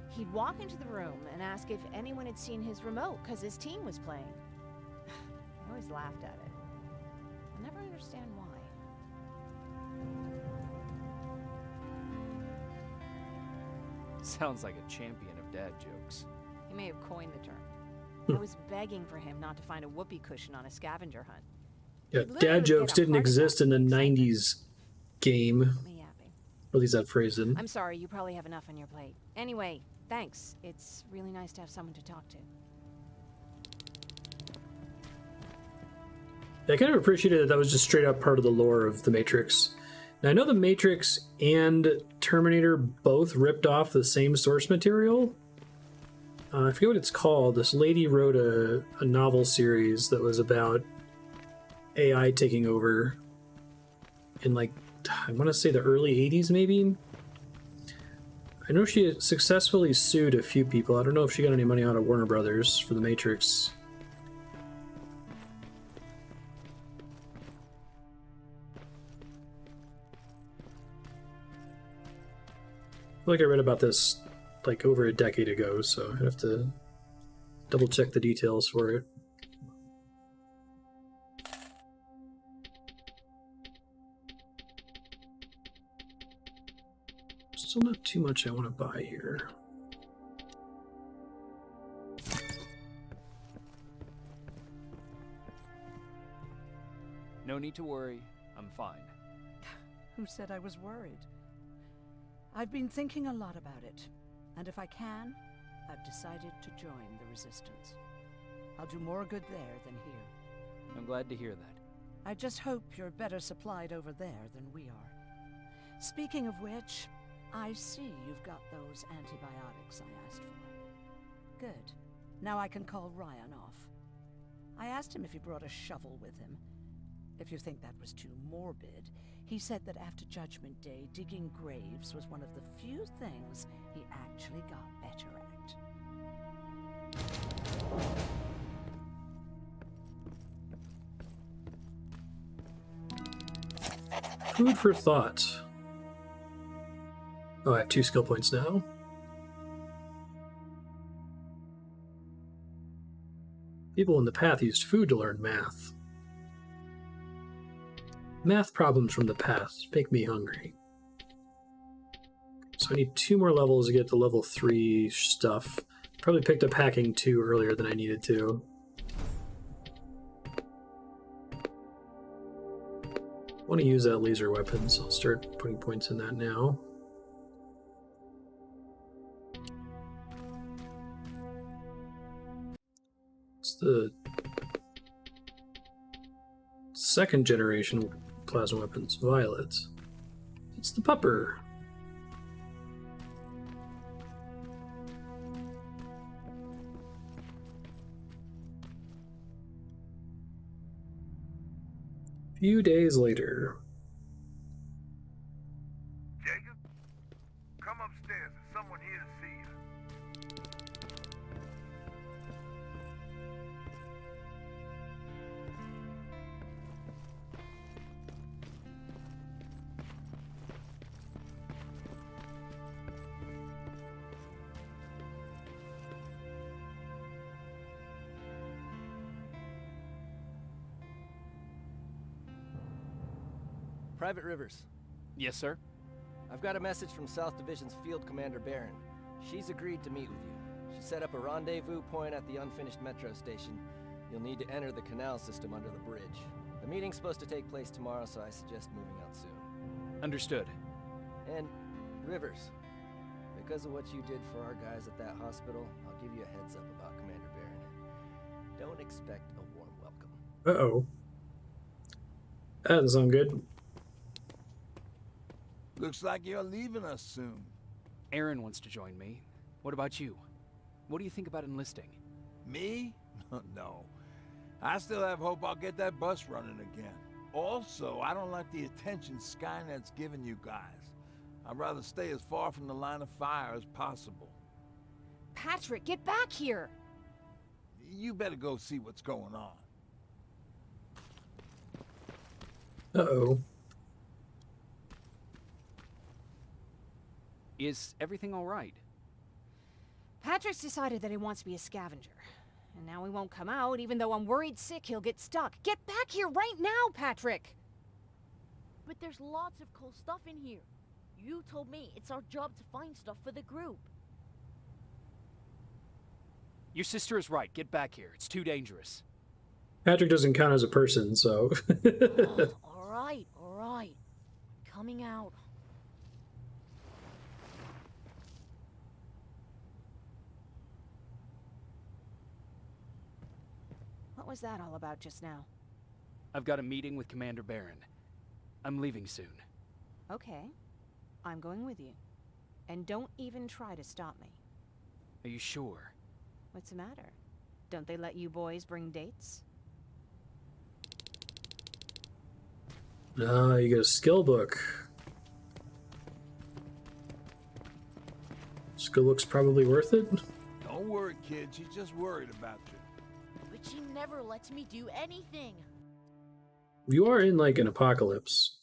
[SPEAKER 10] He'd walk into the room and ask if anyone had seen his remote because his team was playing. I always laughed at it. I'll never understand why.
[SPEAKER 3] Sounds like a champion of dad jokes.
[SPEAKER 10] He may have coined the term. I was begging for him not to find a whoopee cushion on a scavenger hunt.
[SPEAKER 1] Yeah,
[SPEAKER 10] He'd literally
[SPEAKER 1] dad jokes
[SPEAKER 10] get a
[SPEAKER 1] didn't
[SPEAKER 10] heart
[SPEAKER 1] exist
[SPEAKER 10] attack
[SPEAKER 1] in the
[SPEAKER 10] from excitement.
[SPEAKER 1] 90s game.
[SPEAKER 10] Me yapping.
[SPEAKER 1] Or at least that phrase didn't.
[SPEAKER 10] I'm sorry, you probably have enough on your plate. Anyway, thanks. It's really nice to have someone to talk to.
[SPEAKER 1] I kind of appreciated that was just straight up part of the lore of The Matrix. Now, I know The Matrix and Terminator both ripped off the same source material. I forget what it's called. This lady wrote a novel series that was about AI taking over in, like, I want to say the early 80s, maybe? I know she successfully sued a few people. I don't know if she got any money out of Warner Brothers for The Matrix. I feel like I read about this like over a decade ago, so I have to double check the details for it. Still not too much I want to buy here.
[SPEAKER 3] No need to worry. I'm fine.
[SPEAKER 8] Who said I was worried? I've been thinking a lot about it, and if I can, I've decided to join the Resistance. I'll do more good there than here.
[SPEAKER 3] I'm glad to hear that.
[SPEAKER 8] I just hope you're better supplied over there than we are. Speaking of which, I see you've got those antibiotics I asked for. Good. Now I can call Ryan off. I asked him if he brought a shovel with him. If you think that was too morbid, he said that after Judgment Day, digging graves was one of the few things he actually got better at.
[SPEAKER 1] Food for thought. Oh, I have 2 skill points now. People in the path used food to learn math. Math problems from the past make me hungry. So I need 2 more levels to get to level 3 stuff. Probably picked up hacking 2 earlier than I needed to. I want to use that laser weapon, so I'll start putting points in that now. It's the 2nd generation plasma weapons, Violet. It's the pupper. Few days later.
[SPEAKER 4] Jacob, come upstairs. There's someone here to see you.
[SPEAKER 11] Private Rivers.
[SPEAKER 3] Yes, sir?
[SPEAKER 11] I've got a message from South Division's Field Commander Barron. She's agreed to meet with you. She set up a rendezvous point at the unfinished metro station. You'll need to enter the canal system under the bridge. The meeting's supposed to take place tomorrow, so I suggest moving out soon.
[SPEAKER 3] Understood.
[SPEAKER 11] And, Rivers, because of what you did for our guys at that hospital, I'll give you a heads up about Commander Barron. Don't expect a warm welcome.
[SPEAKER 1] Uh-oh. That doesn't sound good.
[SPEAKER 7] Looks like you're leaving us soon.
[SPEAKER 3] Aaron wants to join me. What about you? What do you think about enlisting?
[SPEAKER 7] Me? No. I still have hope I'll get that bus running again. Also, I don't like the attention Skynet's giving you guys. I'd rather stay as far from the line of fire as possible.
[SPEAKER 10] Patrick, get back here!
[SPEAKER 7] You better go see what's going on.
[SPEAKER 1] Uh-oh.
[SPEAKER 3] Is everything all right?
[SPEAKER 10] Patrick's decided that he wants to be a scavenger. And now he won't come out, even though I'm worried sick he'll get stuck. Get back here right now, Patrick!
[SPEAKER 6] But there's lots of cool stuff in here. You told me it's our job to find stuff for the group.
[SPEAKER 3] Your sister is right. Get back here. It's too dangerous.
[SPEAKER 1] Patrick doesn't count as a person, so...
[SPEAKER 6] Alright, alright. Coming out.
[SPEAKER 10] What was that all about just now?
[SPEAKER 3] I've got a meeting with Commander Barron. I'm leaving soon.
[SPEAKER 10] Okay. I'm going with you. And don't even try to stop me.
[SPEAKER 3] Are you sure?
[SPEAKER 10] What's the matter? Don't they let you boys bring dates?
[SPEAKER 1] Ah, you get a skill book. Skill book's probably worth it.
[SPEAKER 7] Don't worry, kid. She's just worried about you.
[SPEAKER 6] But she never lets me do anything.
[SPEAKER 1] You are in, like, an apocalypse.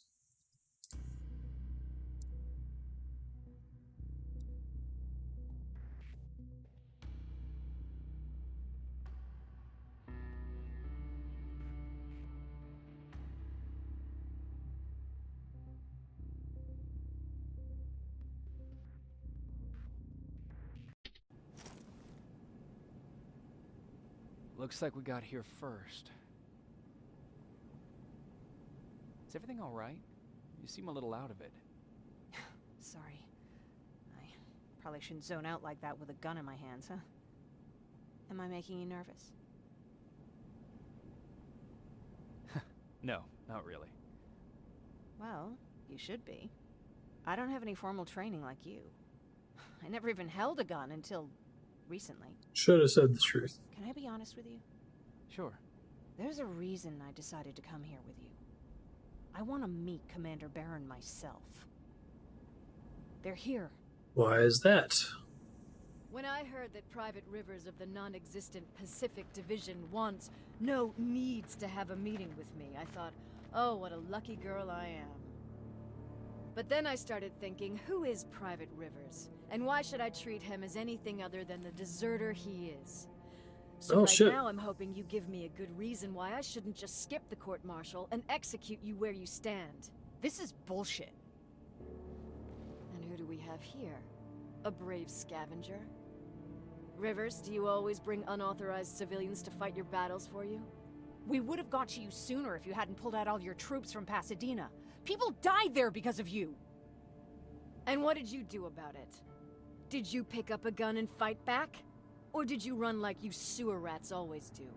[SPEAKER 3] Looks like we got here first. Is everything all right? You seem a little out of it.
[SPEAKER 10] Sorry. I probably shouldn't zone out like that with a gun in my hands, huh? Am I making you nervous?
[SPEAKER 3] No, not really.
[SPEAKER 10] Well, you should be. I don't have any formal training like you. I never even held a gun until recently.
[SPEAKER 1] Should have said the truth.
[SPEAKER 10] Can I be honest with you?
[SPEAKER 3] Sure.
[SPEAKER 10] There's a reason I decided to come here with you. I want to meet Commander Barron myself. They're here.
[SPEAKER 1] Why is that?
[SPEAKER 5] When I heard that Private Rivers of the non-existent Pacific Division needs to have a meeting with me, I thought, oh, what a lucky girl I am. But then I started thinking, who is Private Rivers? And why should I treat him as anything other than the deserter he is? So now I'm hoping you give me a good reason why I shouldn't just skip the court-martial and execute you where you stand.
[SPEAKER 10] This is bullshit.
[SPEAKER 5] And who do we have here? A brave scavenger? Rivers, do you always bring unauthorized civilians to fight your battles for you?
[SPEAKER 10] We would have got to you sooner if you hadn't pulled out all your troops from Pasadena. People died there because of you.
[SPEAKER 5] And what did you do about it? Did you pick up a gun and fight back? Or did you run like you sewer rats always do?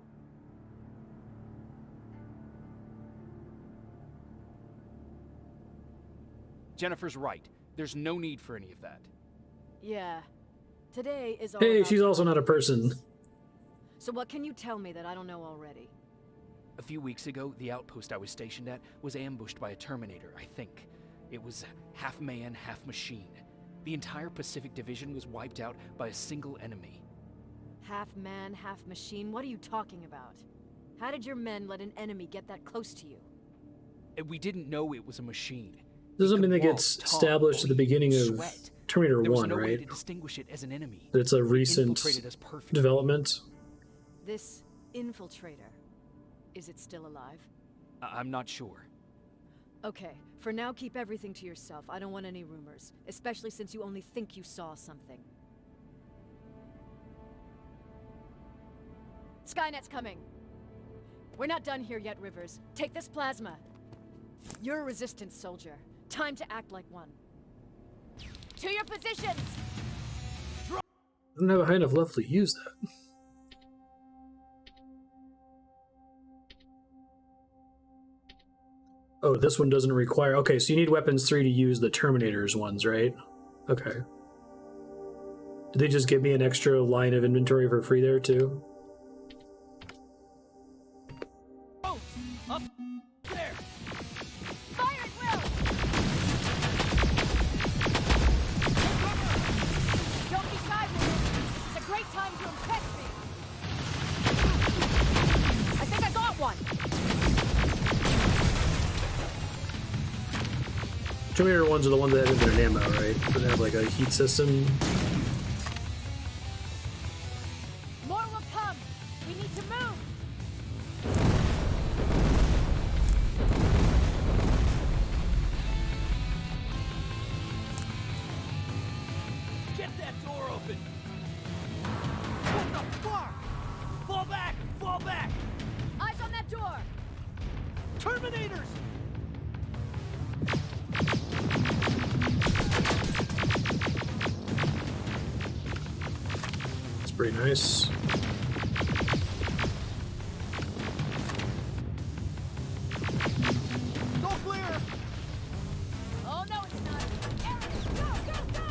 [SPEAKER 3] Jennifer's right. There's no need for any of that.
[SPEAKER 5] Yeah. Today is all
[SPEAKER 1] Hey,
[SPEAKER 5] about
[SPEAKER 1] she's also not a person.
[SPEAKER 5] So what can you tell me that I don't know already?
[SPEAKER 3] A few weeks ago, the outpost I was stationed at was ambushed by a Terminator, I think. It was half man, half machine. The entire Pacific Division was wiped out by a single enemy.
[SPEAKER 5] Half man, half machine? What are you talking about? How did your men let an enemy get that close to you?
[SPEAKER 3] And we didn't know it was a machine.
[SPEAKER 1] This is something that gets established at the beginning of Terminator 1, right?
[SPEAKER 3] There was no way to distinguish it as an enemy.
[SPEAKER 1] That it's a recent development.
[SPEAKER 5] This infiltrator, is it still alive?
[SPEAKER 3] I'm not sure.
[SPEAKER 5] Okay, for now keep everything to yourself. I don't want any rumors, especially since you only think you saw something. Skynet's coming! We're not done here yet, Rivers. Take this plasma. You're a resistance soldier. Time to act like one. To your positions!
[SPEAKER 1] I don't have a high enough level to use that. Oh, this one doesn't require... Okay, so you need weapons 3 to use the Terminator's ones, right? Okay. Did they just give me an extra line of inventory for free there, too?
[SPEAKER 11] Oh, up there!
[SPEAKER 5] Fire at will! Don't be shy with it. It's a great time to impress me. I think I got one.
[SPEAKER 1] Terminator ones are the ones that have infinite ammo, right? They have like a heat system.
[SPEAKER 5] More will come. We need to move.
[SPEAKER 11] Get that door open! What the fuck? Fall back! Fall back!
[SPEAKER 5] Eyes on that door.
[SPEAKER 11] Terminators!
[SPEAKER 1] It's pretty nice.
[SPEAKER 11] Go clear!
[SPEAKER 5] Oh no, it's not. Aaron, go, go, go!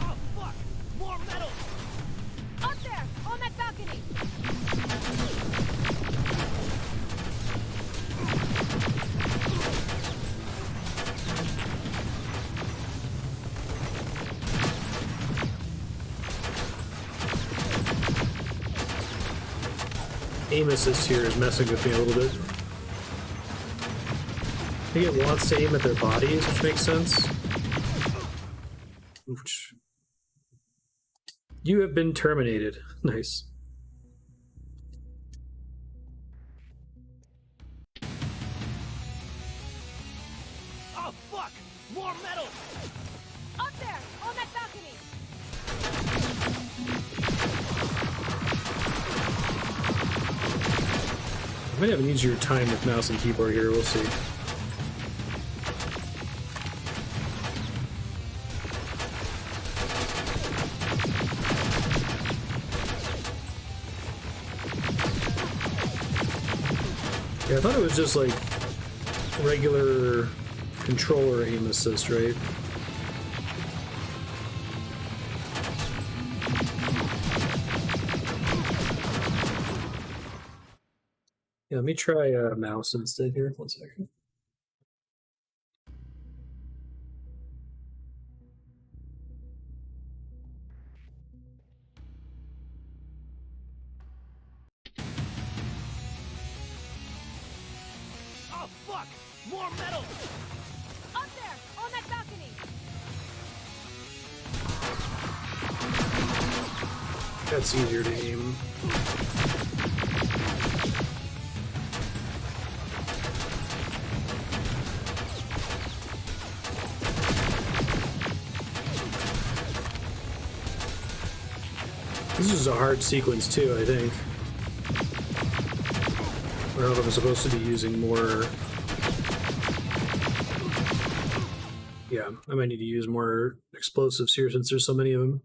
[SPEAKER 11] Oh fuck! More metal!
[SPEAKER 5] Up there, on that balcony.
[SPEAKER 1] Aim assist here is messing with me a little bit. I think it wants to aim at their bodies, which makes sense. Which... You have been terminated. Nice.
[SPEAKER 11] Oh fuck! More metal!
[SPEAKER 5] Up there, on that balcony.
[SPEAKER 1] I might have an easier time with mouse and keyboard here, we'll see. Yeah, I thought it was just like regular controller aim assist, right? Yeah, let me try mouse instead here. 1 second.
[SPEAKER 11] Oh fuck! More metal!
[SPEAKER 5] Up there, on that balcony.
[SPEAKER 1] That's easier to aim. This is a hard sequence too, I think. I don't know if I'm supposed to be using more... Yeah, I might need to use more explosives here since there's so many of them.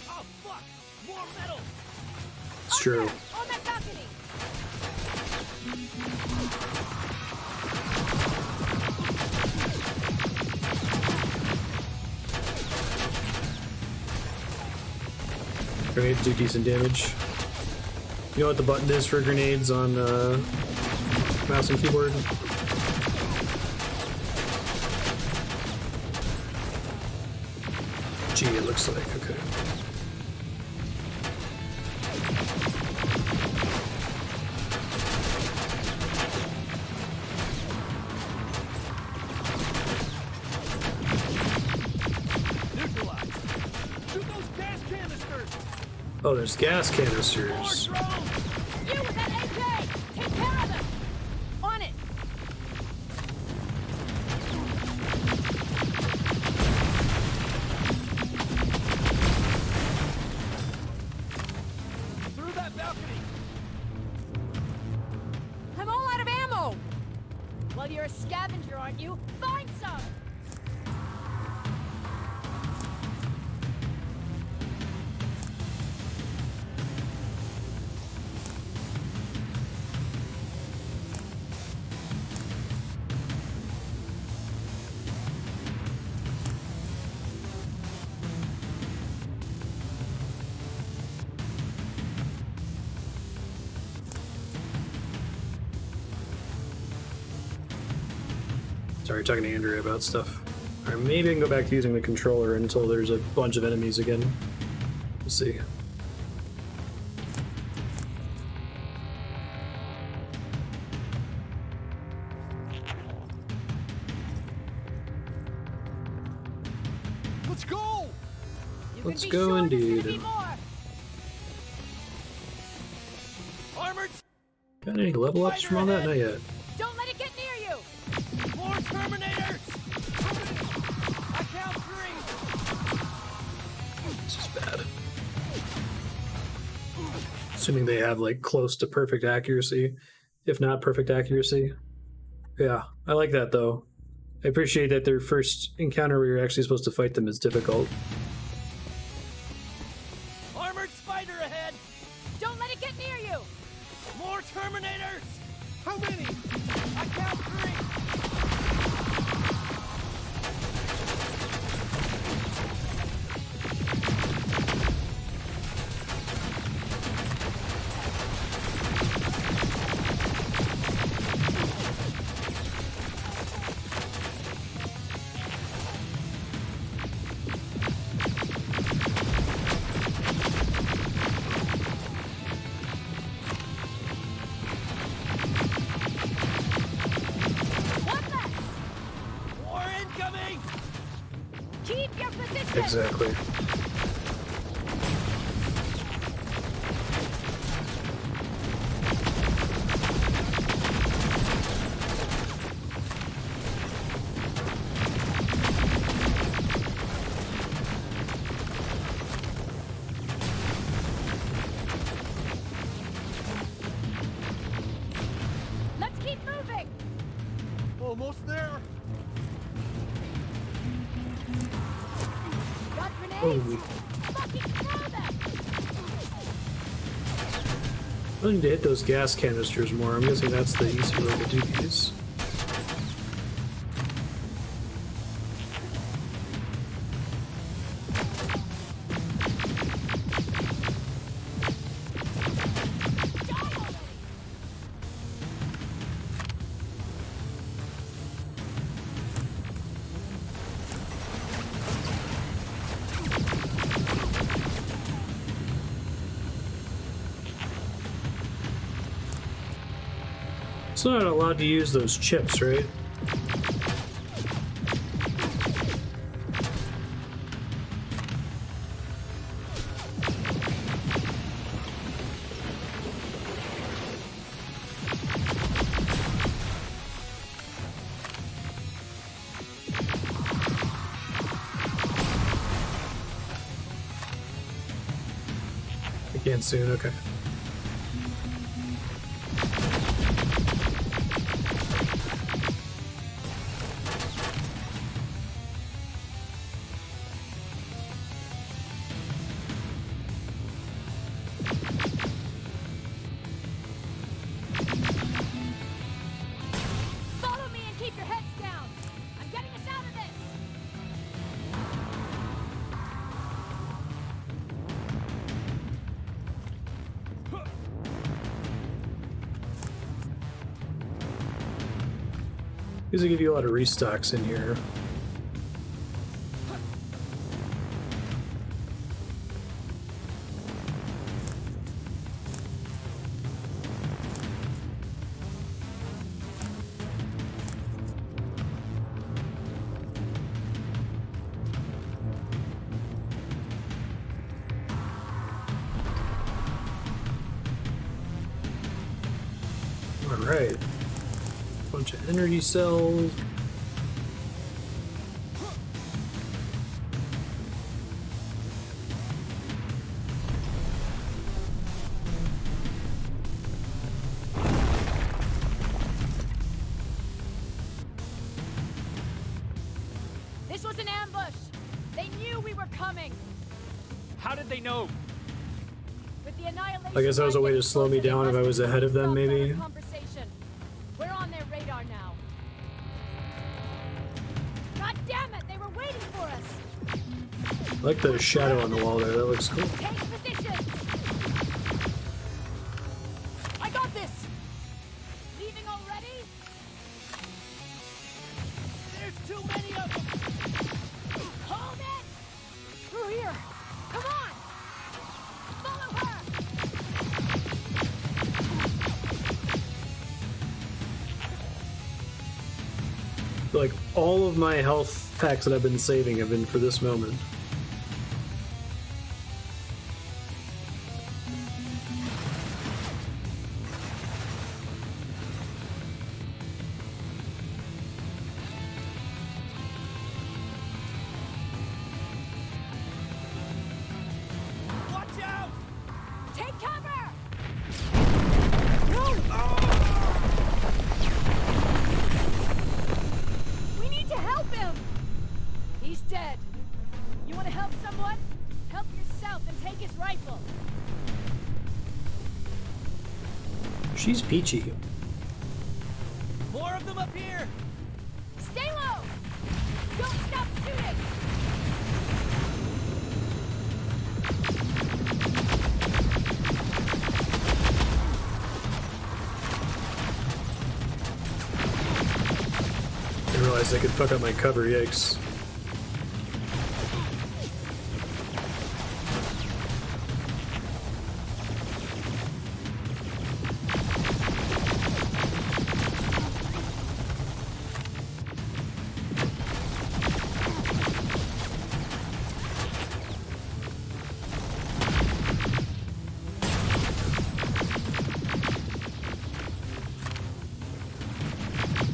[SPEAKER 11] Oh fuck! More metal!
[SPEAKER 1] It's true.
[SPEAKER 5] On that balcony.
[SPEAKER 1] Grenades do decent damage. You know what the button is for grenades on mouse and keyboard? G, it looks like. Okay. Oh, there's gas canisters.
[SPEAKER 10] You with that AK! Take care of them! On it!
[SPEAKER 11] Through that balcony!
[SPEAKER 10] I'm all out of ammo!
[SPEAKER 5] Well, you're a scavenger, aren't you? Find some!
[SPEAKER 1] Sorry, talking to Andrea about stuff. Alright, maybe I can go back to using the controller until there's a bunch of enemies again. We'll see.
[SPEAKER 11] Let's go!
[SPEAKER 5] You
[SPEAKER 1] Let's
[SPEAKER 5] can be
[SPEAKER 1] go
[SPEAKER 5] sure there's
[SPEAKER 1] indeed.
[SPEAKER 5] gonna be more.
[SPEAKER 11] Armored
[SPEAKER 1] Got any level ups from all that? Not yet.
[SPEAKER 5] Don't let it get near you!
[SPEAKER 11] more Terminators! I count 3!
[SPEAKER 1] This is bad. Assuming they have like close to perfect accuracy, if not perfect accuracy. Yeah, I like that though. I appreciate that their first encounter where you're actually supposed to fight them is difficult.
[SPEAKER 11] Armored spider ahead!
[SPEAKER 5] Don't let it get near you!
[SPEAKER 11] More Terminators! How many? I count 3!
[SPEAKER 5] One less!
[SPEAKER 11] More incoming!
[SPEAKER 5] Keep your position!
[SPEAKER 1] Exactly.
[SPEAKER 5] Let's keep moving!
[SPEAKER 11] Almost there!
[SPEAKER 5] Got grenades?
[SPEAKER 1] Oh,
[SPEAKER 5] Fucking throw them!
[SPEAKER 1] I need to hit those gas canisters more. I'm guessing that's the easy way to do these. It's not allowed to use those chips, right? I can soon, okay.
[SPEAKER 5] Follow me and keep your heads down! I'm getting us out of this!
[SPEAKER 1] These will give you a lot of restocks in here. Alright. Bunch of energy cells.
[SPEAKER 5] This was an ambush! They knew we were coming!
[SPEAKER 3] How did they know?
[SPEAKER 5] With the annihilation
[SPEAKER 1] I guess that was a way to slow me down if I was ahead of them, maybe.
[SPEAKER 5] Conversation. We're on their radar now. God damn it! They were waiting for us!
[SPEAKER 1] I like the shadow on the wall there, that looks cool.
[SPEAKER 5] Take position! I got this! Leaving already? There's too many of them! Hold it! Through here! Come on! Follow her!
[SPEAKER 1] Like, all of my health packs that I've been saving have been for this moment.
[SPEAKER 3] Watch out!
[SPEAKER 5] Take cover! We need to help him! He's dead. You want to help someone? Help yourself and take his rifle.
[SPEAKER 1] She's peachy.
[SPEAKER 3] More of them up here!
[SPEAKER 5] Stay low! Don't stop shooting!
[SPEAKER 1] I realized I could fuck up my cover, yikes.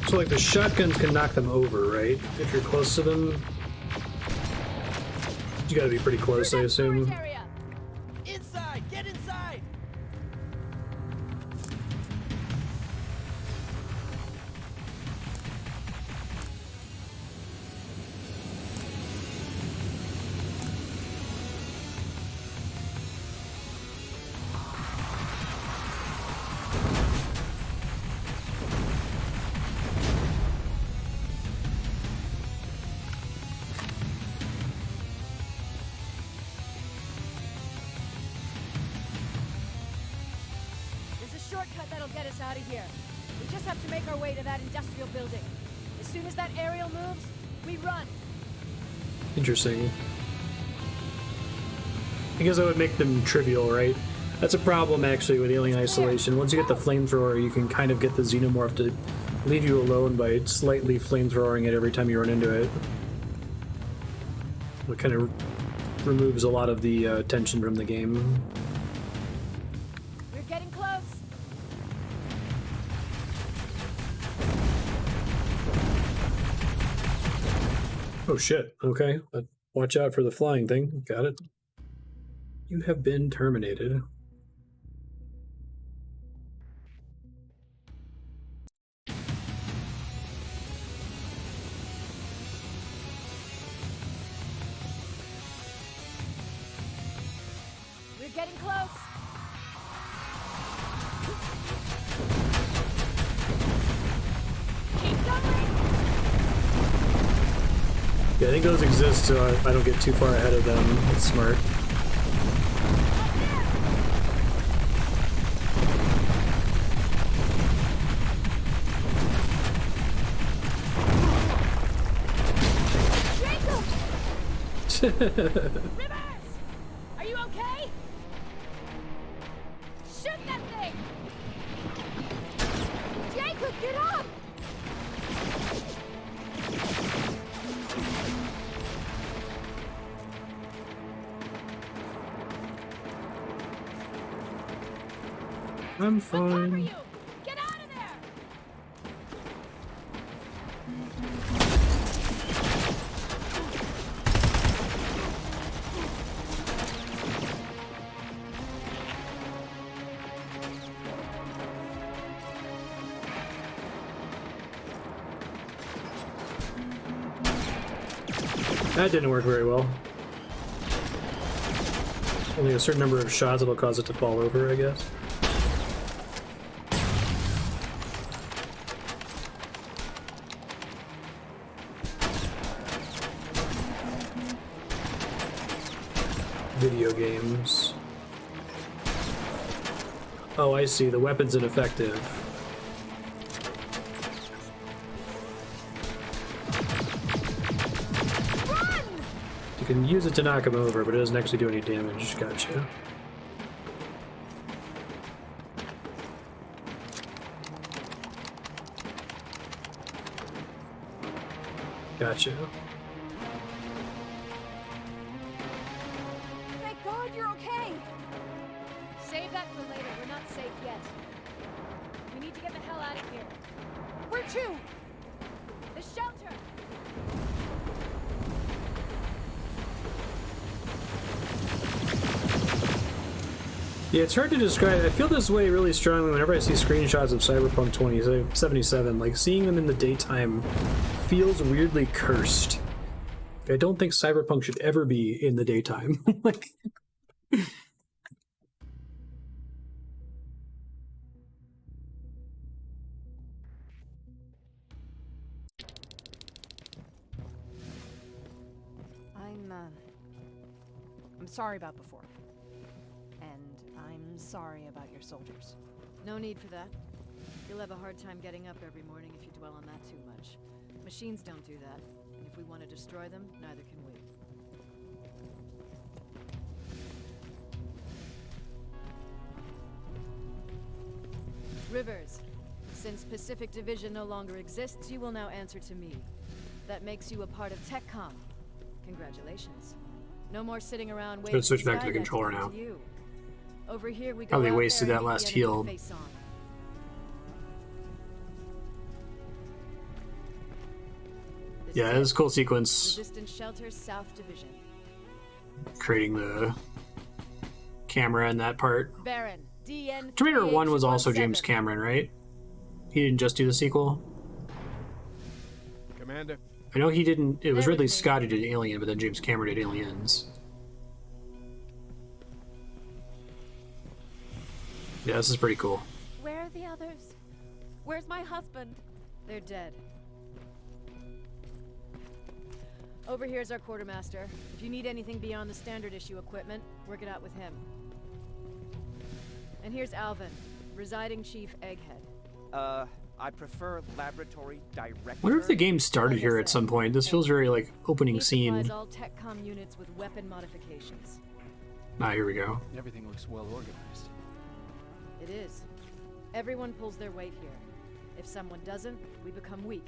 [SPEAKER 1] So like the shotguns can knock them over, right? If you're close to them. You gotta be pretty close, I assume.
[SPEAKER 5] Area.
[SPEAKER 11] Inside! Get inside!
[SPEAKER 5] There's a shortcut that'll get us out of here. We just have to make our way to that industrial building. As soon as that aerial moves, we run.
[SPEAKER 1] Interesting. I guess that would make them trivial, right? That's a problem actually with Alien Isolation. Once you get the flamethrower, you can kind of get the xenomorph to leave you alone by slightly flamethrowering it every time you run into it. It kind of removes a lot of the tension from the game.
[SPEAKER 5] We're getting close.
[SPEAKER 1] Oh shit, okay. Watch out for the flying thing. Got it. You have been terminated.
[SPEAKER 5] We're getting close. Keep going.
[SPEAKER 1] Yeah, I think those exist so I don't get too far ahead of them. That's smart.
[SPEAKER 5] Rivers! Are you okay? Shoot that thing! Jacob, get up!
[SPEAKER 1] I'm
[SPEAKER 5] We'll cover
[SPEAKER 1] fine.
[SPEAKER 5] you! Get out of there!
[SPEAKER 1] That didn't work very well. Only a certain number of shots that'll cause it to fall over, I guess. Video games. Oh, I see. The weapon's ineffective. You can use it to knock him over, but it doesn't actually do any damage. Gotcha. Gotcha.
[SPEAKER 10] Thank God you're okay! Save that for later. We're not safe yet. We need to get the hell out of here. Where to? The shelter!
[SPEAKER 1] Yeah, it's hard to describe. I feel this way really strongly whenever I see screenshots of Cyberpunk 2077. Like, seeing them in the daytime feels weirdly cursed. I don't think Cyberpunk should ever be in the daytime. Like,
[SPEAKER 10] I'm sorry about before. And I'm sorry about your soldiers.
[SPEAKER 5] No need for that. You'll have a hard time getting up every morning if you dwell on that too much. Machines don't do that, and if we want to destroy them, neither can we. Rivers, since Pacific Division no longer exists, you will now answer to me. That makes you a part of TechCom. Congratulations. No more sitting around waiting.
[SPEAKER 1] Let's switch back to the controller now.
[SPEAKER 5] Over here we go.
[SPEAKER 1] Probably wasted that last heal. Yeah, this is a cool sequence.
[SPEAKER 5] Resistance Shelter, South Division.
[SPEAKER 1] Creating the camera in that part.
[SPEAKER 5] Baron, DN
[SPEAKER 1] Terminator 1 was also James Cameron, right? He didn't just do the sequel?
[SPEAKER 12] Commander?
[SPEAKER 1] I know he didn't. It was Ridley Scott who did Alien, but then James Cameron did Aliens. Yeah, this is pretty cool.
[SPEAKER 10] Where are the others? Where's my husband?
[SPEAKER 5] They're dead. Over here's our quartermaster. If you need anything beyond the standard issue equipment, work it out with him. And here's Alvin, residing chief Egghead.
[SPEAKER 13] I prefer laboratory director.
[SPEAKER 1] I wonder if the game started here at some point. This feels very like opening scene.
[SPEAKER 5] He supplies all TechCom units with weapon modifications.
[SPEAKER 1] Ah, here we go.
[SPEAKER 3] Everything looks well organized.
[SPEAKER 5] It is. Everyone pulls their weight here. If someone doesn't, we become weak.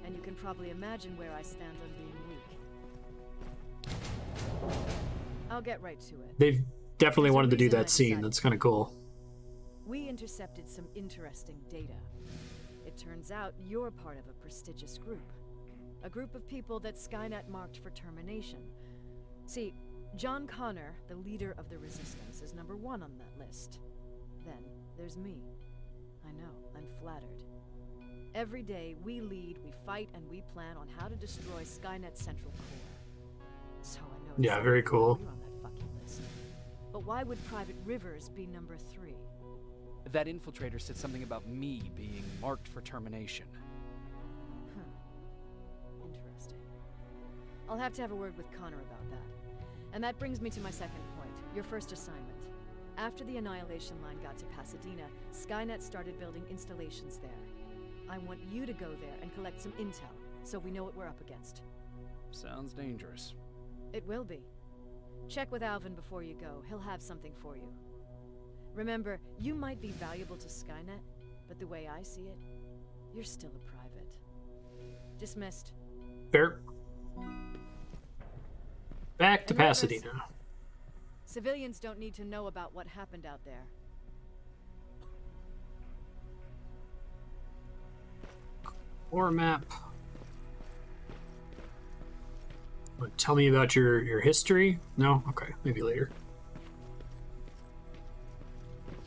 [SPEAKER 5] And you can probably imagine where I stand on being weak. I'll get right to it.
[SPEAKER 1] They've definitely wanted to do that scene. That's kind of cool.
[SPEAKER 5] We intercepted some interesting data. It turns out you're part of a prestigious group. A group of people that Skynet marked for termination. See, John Connor, the leader of the Resistance, is #1 on that list. Then there's me. I know, I'm flattered. Every day, we lead, we fight, and we plan on how to destroy Skynet's central core. So I know.
[SPEAKER 1] Yeah, very cool.
[SPEAKER 5] You're on that fucking list. But why would Private Rivers be #3?
[SPEAKER 3] That infiltrator said something about me being marked for termination.
[SPEAKER 5] Huh. Interesting. I'll have to have a word with Connor about that. And that brings me to my second point, your first assignment. After the Annihilation Line got to Pasadena, Skynet started building installations there. I want you to go there and collect some intel, so we know what we're up against.
[SPEAKER 3] Sounds dangerous.
[SPEAKER 5] It will be. Check with Alvin before you go. He'll have something for you. Remember, you might be valuable to Skynet, but the way I see it, you're still a private. Dismissed.
[SPEAKER 1] Fair. Back to Pasadena.
[SPEAKER 5] Civilians don't need to know about what happened out there.
[SPEAKER 1] Or map. Tell me about your history? No? Okay, maybe later.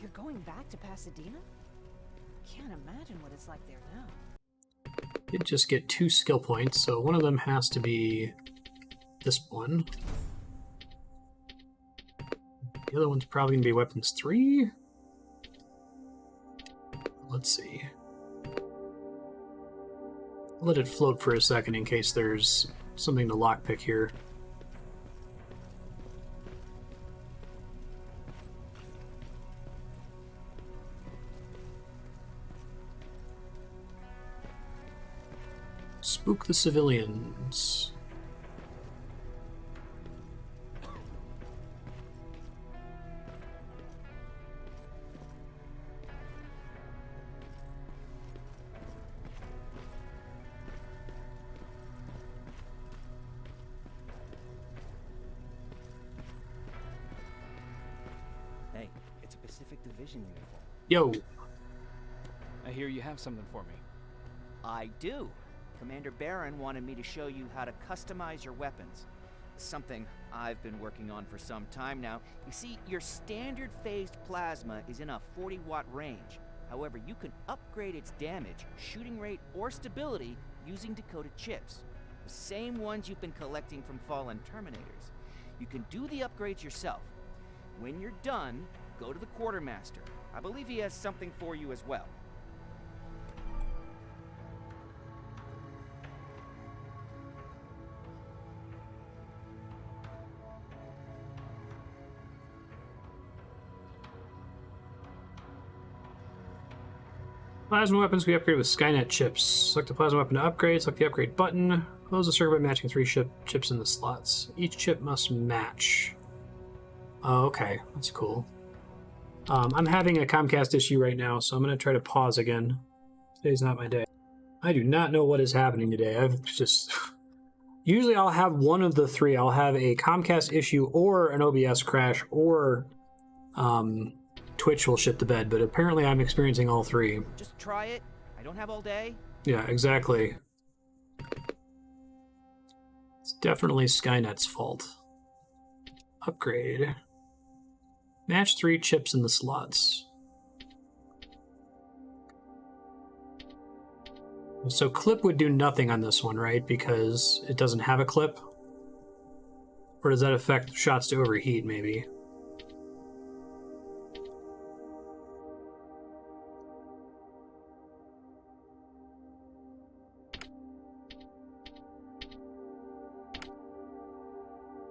[SPEAKER 8] You're going back to Pasadena? Can't imagine what it's like there now.
[SPEAKER 1] Did just get 2 skill points, so one of them has to be this one. The other one's probably going to be weapons 3. Let's see. I'll let it float for a second in case there's something to lockpick here. Spook the civilians.
[SPEAKER 13] Hey, it's a Pacific Division uniform.
[SPEAKER 1] Yo.
[SPEAKER 3] I hear you have something for me.
[SPEAKER 13] I do. Commander Barron wanted me to show you how to customize your weapons. Something I've been working on for some time now. You see, your standard phased plasma is in a 40-watt range. However, you can upgrade its damage, shooting rate, or stability using decoded chips. The same ones you've been collecting from fallen Terminators. You can do the upgrades yourself. When you're done, go to the Quartermaster. I believe he has something for you as well.
[SPEAKER 1] Plasma weapons we upgrade with Skynet chips. Select the plasma weapon to upgrade. Select the upgrade button. Close the circuit by matching 3 chips in the slots. Each chip must match. Oh, okay. That's cool. I'm having a Comcast issue right now, so I'm going to try to pause again. Today's not my day. I do not know what is happening today. I've just... Usually I'll have one of the 3. I'll have a Comcast issue or an OBS crash or... Twitch will shit the bed, but apparently I'm experiencing all 3.
[SPEAKER 13] Just try it. I don't have all day.
[SPEAKER 1] Yeah, exactly. It's definitely Skynet's fault. Upgrade. Match 3 chips in the slots. So clip would do nothing on this one, right? Because it doesn't have a clip? Or does that affect shots to overheat, maybe?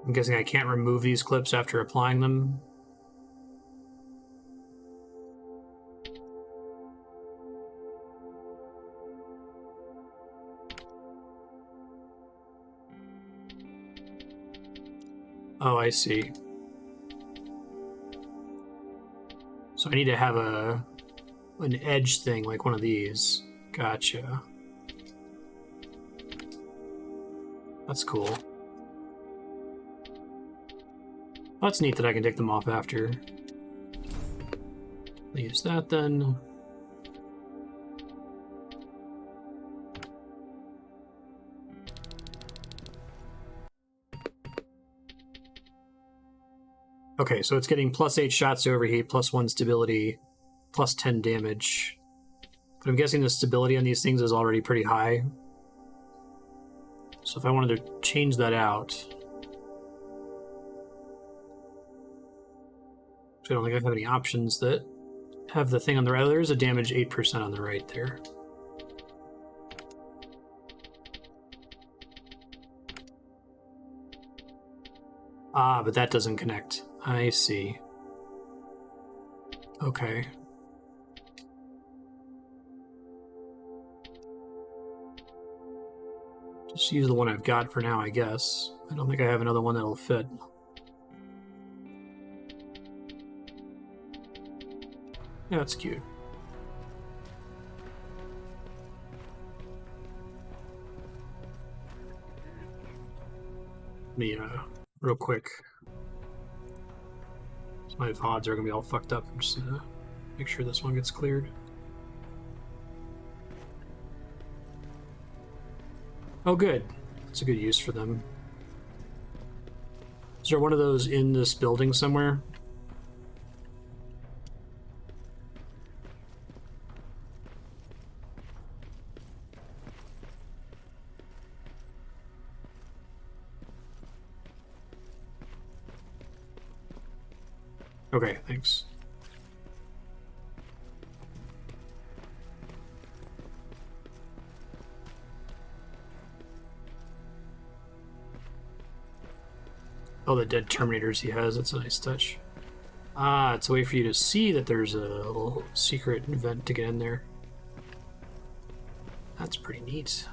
[SPEAKER 1] I'm guessing I can't remove these clips after applying them. Oh, I see. So I need to have an edge thing like one of these. Gotcha. That's cool. That's neat that I can take them off after. I'll use that then. Okay, so it's getting +8 shots to overheat, +1 stability, +10 damage. But I'm guessing the stability on these things is already pretty high. So if I wanted to change that out... I don't think I have any options that have the thing on the right. There's a damage 8% on the right there. Ah, but that doesn't connect. I see. Okay. Just use the one I've got for now, I guess. I don't think I have another one that'll fit. Yeah, that's cute. Let me, real quick. So my VODs are gonna be all fucked up. I'm just gonna make sure this one gets cleared. Oh, good. That's a good use for them. Is there one of those in this building somewhere? Okay, thanks. Oh, the dead Terminators he has. That's a nice touch. Ah, it's a way for you to see that there's a little secret vent to get in there. That's pretty neat.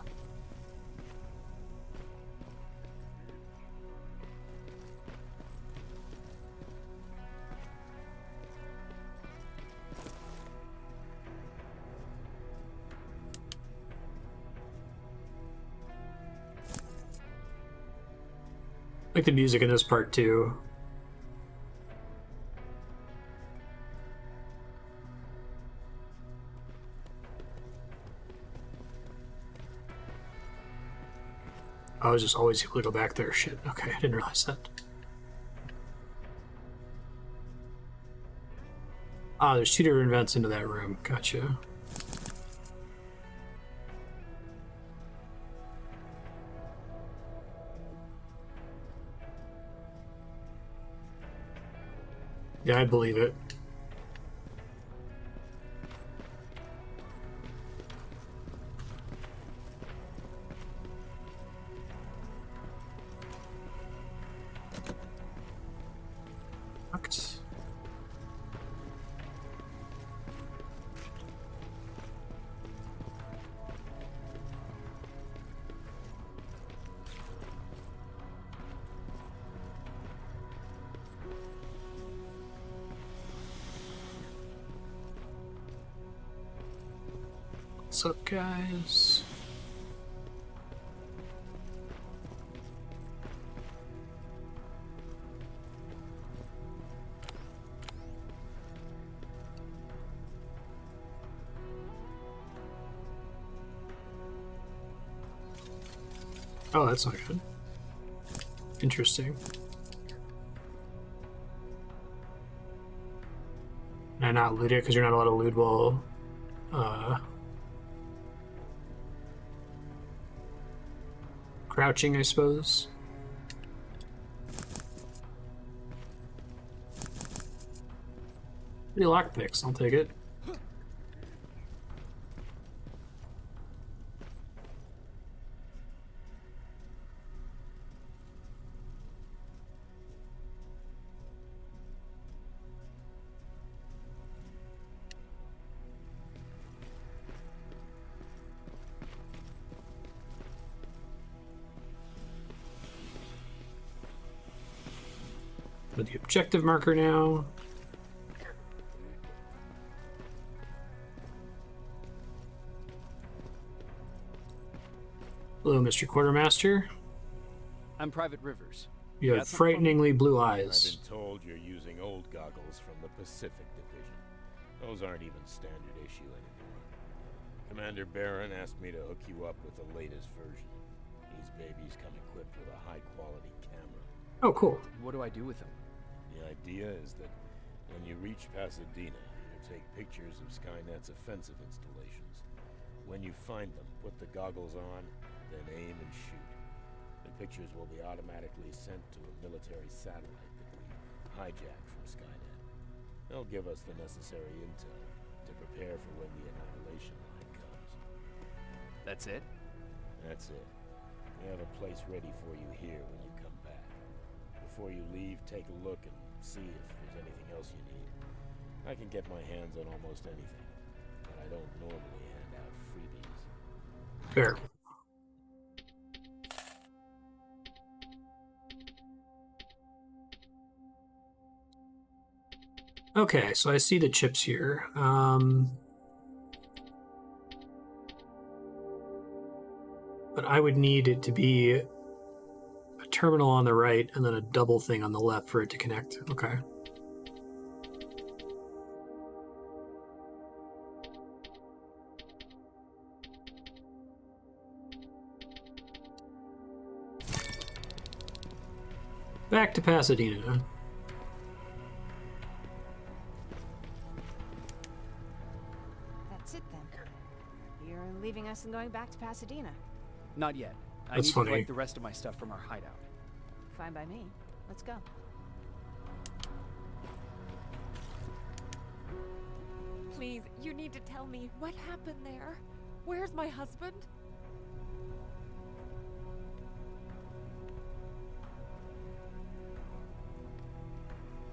[SPEAKER 1] I like the music in this part too. I was just always able to go back there. Shit. Okay, I didn't realize that. Ah, there's 2 different vents into that room. Gotcha. Yeah, I believe it. Fucked. What's up, guys? Oh, that's not good. Interesting. Can I not loot it? Because you're not allowed to loot while crouching, I suppose. Pretty lockpicks, I'll take it. With the objective marker now. Hello, Mr. Quartermaster.
[SPEAKER 3] I'm Private Rivers.
[SPEAKER 1] You have frighteningly blue eyes.
[SPEAKER 12] I've been told you're using old goggles from the Pacific Division. Those aren't even standard issue anymore. Commander Barron asked me to hook you up with the latest version. These babies come equipped with a high-quality camera.
[SPEAKER 1] Oh, cool.
[SPEAKER 3] What do I do with them?
[SPEAKER 12] The idea is that when you reach Pasadena, you'll take pictures of Skynet's offensive installations. When you find them, put the goggles on, then aim and shoot. The pictures will be automatically sent to a military satellite that we hijack from Skynet. They'll give us the necessary intel to prepare for when the annihilation line comes.
[SPEAKER 3] That's it?
[SPEAKER 12] That's it. We have a place ready for you here when you come back. Before you leave, take a look and see if there's anything else you need. I can get my hands on almost anything, but I don't normally hand out freebies.
[SPEAKER 1] Fair. Okay, so I see the chips here. But I would need it to be a terminal on the right and then a double thing on the left for it to connect. Okay. Back to Pasadena.
[SPEAKER 10] That's it then. You're leaving us and going back to Pasadena.
[SPEAKER 3] Not yet. I
[SPEAKER 1] That's
[SPEAKER 3] need
[SPEAKER 1] funny.
[SPEAKER 3] to collect the rest of my stuff from our hideout.
[SPEAKER 10] Fine by me. Let's go.
[SPEAKER 14] Please, you need to tell me what happened there. Where's my husband?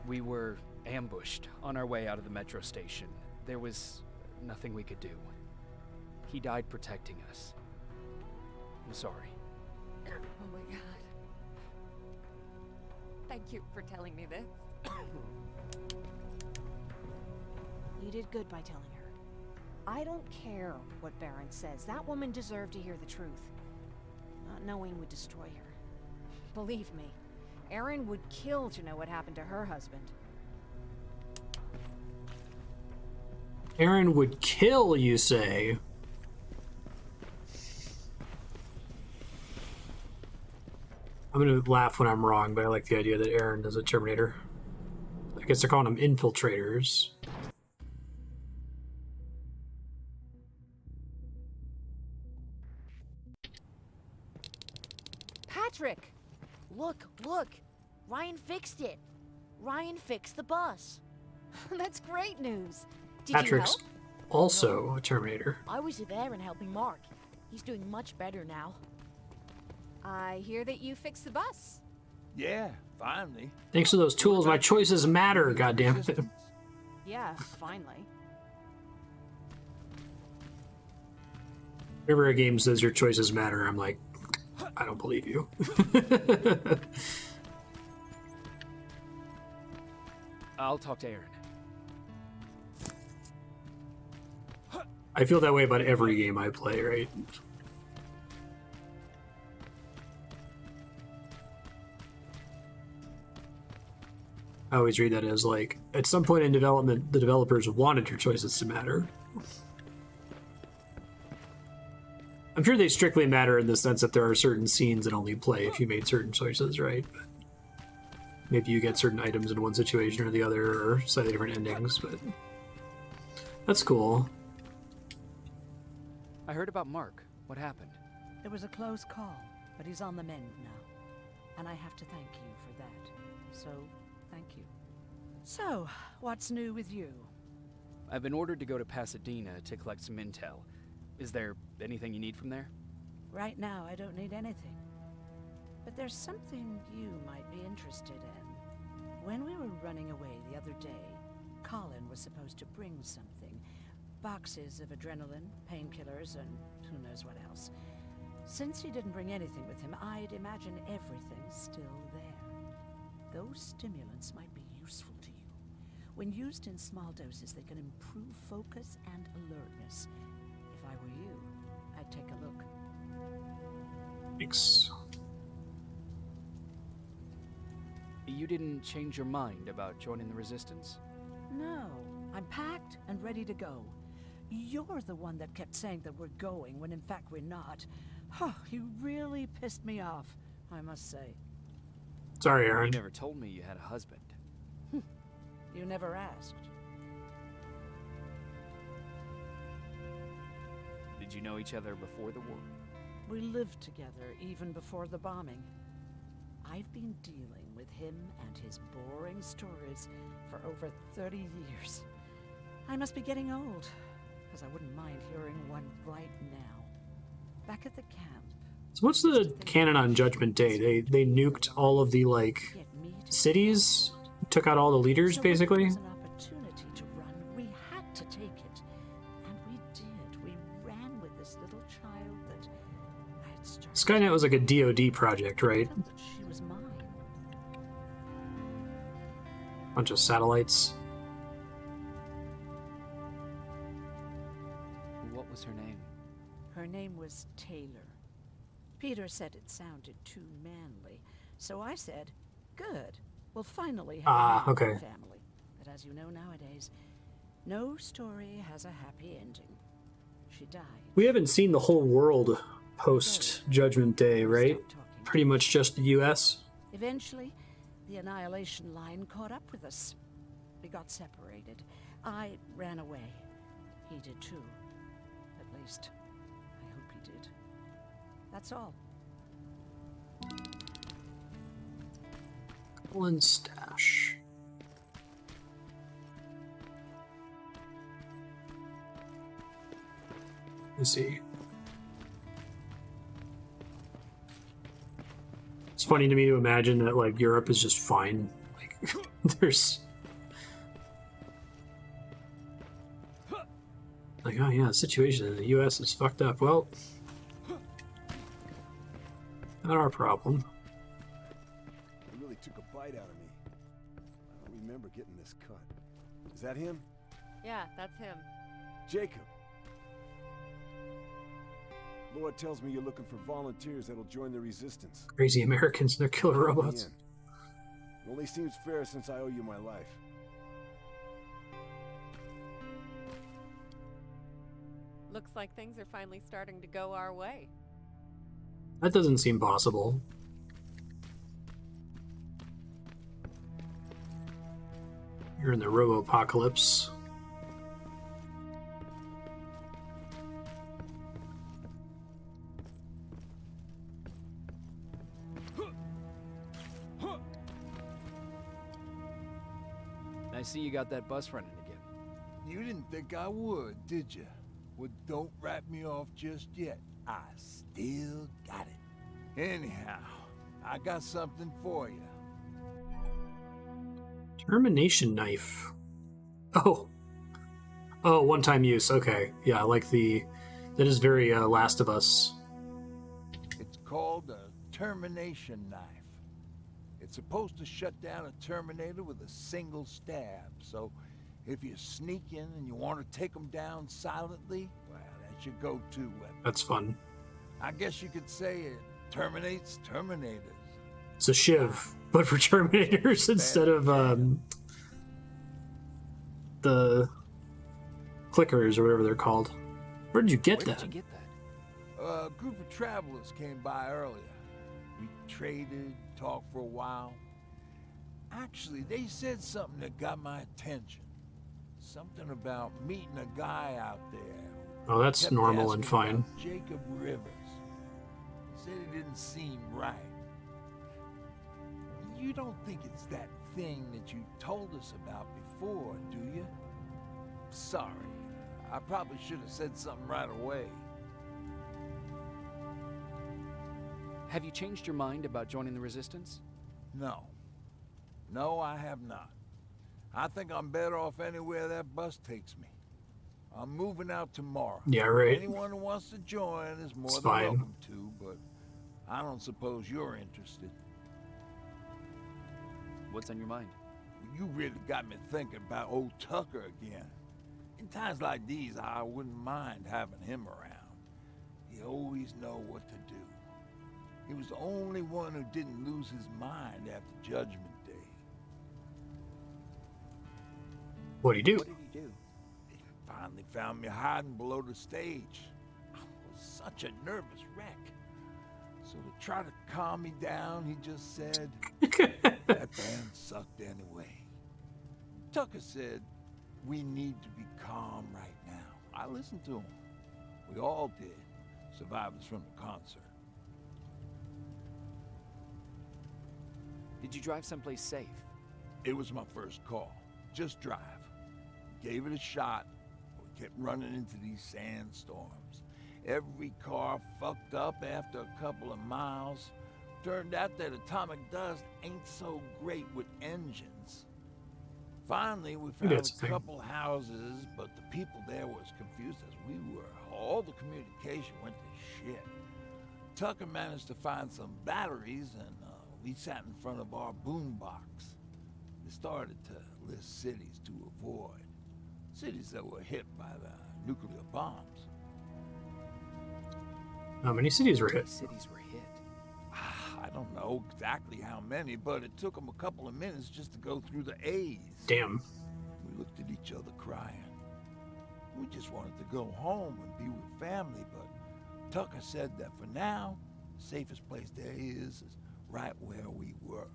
[SPEAKER 3] We were ambushed on our way out of the metro station. There was nothing we could do. He died protecting us. I'm sorry.
[SPEAKER 14] Oh my god. Thank you for telling me this.
[SPEAKER 10] You did good by telling her. I don't care what Baron says. That woman deserved to hear the truth. Not knowing would destroy her. Believe me, Erin would kill to know what happened to her husband.
[SPEAKER 1] Erin would kill, you say? I'm gonna laugh when I'm wrong, but I like the idea that Erin is a Terminator. I guess they're calling them infiltrators.
[SPEAKER 6] Patrick! Look, look! Ryan fixed it. Ryan fixed the bus.
[SPEAKER 10] That's great news. Did
[SPEAKER 1] Patrick's
[SPEAKER 10] you help?
[SPEAKER 1] also a Terminator.
[SPEAKER 6] I was there and helping Mark. He's doing much better now.
[SPEAKER 10] I hear that you fixed the bus.
[SPEAKER 7] Yeah, finally.
[SPEAKER 1] Thanks to those tools, my choices matter, goddammit.
[SPEAKER 10] Yeah, finally.
[SPEAKER 1] Whenever a game says your choices matter, I'm like, I don't believe you.
[SPEAKER 3] I'll talk to Erin.
[SPEAKER 1] I feel that way about every game I play, right? I always read that as like, at some point in development, the developers wanted your choices to matter. I'm sure they strictly matter in the sense that there are certain scenes that only play if you made certain choices, right? But maybe you get certain items in one situation or the other, or slightly different endings, but that's cool.
[SPEAKER 3] I heard about Mark. What happened?
[SPEAKER 8] It was a close call, but he's on the mend now. And I have to thank you for that. So, thank you. So, what's new with you?
[SPEAKER 3] I've been ordered to go to Pasadena to collect some intel. Is there anything you need from there?
[SPEAKER 8] Right now, I don't need anything. But there's something you might be interested in. When we were running away the other day, Colin was supposed to bring something. Boxes of adrenaline, painkillers, and who knows what else. Since he didn't bring anything with him, I'd imagine everything's still there. Those stimulants might be useful to you. When used in small doses, they can improve focus and alertness. If I were you, I'd take a look.
[SPEAKER 1] Thanks.
[SPEAKER 3] You didn't change your mind about joining the Resistance?
[SPEAKER 8] No, I'm packed and ready to go. You're the one that kept saying that we're going when in fact we're not. Oh, you really pissed me off, I must say.
[SPEAKER 1] Sorry, Erin.
[SPEAKER 3] You never told me you had a husband.
[SPEAKER 8] You never asked.
[SPEAKER 3] Did you know each other before the war?
[SPEAKER 8] We lived together even before the bombing. I've been dealing with him and his boring stories for over 30 years. I must be getting old, because I wouldn't mind hearing one right now. Back at the camp.
[SPEAKER 1] So what's the canon on Judgment Day? They nuked all of the, like, cities? Took out all the leaders, basically?
[SPEAKER 8] An opportunity to run. We had to take it. And we did. We ran with this little child that I had started.
[SPEAKER 1] Skynet was like a DoD project, right?
[SPEAKER 8] She was mine.
[SPEAKER 1] Bunch of satellites.
[SPEAKER 3] What was her name?
[SPEAKER 8] Her name was Taylor. Peter said it sounded too manly, so I said, good. We'll finally have a family. But as you know nowadays, no story has a happy ending. She died.
[SPEAKER 1] We haven't seen the whole world post Judgment Day, right? Pretty much just the US.
[SPEAKER 8] Eventually, the Annihilation Line caught up with us. We got separated. I ran away. He did too. At least, I hope he did. That's all.
[SPEAKER 1] Colin Stash. Let's see. It's funny to me to imagine that like Europe is just fine. Like there's like, oh yeah, the situation in the US is fucked up. Well, not our problem.
[SPEAKER 15] He really took a bite out of me. I don't remember getting this cut. Is that him?
[SPEAKER 14] Yeah, that's him.
[SPEAKER 15] Jacob. Lord tells me you're looking for volunteers that'll join the resistance.
[SPEAKER 1] Crazy Americans and their killer
[SPEAKER 15] Count me
[SPEAKER 1] robots.
[SPEAKER 15] in. Only seems fair since I owe you my life.
[SPEAKER 14] Looks like things are finally starting to go our way.
[SPEAKER 1] That doesn't seem possible. You're in the robo-apocalypse.
[SPEAKER 2] I see you got that bus running again.
[SPEAKER 7] You didn't think I would, did you? Well, don't wrap me off just yet. I still got it. Anyhow, I got something for you.
[SPEAKER 1] Termination knife. Oh. Oh, one-time use. Okay. Yeah, I like the... That is very Last of Us.
[SPEAKER 7] It's called a termination knife. It's supposed to shut down a Terminator with a single stab, so if you're sneaking and you want to take them down silently, well, that's your go-to weapon.
[SPEAKER 1] That's fun.
[SPEAKER 7] I guess you could say it terminates Terminators.
[SPEAKER 1] It's a shiv, but for Terminators instead of the clickers or whatever they're called. Where did you get that?
[SPEAKER 2] Where did you get that?
[SPEAKER 7] A group of travelers came by earlier. We traded, talked for a while. Actually, they said something that got my attention. Something about meeting a guy out there.
[SPEAKER 1] Oh, that's
[SPEAKER 7] Kept
[SPEAKER 1] normal and
[SPEAKER 7] asking
[SPEAKER 1] fine.
[SPEAKER 7] about Jacob Rivers. Said it didn't seem right. You don't think it's that thing that you told us about before, do you? Sorry. I probably should have said something right away.
[SPEAKER 3] Have you changed your mind about joining the Resistance?
[SPEAKER 7] No. No, I have not. I think I'm better off anywhere that bus takes me. I'm moving out tomorrow.
[SPEAKER 1] Yeah, right.
[SPEAKER 7] Anyone who wants to join is more
[SPEAKER 1] It's
[SPEAKER 7] than
[SPEAKER 1] fine.
[SPEAKER 7] welcome to, but I don't suppose you're interested.
[SPEAKER 3] What's on your mind?
[SPEAKER 7] You really got me thinking about old Tucker again. In times like these, I wouldn't mind having him around. He always know what to do. He was the only one who didn't lose his mind after Judgment Day.
[SPEAKER 1] What'd he do?
[SPEAKER 13] What did he do?
[SPEAKER 7] He finally found me hiding below the stage. I was such a nervous wreck. So to try to calm me down, he just said, that band sucked anyway. Tucker said, we need to be calm right now. I listened to him. We all did, survivors from the concert.
[SPEAKER 3] Did you drive someplace safe?
[SPEAKER 7] It was my first call. Just drive. Gave it a shot. We kept running into these sandstorms. Every car fucked up after a couple of miles. Turned out that atomic dust ain't so great with engines. Finally, we found a couple houses, but the people there were as confused as we were. All the communication went to shit. Tucker managed to find some batteries, and we sat in front of our boombox. They started to list cities to avoid. Cities that were hit by the nuclear bombs.
[SPEAKER 1] How many cities were hit?
[SPEAKER 3] Cities were hit.
[SPEAKER 7] I don't know exactly how many, but it took them a couple of minutes just to go through the A's.
[SPEAKER 1] Damn.
[SPEAKER 7] We looked at each other crying. We just wanted to go home and be with family, but Tucker said that for now, the safest place there is right where we were.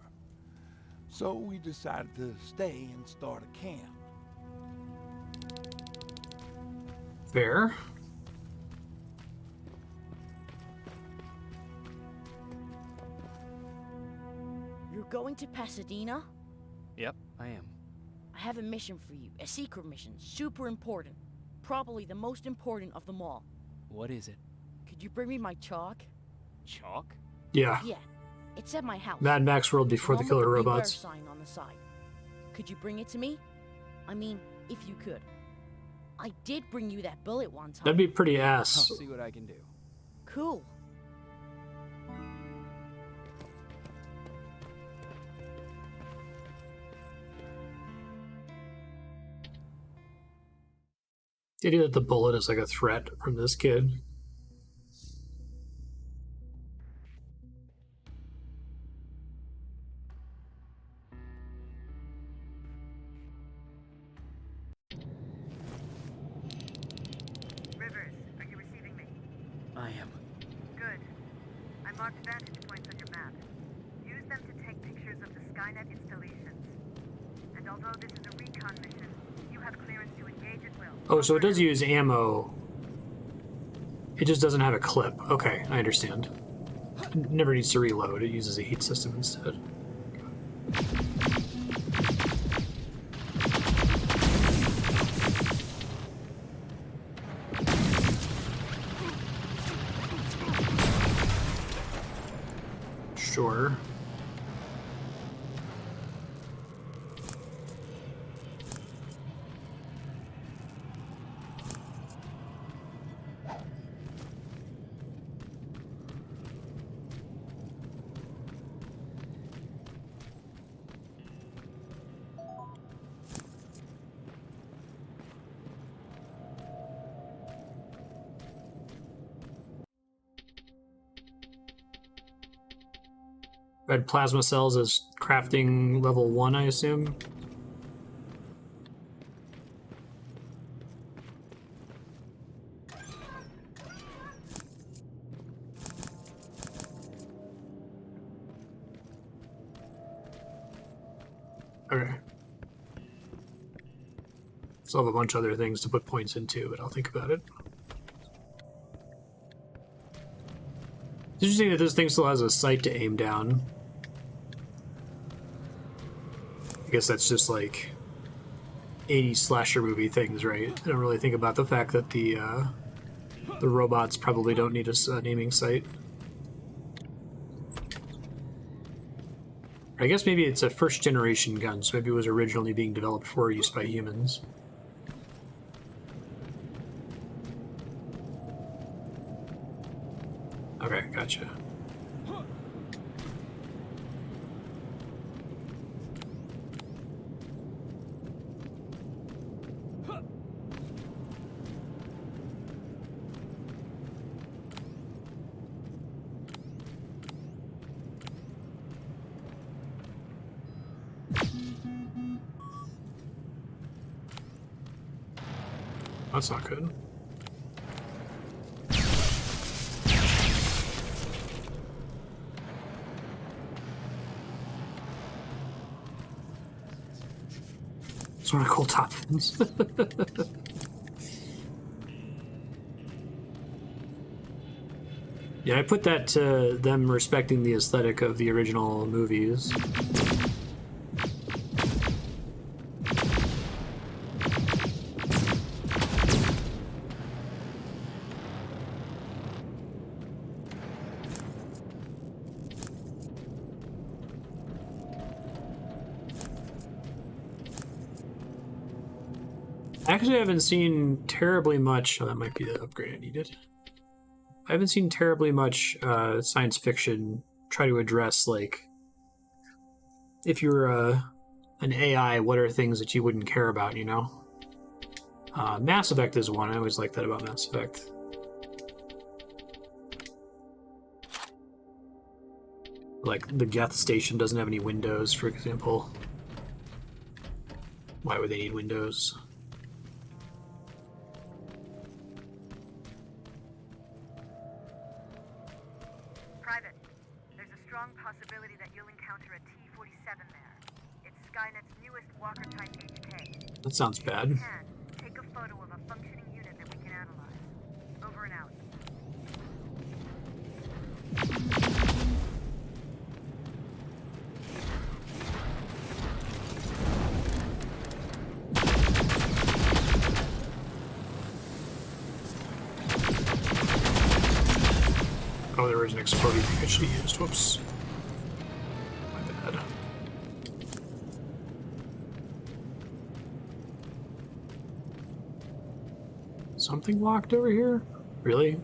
[SPEAKER 7] So we decided to stay and start a camp.
[SPEAKER 1] Fair.
[SPEAKER 6] You're going to Pasadena?
[SPEAKER 3] Yep, I am.
[SPEAKER 6] I have a mission for you. A secret mission. Super important. Probably the most important of them all.
[SPEAKER 2] What is it?
[SPEAKER 6] Could you bring me my chalk?
[SPEAKER 2] Chalk?
[SPEAKER 1] Yeah.
[SPEAKER 6] Yeah, it's at my house.
[SPEAKER 1] Mad Max World before the
[SPEAKER 6] Along with
[SPEAKER 1] killer
[SPEAKER 6] Beware
[SPEAKER 1] robots.
[SPEAKER 6] sign on the side. Could you bring it to me? I mean, if you could. I did bring you that bullet one time.
[SPEAKER 1] That'd be pretty ass.
[SPEAKER 2] I'll see what I can do.
[SPEAKER 6] Cool.
[SPEAKER 1] The idea that the bullet is like a threat from this kid.
[SPEAKER 4] Rivers, are you receiving me?
[SPEAKER 2] I am.
[SPEAKER 4] Good. I marked vantage points on your map. Use them to take pictures of the Skynet installations. And although this is a recon mission, you have clearance to engage at will.
[SPEAKER 1] Oh, so it does use ammo. It just doesn't have a clip. Okay, I understand. It never needs to reload. It uses a heat system instead. Sure. Red plasma cells is crafting level 1, I assume. Okay. Still have a bunch of other things to put points into, but I'll think about it. It's interesting that this thing still has a sight to aim down. I guess that's just like 80s slasher movie things, right? I don't really think about the fact that the robots probably don't need an aiming sight. I guess maybe it's a first generation gun, so maybe it was originally being developed for use by humans. Okay, gotcha. That's not good. It's one of the cool top fins. Yeah, I put that to them respecting the aesthetic of the original movies. Actually, I haven't seen terribly much. Oh, that might be the upgrade I needed. I haven't seen terribly much science fiction try to address, like, if you're an AI, what are things that you wouldn't care about, you know? Mass Effect is one. I always like that about Mass Effect. Like, the Geth station doesn't have any windows, for example. Why would they need windows?
[SPEAKER 4] Private, there's a strong possibility that you'll encounter a T-47 there. It's Skynet's newest Walker-type HK.
[SPEAKER 1] That sounds bad.
[SPEAKER 4] If you can, take a photo of a functioning unit that we can analyze. Over and out.
[SPEAKER 1] Oh, there was an exploding thing I should have used. Whoops. My bad. Something locked over here? Really?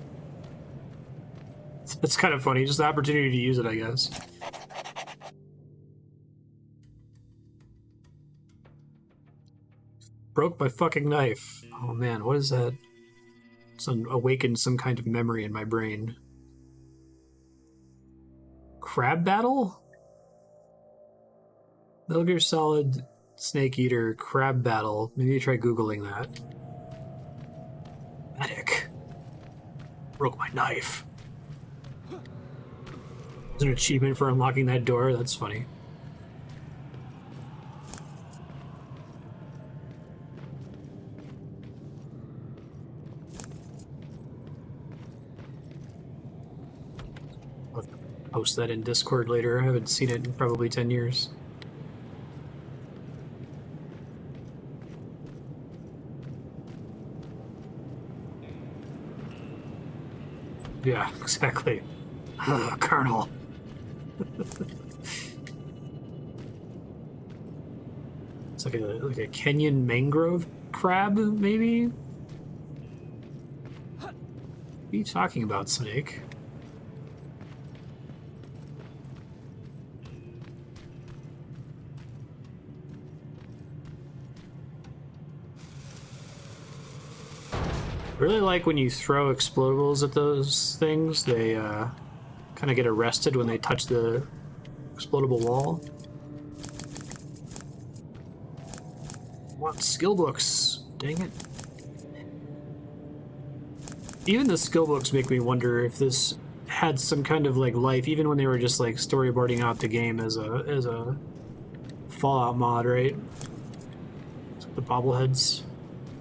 [SPEAKER 1] It's kind of funny. Just the opportunity to use it, I guess. Broke my fucking knife. Oh man, what is that? It's awakened some kind of memory in my brain. Crab battle? Metal Gear Solid Snake Eater crab battle. Maybe try Googling that. Medic. Broke my knife. There's an achievement for unlocking that door. That's funny. I'll post that in Discord later. I haven't seen it in probably 10 years. Yeah, exactly. Colonel. It's like a Kenyan mangrove crab, maybe? What are you talking about, Snake? I really like when you throw explodables at those things. They kind of get arrested when they touch the explodable wall. I want skill books. Dang it. Even the skill books make me wonder if this had some kind of like life, even when they were just like storyboarding out the game as a Fallout mod, right? It's like the bobbleheads.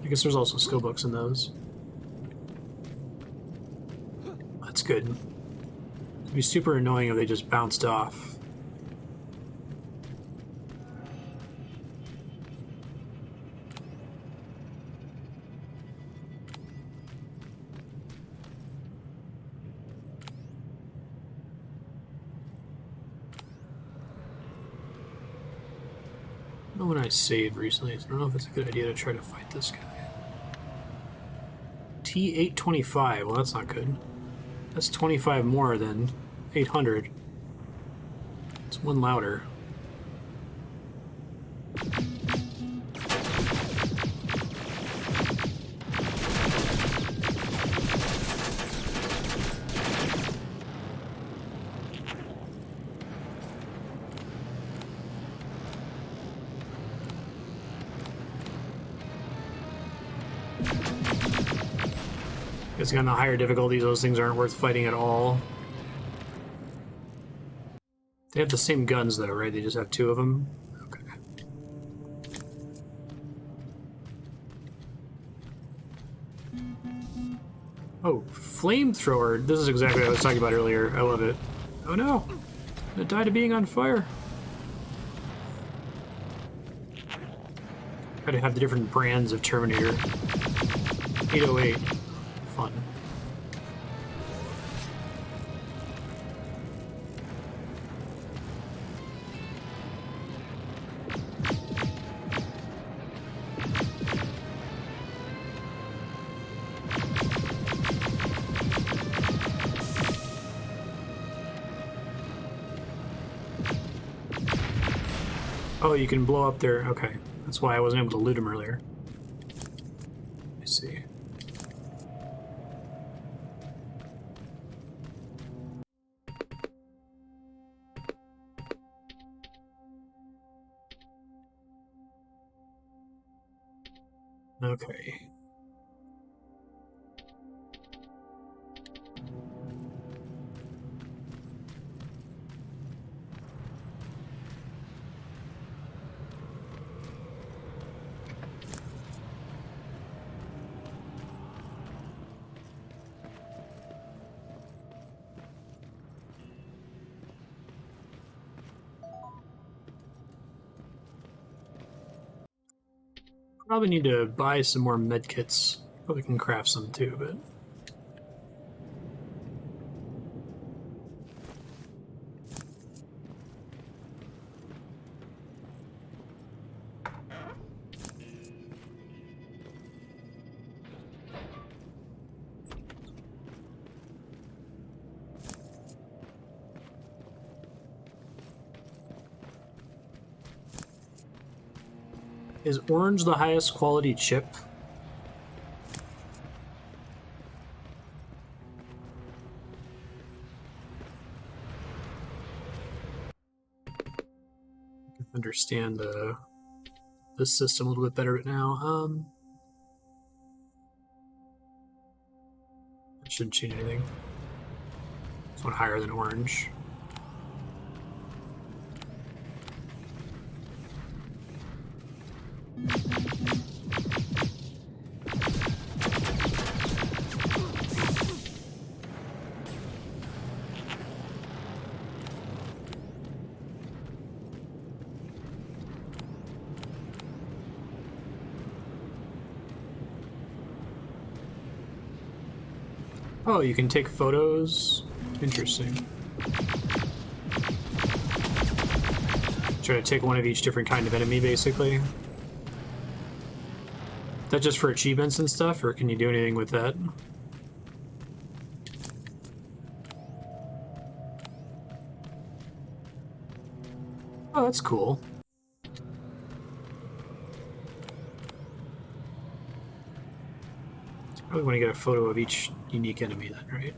[SPEAKER 1] I guess there's also skill books in those. That's good. It'd be super annoying if they just bounced off. I don't know when I saved recently, so I don't know if it's a good idea to try to fight this guy. T825, well that's not good. That's 25 more than 800. It's one louder. Guess on the higher difficulties, those things aren't worth fighting at all. They have the same guns though, right? They just have two of them? Okay. Oh, flamethrower. This is exactly what I was talking about earlier. I love it. Oh no! It died of being on fire. Try to have the different brands of Terminator. 808. Fun. Oh, you can blow up there. Okay. That's why I wasn't able to loot him earlier. Let me see. Okay. Probably need to buy some more medkits. Probably can craft some too, but Is orange the highest quality chip? I can understand this system a little bit better now. That shouldn't change anything. This one higher than orange. Oh, you can take photos? Interesting. Try to take one of each different kind of enemy, basically. Is that just for achievements and stuff, or can you do anything with that? Oh, that's cool. Probably want to get a photo of each unique enemy then, right?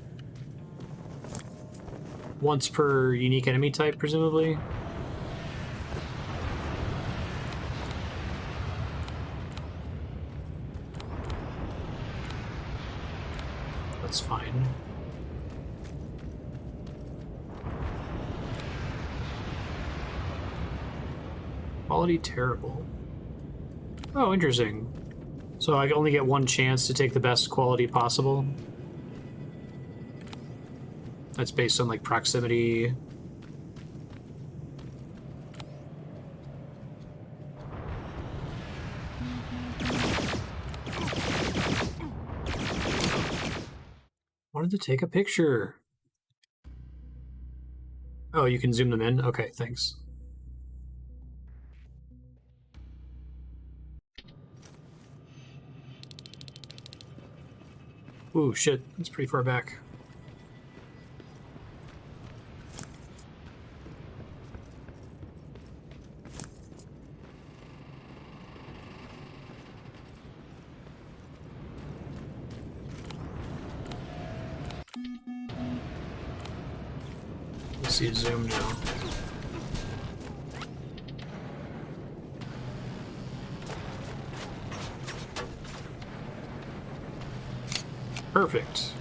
[SPEAKER 1] Once per unique enemy type, presumably? That's fine. Quality terrible. Oh, interesting. So I only get one chance to take the best quality possible? That's based on, like, proximity. Wanted to take a picture. Oh, you can zoom them in? Okay, thanks. Ooh, shit, that's pretty far back. Let's see a zoom now. Perfect.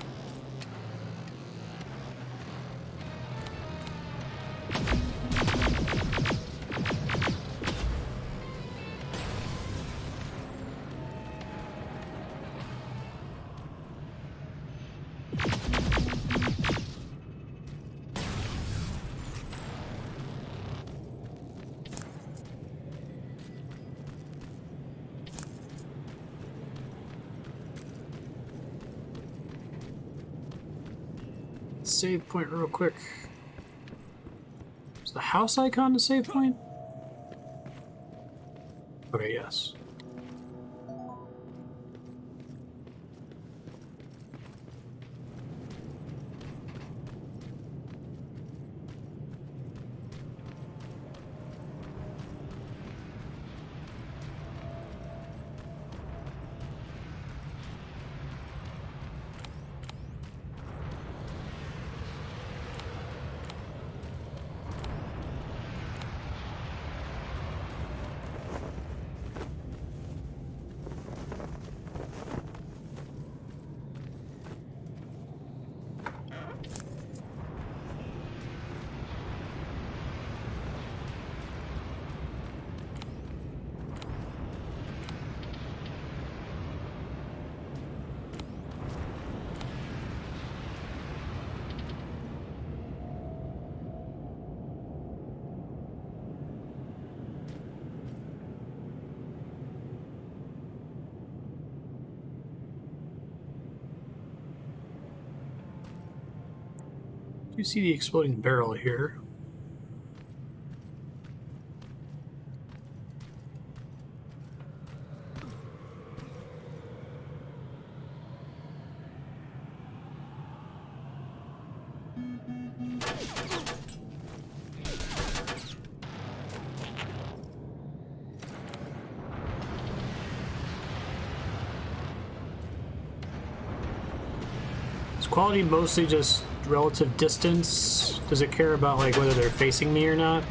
[SPEAKER 1] Save point real quick. Is the house icon the save point? Okay, yes. You see the exploding barrel here. quality mostly just relative distance? Does it care about like whether they're facing me or not?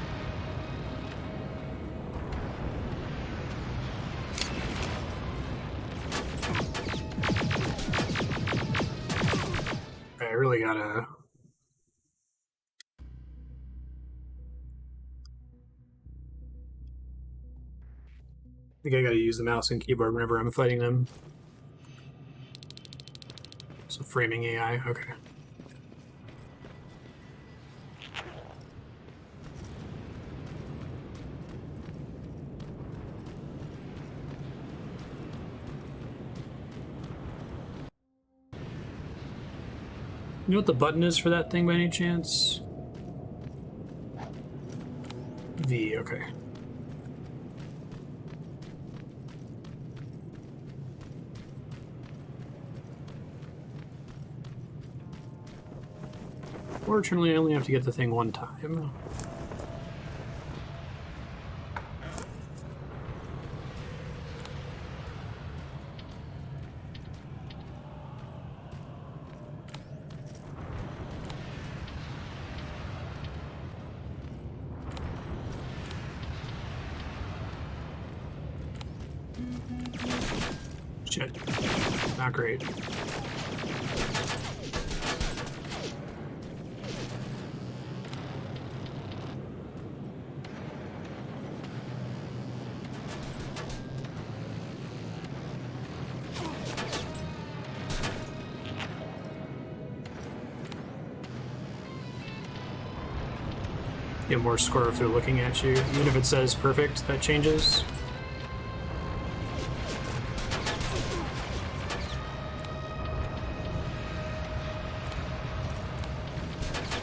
[SPEAKER 1] I really gotta... I think I gotta use the mouse and keyboard whenever I'm fighting them. So framing AI, okay. You know what the button is for that thing by any chance? V, okay. Fortunately, I only have to get the thing one time. Shit. Not great. Get more score if they're looking at you. Even if it says perfect, that changes.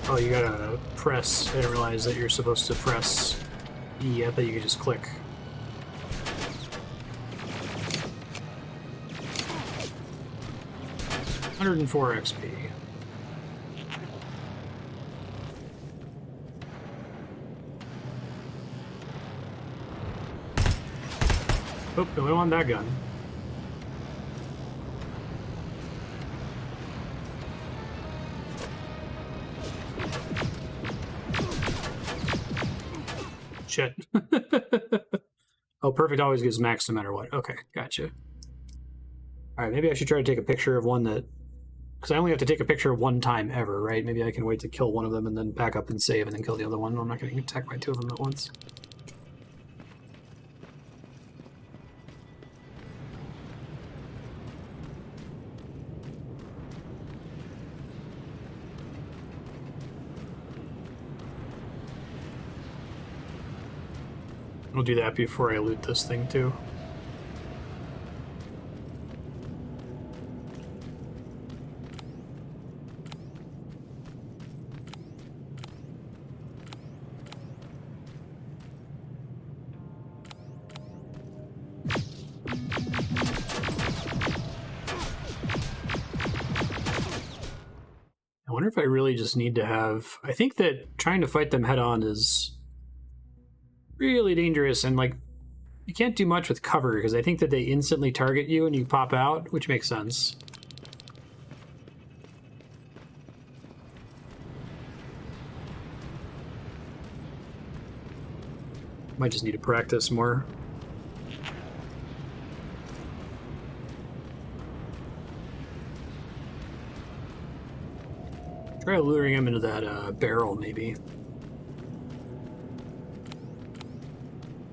[SPEAKER 1] Oh, you gotta press. I didn't realize that you're supposed to press E. I thought you could just click. $104 XP. Oh, no, we want that gun. Shit. Oh, perfect always gives max no matter what. Okay, gotcha. Alright, maybe I should try to take a picture of one that... Because I only have to take a picture one time ever, right? Maybe I can wait to kill one of them and then back up and save and then kill the other one. I'm not getting attacked by two of them at once. I'll do that before I loot this thing, too. I wonder if I really just need to have... I think that trying to fight them head-on is really dangerous, and like you can't do much with cover because I think that they instantly target you and you pop out, which makes sense. Might just need to practice more. Try luring him into that barrel, maybe.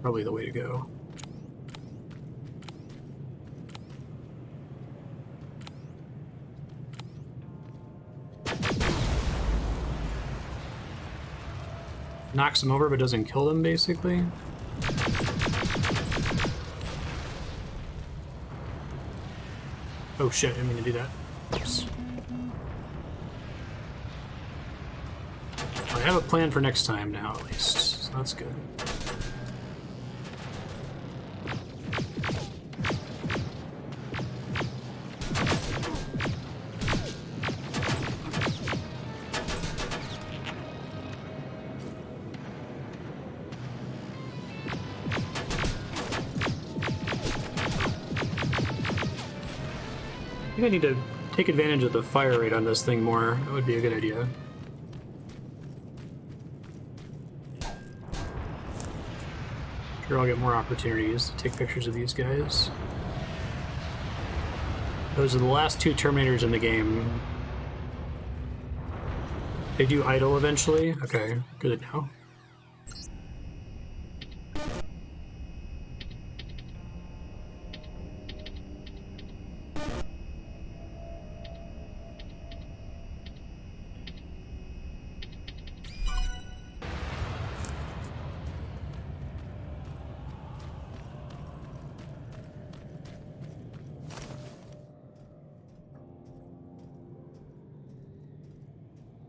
[SPEAKER 1] Probably the way to go. Knocks them over but doesn't kill them, basically. Oh shit, I didn't mean to do that. Oops. I have a plan for next time now, at least, so that's good. I think I need to take advantage of the fire rate on this thing more. That would be a good idea. Sure, I'll get more opportunities to take pictures of these guys. Those are the last two Terminators in the game. They do idle eventually? Okay, good to know.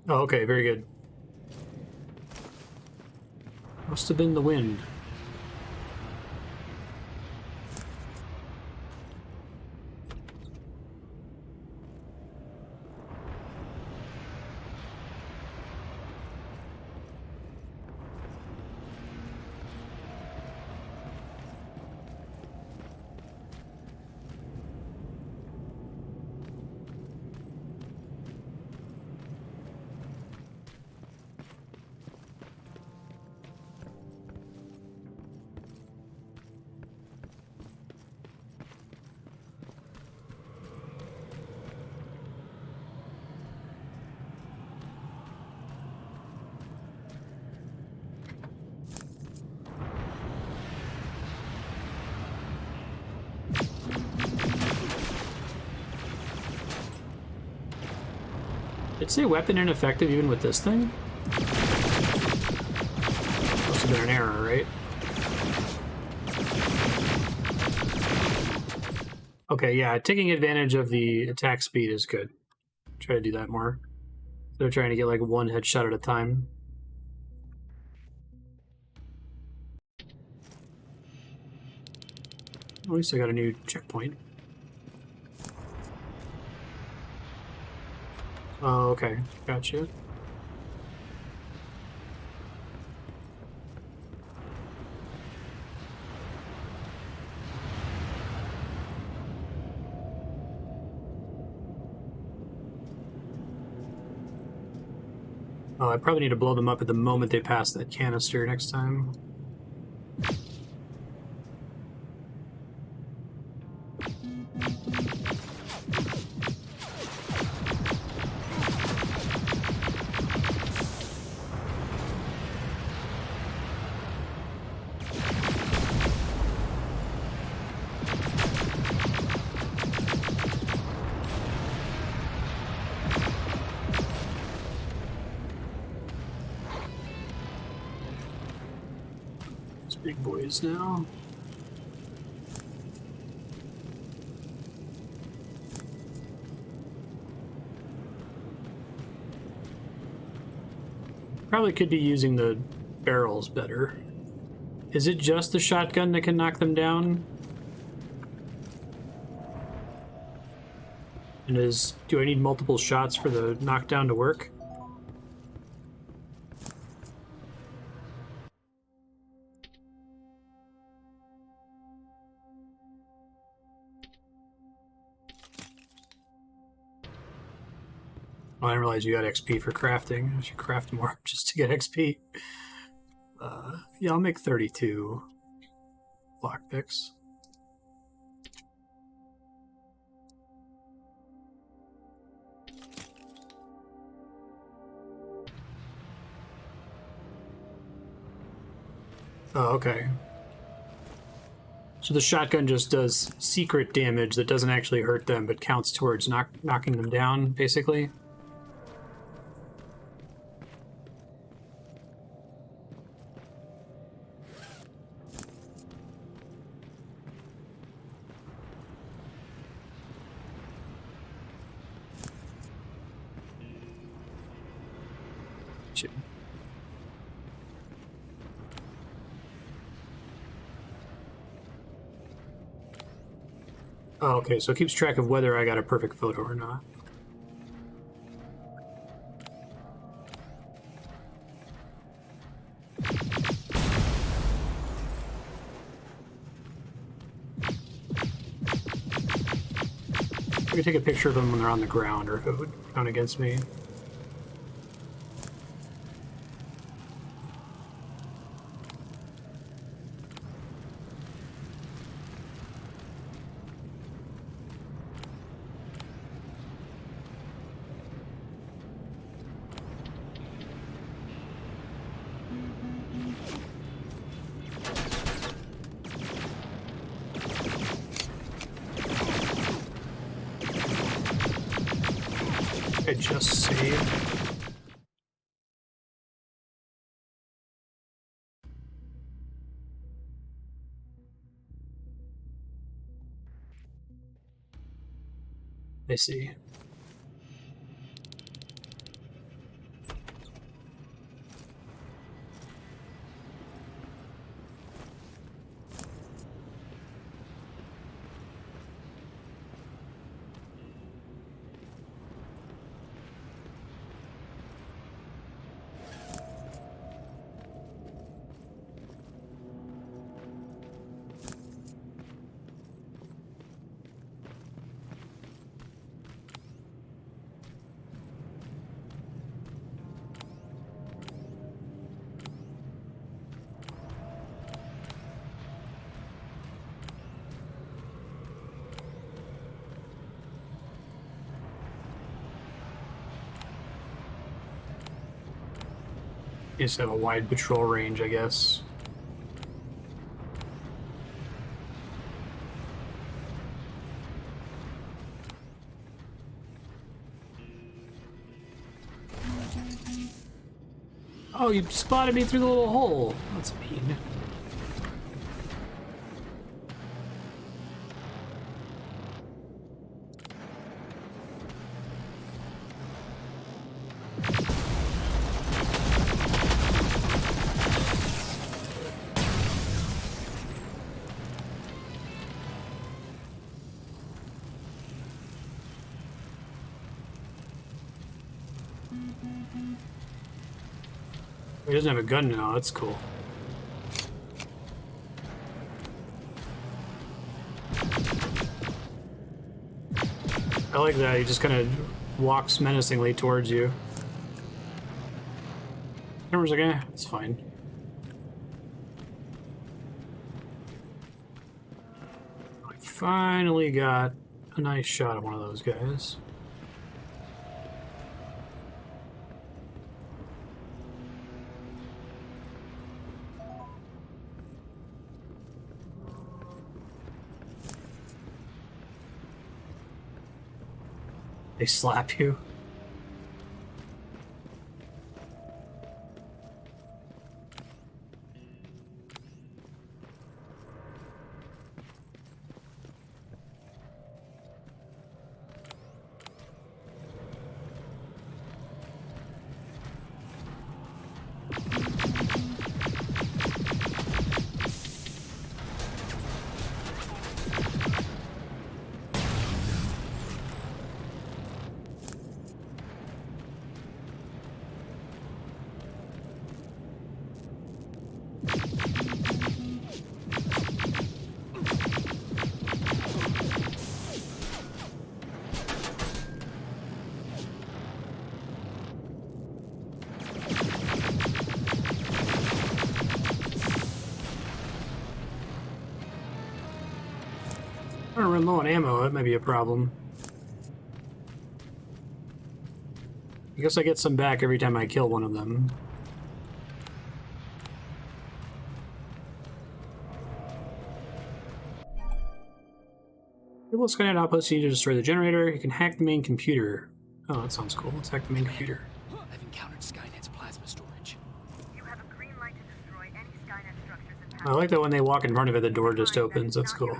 [SPEAKER 1] Oh, okay, very good. Must have been the wind. Did it say weapon ineffective even with this thing? Must have been an error, right? Okay, yeah, taking advantage of the attack speed is good. Try to do that more. They're trying to get like one headshot at a time. At least I got a new checkpoint. Oh, okay. Gotcha. Oh, I probably need to blow them up at the moment they pass that canister next time. Big boys now. Probably could be using the barrels better. Is it just the shotgun that can knock them down? And do I need multiple shots for the knockdown to work? Oh, I didn't realize you got XP for crafting. I should craft more just to get XP. Yeah, I'll make 32 lockpicks. Oh, okay. So the shotgun just does secret damage that doesn't actually hurt them, but counts towards knocking them down, basically. Oh, okay, so it keeps track of whether I got a perfect photo or not. I could take a picture of them when they're on the ground, or if it would count against me. I just saved. I see. You just have a wide patrol range, I guess. Oh, you spotted me through the little hole. That's mean. He doesn't have a gun now, that's cool. I like that, he just kind of walks menacingly towards you. Camera's like, eh, it's fine. I finally got a nice shot of one of those guys. They slap you. I'm gonna run low on ammo, that might be a problem. I guess I get some back every time I kill one of them. Able Skynet outpost, you need to destroy the generator. You can hack the main computer. Oh, that sounds cool. Let's hack the main computer.
[SPEAKER 3] I've encountered Skynet's plasma storage.
[SPEAKER 4] You have a green light to destroy any Skynet structures in
[SPEAKER 1] I like that when they walk in front of it, the door just opens. That's cool.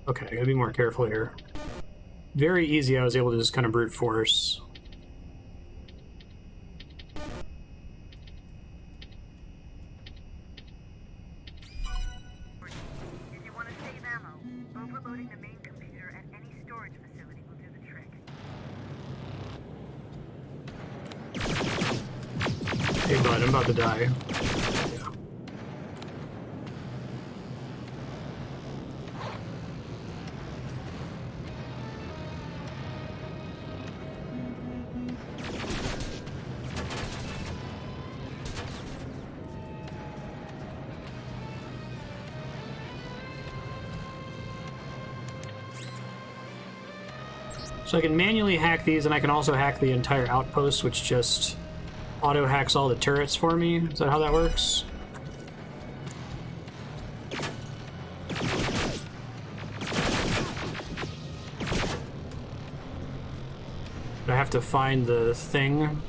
[SPEAKER 1] Okay, I gotta be more careful here. Very easy, I was able to just kind of brute force.
[SPEAKER 4] If you want to save ammo, overloading the main computer at any storage facility will do the trick.
[SPEAKER 1] Hey bud, I'm about to die. Yeah. So I can manually hack these, and I can also hack the entire outpost, which just auto hacks all the turrets for me. Is that how that works? I have to find the thing.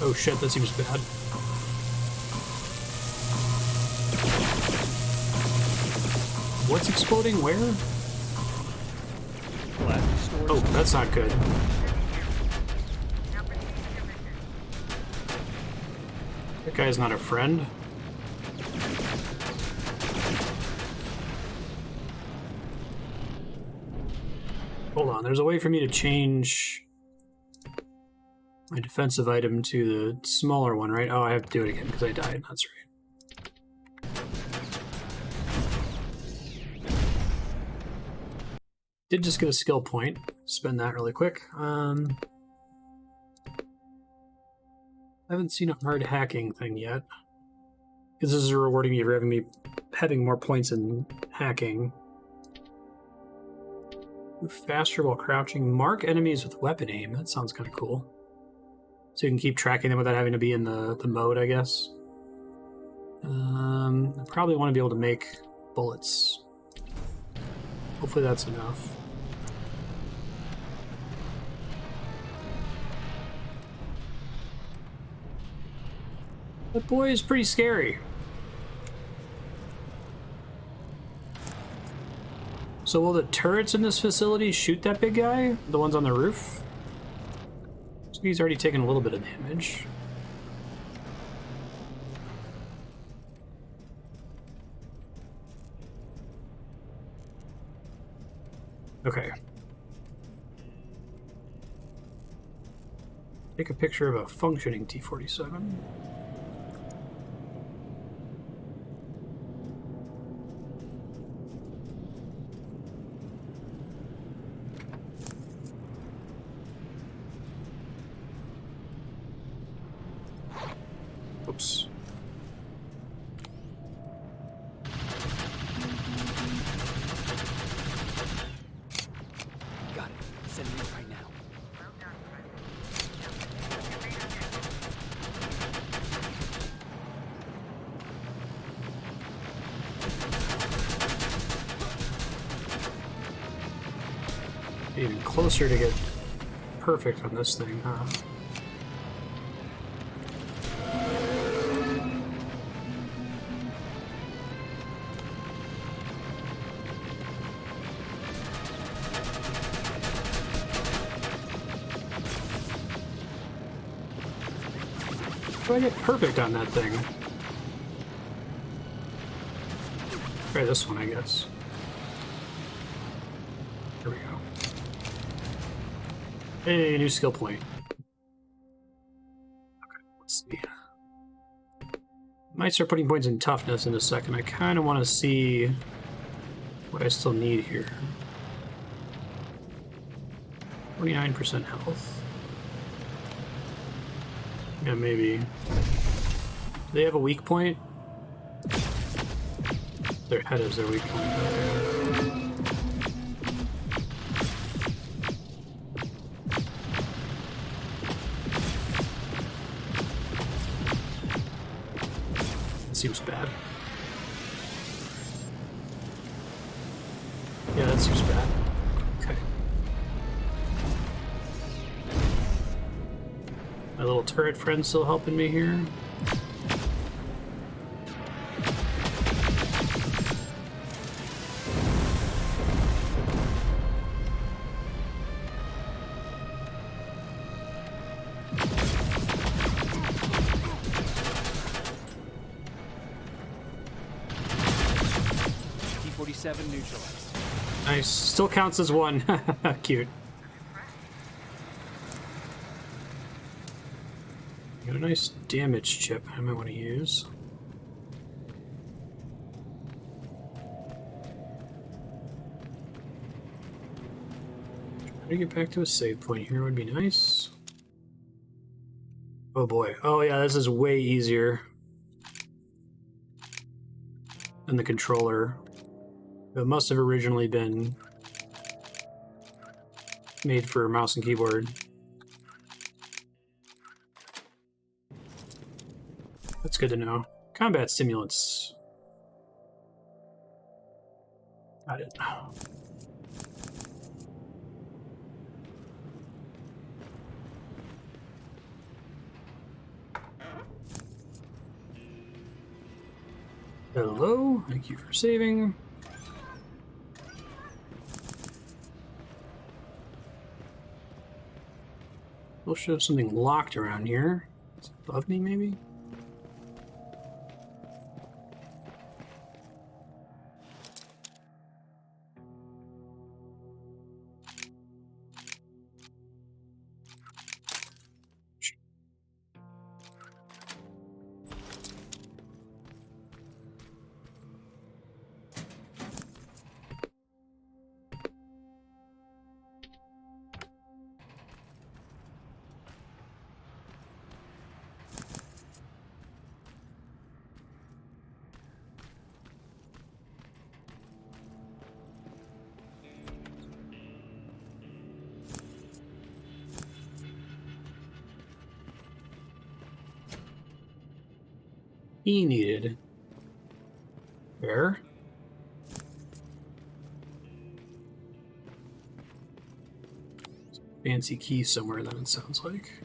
[SPEAKER 1] Oh shit, that seems bad. What's exploding where? Oh, that's not good. That guy's not a friend. Hold on, there's a way for me to change my defensive item to the smaller one, right? Oh, I have to do it again because I died. That's right. Did just get a skill point. Spend that really quick. I haven't seen a hard hacking thing yet. Because this is rewarding me for having more points in hacking. Move faster while crouching. Mark enemies with weapon aim. That sounds kind of cool. So you can keep tracking them without having to be in the mode, I guess. I probably want to be able to make bullets. Hopefully that's enough. That boy is pretty scary. So will the turrets in this facility shoot that big guy? The ones on the roof? So he's already taken a little bit of damage. Okay. Take a picture of a functioning T-47. Oops.
[SPEAKER 3] Got it. Sending it right now.
[SPEAKER 1] Even closer to get perfect on this thing, huh? How do I get perfect on that thing? Try this one, I guess. There we go. Hey, new skill point. Okay, let's see. Might start putting points in toughness in a second. I kind of want to see what I still need here. 29% health. Yeah, maybe. Do they have a weak point? Their head is their weak point. That seems bad. Yeah, that seems bad. Okay. My little turret friend still helping me here.
[SPEAKER 3] 47 neutralized.
[SPEAKER 1] Nice. Still counts as one. Cute. Got a nice damage chip I might want to use. Try to get back to a save point here would be nice. Oh boy. Oh yeah, this is way easier than the controller. It must have originally been made for mouse and keyboard. That's good to know. Combat stimulants. Got it. Hello, thank you for saving. We'll show something locked around here. It's above me, maybe? He needed. Where? Fancy key somewhere then, it sounds like.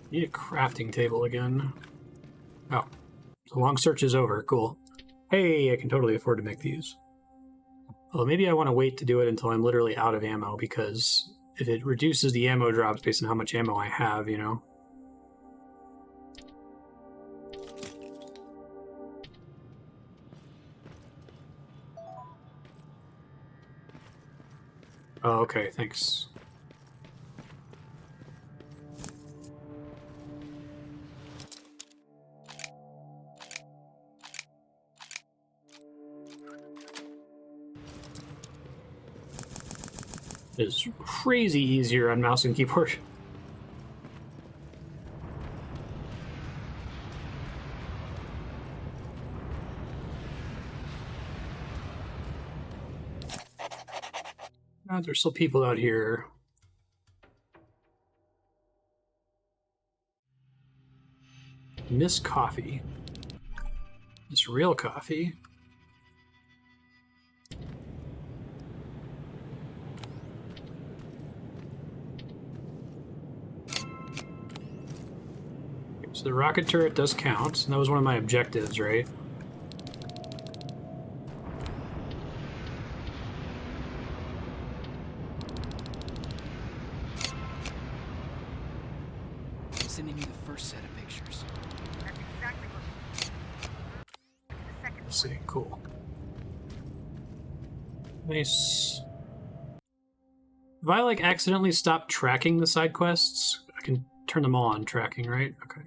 [SPEAKER 1] Need a crafting table again. Oh, the long search is over. Cool. Hey, I can totally afford to make these. Well, maybe I want to wait to do it until I'm literally out of ammo, because if it reduces the ammo drops based on how much ammo I have, you know. Oh, okay, thanks. It's crazy easier on mouse and keyboard. Oh, there's still people out here. Miss coffee. It's real coffee. So the rocket turret does count, and that was one of my objectives, right?
[SPEAKER 3] Sending you the first set of pictures.
[SPEAKER 4] That's exactly what.
[SPEAKER 1] Let's see, cool. Nice. If I like accidentally stop tracking the side quests, I can turn them all on tracking, right? Okay.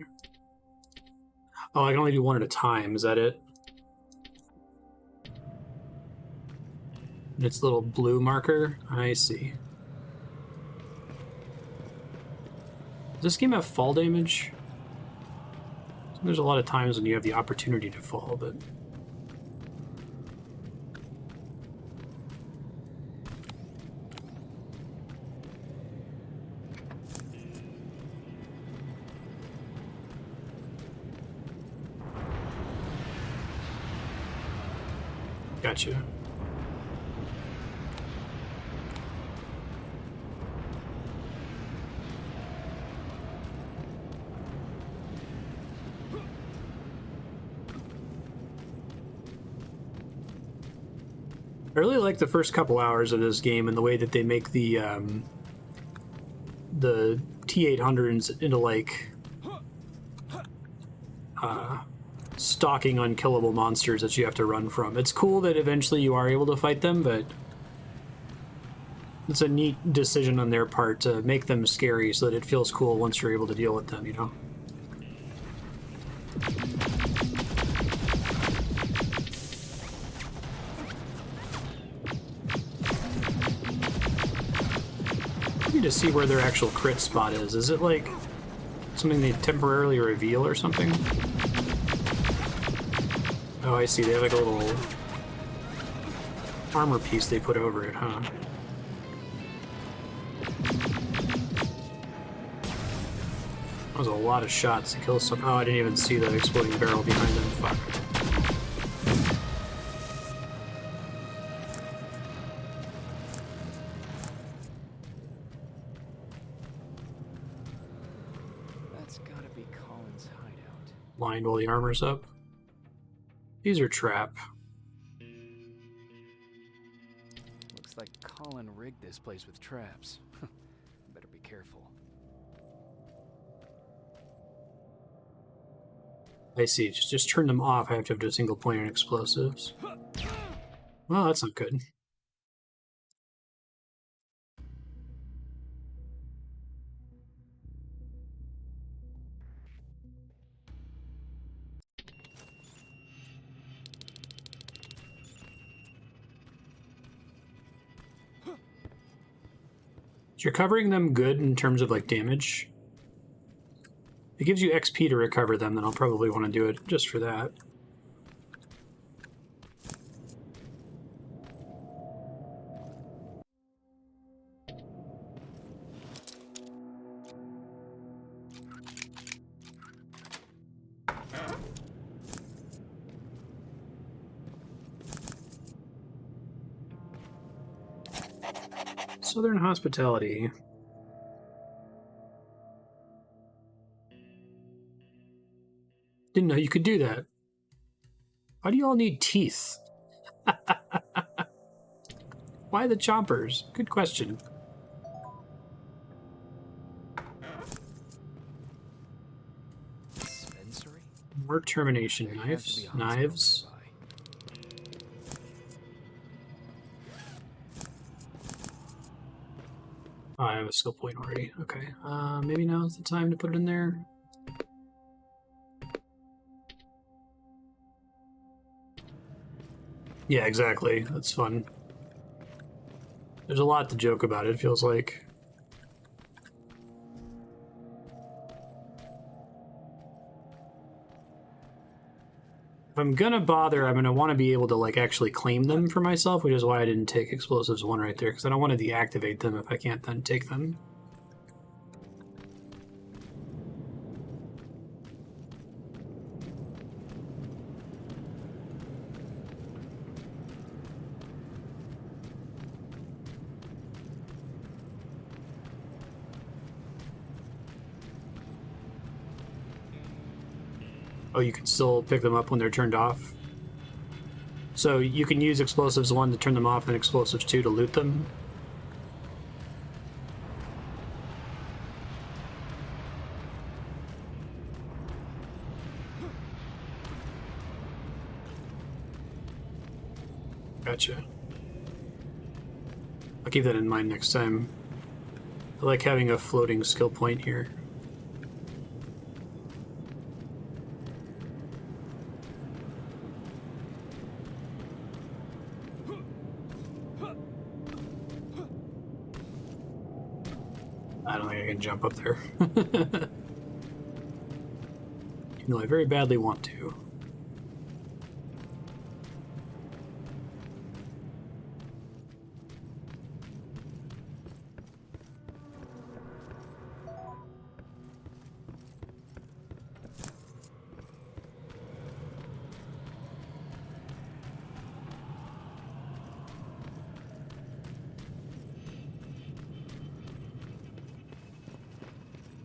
[SPEAKER 1] Oh, I can only do one at a time, is that it? And it's a little blue marker? I see. Does this game have fall damage? There's a lot of times when you have the opportunity to fall, but... Gotcha. I really like the first couple hours of this game and the way that they make the T-800s into like stalking unkillable monsters that you have to run from. It's cool that eventually you are able to fight them, but it's a neat decision on their part to make them scary so that it feels cool once you're able to deal with them, you know? I need to see where their actual crit spot is. Is it like something they temporarily reveal or something? Oh, I see. They have like a little armor piece they put over it, huh? That was a lot of shots to kill some. Oh, I didn't even see the exploding barrel behind them. Fuck.
[SPEAKER 3] That's gotta be Colin's hideout.
[SPEAKER 1] Blind while the armor's up. These are trap.
[SPEAKER 3] Looks like Colin rigged this place with traps. Better be careful.
[SPEAKER 1] I see. Just turn them off. I have to have a single point on explosives. Well, that's not good. Is recovering them good in terms of like damage? It gives you XP to recover them, then I'll probably want to do it just for that. Southern hospitality. Didn't know you could do that. Why do you all need teeth? Why the chompers? Good question.
[SPEAKER 3] Dispensary?
[SPEAKER 1] More termination knives. Knives. Oh, I have a skill point already. Okay. Maybe now's the time to put it in there. Yeah, exactly. That's fun. There's a lot to joke about, it feels like. If I'm gonna bother, I'm gonna want to be able to like actually claim them for myself, which is why I didn't take explosives 1 right there, because I don't want to deactivate them if I can't then take them. Oh, you can still pick them up when they're turned off? So you can use explosives 1 to turn them off and explosives 2 to loot them? Gotcha. I'll keep that in mind next time. I like having a floating skill point here. I don't think I can jump up there. Even though I very badly want to.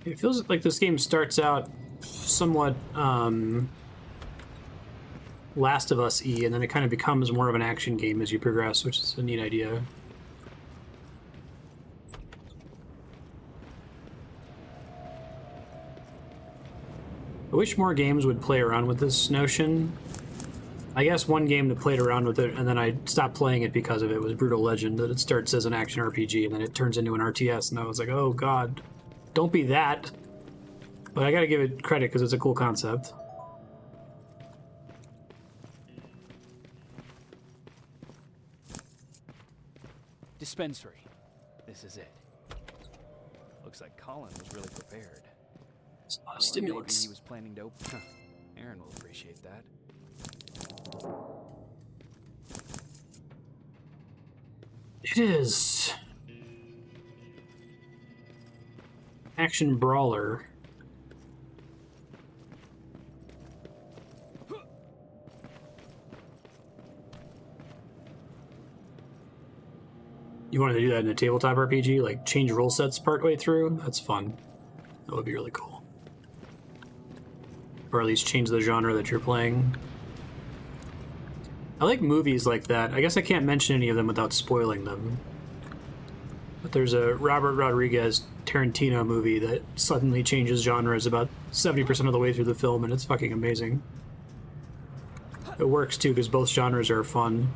[SPEAKER 1] It feels like this game starts out somewhat Last of Us-y, and then it kind of becomes more of an action game as you progress, which is a neat idea. wish more games would play around with this notion. I guess one game that played around with it and then I stopped playing it because of it was Brutal Legend, that it starts as an action RPG and then it turns into an RTS, and I was like, oh god, don't be that. But I gotta give it credit because it's a cool concept.
[SPEAKER 3] Dispensary. This is it. Looks like Colin was really prepared.
[SPEAKER 1] It's a lot of
[SPEAKER 3] Or maybe
[SPEAKER 1] stimulants.
[SPEAKER 3] he was planning to open. Huh. Aaron will appreciate that.
[SPEAKER 1] It is. Action brawler. You wanted to do that in a tabletop RPG? Like change rule sets partway through? That's fun. That would be really cool. Or at least change the genre that you're playing. I like movies like that. I guess I can't mention any of them without spoiling them. But there's a Robert Rodriguez Tarantino movie that suddenly changes genres about 70% of the way through the film, and it's fucking amazing. It works too, because both genres are fun.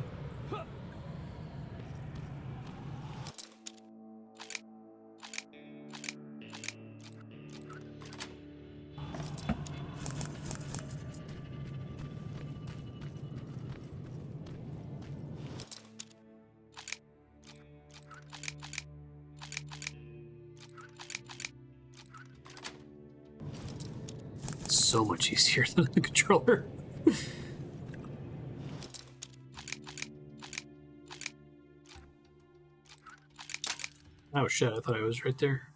[SPEAKER 1] So much easier than the controller. Oh shit, I thought I was right there.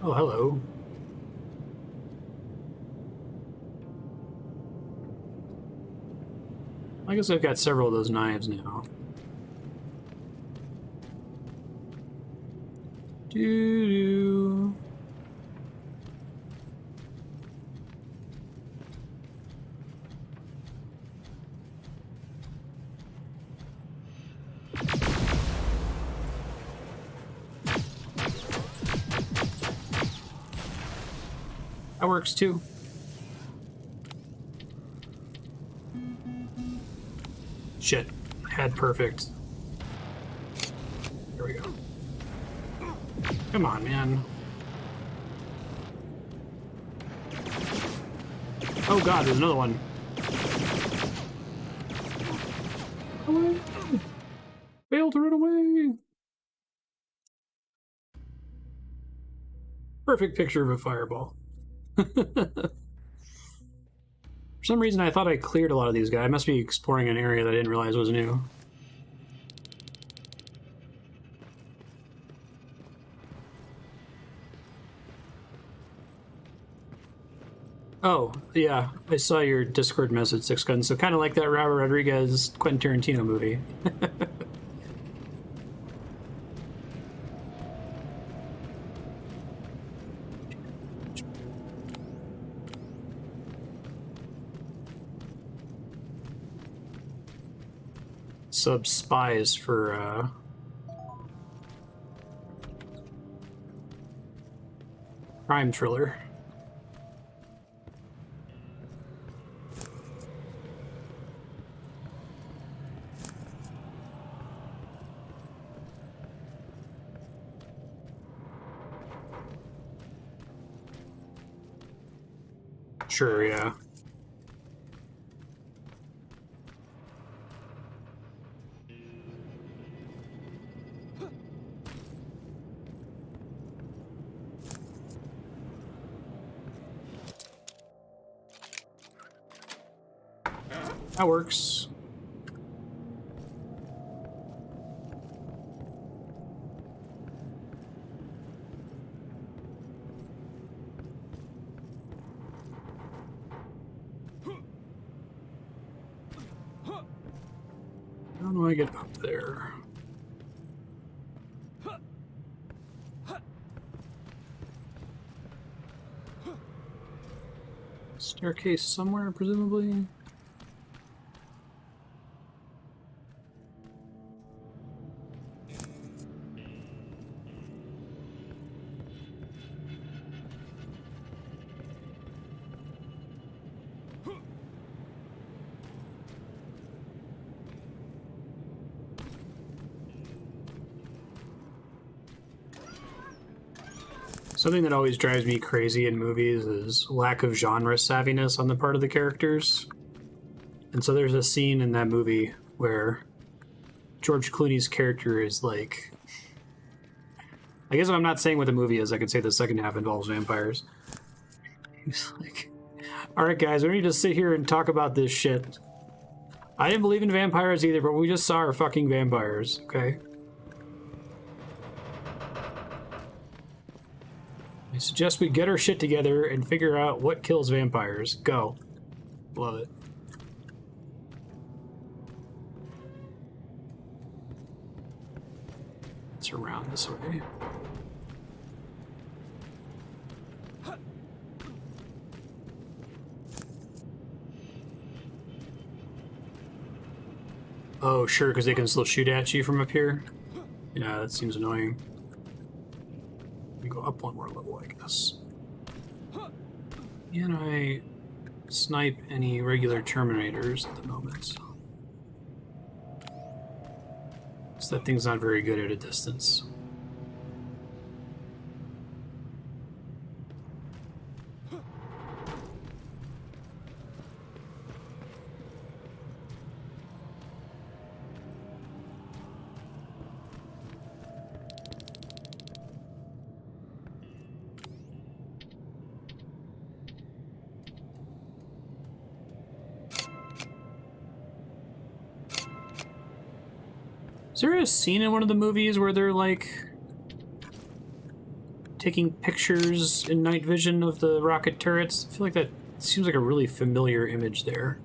[SPEAKER 1] Oh, hello. I guess I've got several of those knives now. Doo-doo. That works too. Shit. Head perfect. Here we go. Come on, man. Oh god, there's another one. Away. Failed to run away. Perfect picture of a fireball. For some reason, I thought I cleared a lot of these guys. I must be exploring an area that I didn't realize was new. Oh, yeah. I saw your Discord message, Six Gun. So kind of like that Robert Rodriguez Quentin Tarantino movie. Sub spies for crime thriller. Sure, yeah. That works. How do I get up there? Staircase somewhere, presumably. Something that always drives me crazy in movies is lack of genre savviness on the part of the characters. And so there's a scene in that movie where George Clooney's character is like... I guess if I'm not saying what the movie is, I could say the second half involves vampires. He's like, alright guys, we don't need to sit here and talk about this shit. I didn't believe in vampires either, but we just saw our fucking vampires, okay? I suggest we get our shit together and figure out what kills vampires. Go. Love it. It's around this way. Oh, sure, because they can still shoot at you from up here? Yeah, that seems annoying. We go up one more level, I guess. Can I snipe any regular Terminators at the moment? So that thing's not very good at a distance. Is there a scene in one of the movies where they're like taking pictures in night vision of the rocket turrets? I feel like that seems like a really familiar image there.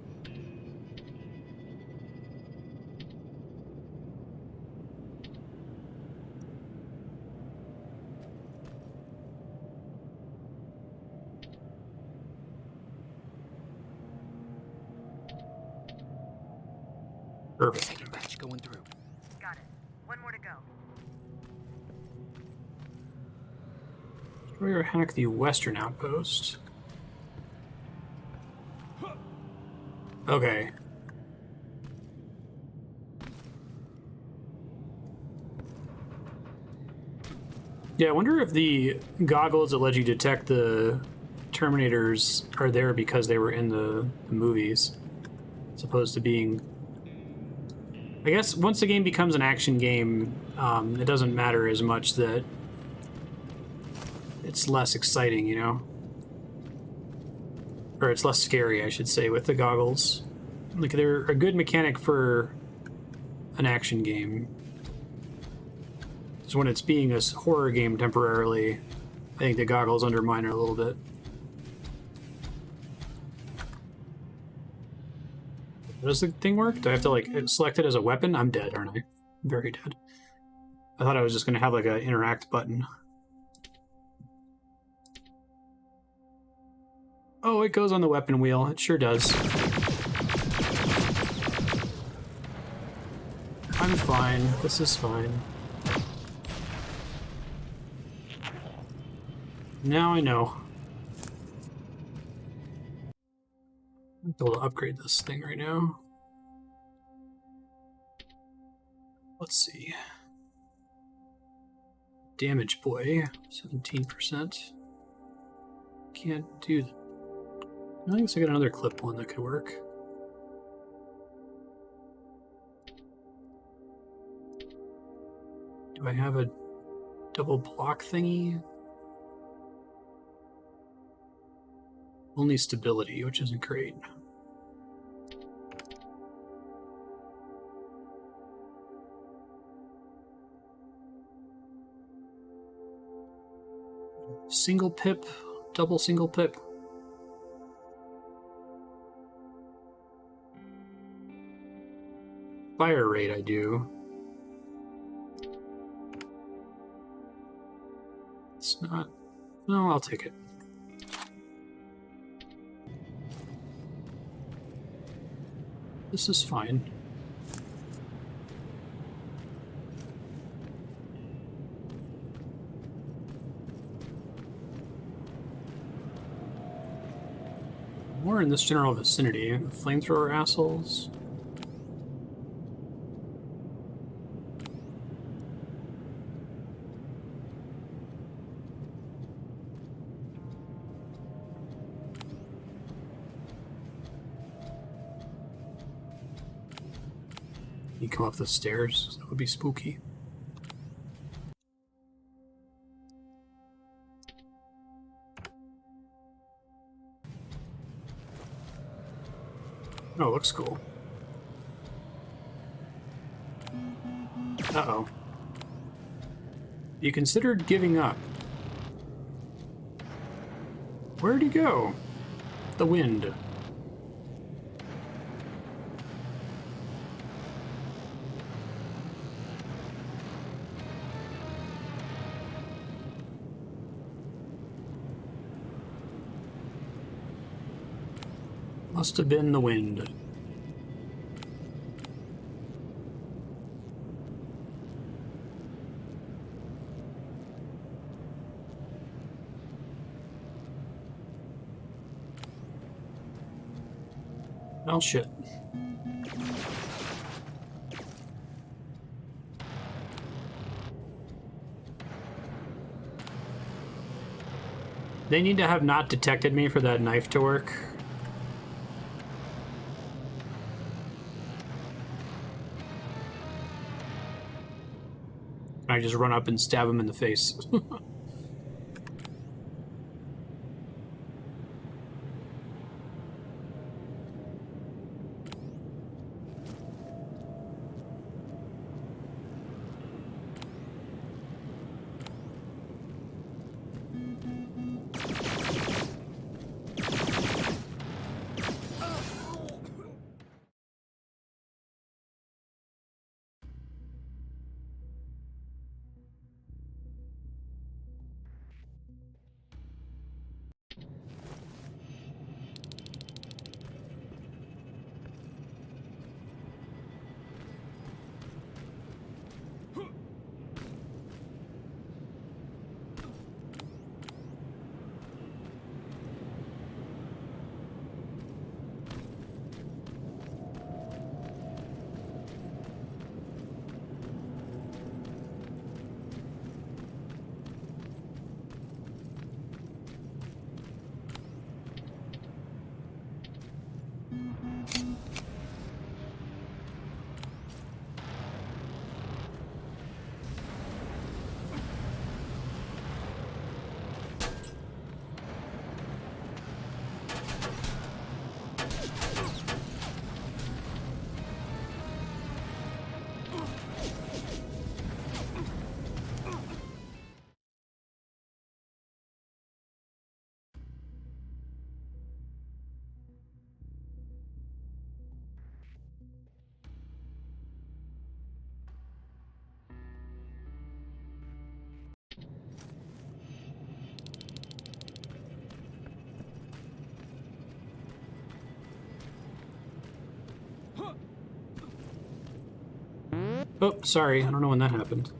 [SPEAKER 1] Perfect.
[SPEAKER 3] Second batch going through.
[SPEAKER 4] Got it. One more to go.
[SPEAKER 1] Destroy or hack the western outpost. Okay. Yeah, I wonder if the goggles that let you detect the Terminators are there because they were in the movies, as opposed to being... I guess once the game becomes an action game, it doesn't matter as much that it's less exciting, you know? Or it's less scary, I should say, with the goggles. Like, they're a good mechanic for an action game. So when it's being a horror game temporarily, I think the goggles undermine it a little bit. Does the thing work? Do I have to, like, select it as a weapon? I'm dead, aren't I? I'm very dead. I thought I was just going to have, like, an interact button. Oh, it goes on the weapon wheel. It sure does. I'm fine. This is fine. Now I know. I'm able to upgrade this thing right now. Let's see. Damage boy, 17%. Can't do that. I guess I got another clip one that could work. Do I have a double block thingy? Only stability, which isn't great. Single pip, double single pip. Fire rate I do. It's not... No, I'll take it. This is fine. More in this general vicinity. Flamethrower assholes. You come up the stairs, that would be spooky. Oh, looks cool. Uh-oh. You considered giving up. Where'd he go? The wind. Must have been the wind. Oh shit. They need to have not detected me for that knife to work. I just run up and stab him in the face. Oh, sorry, I don't know when that happened.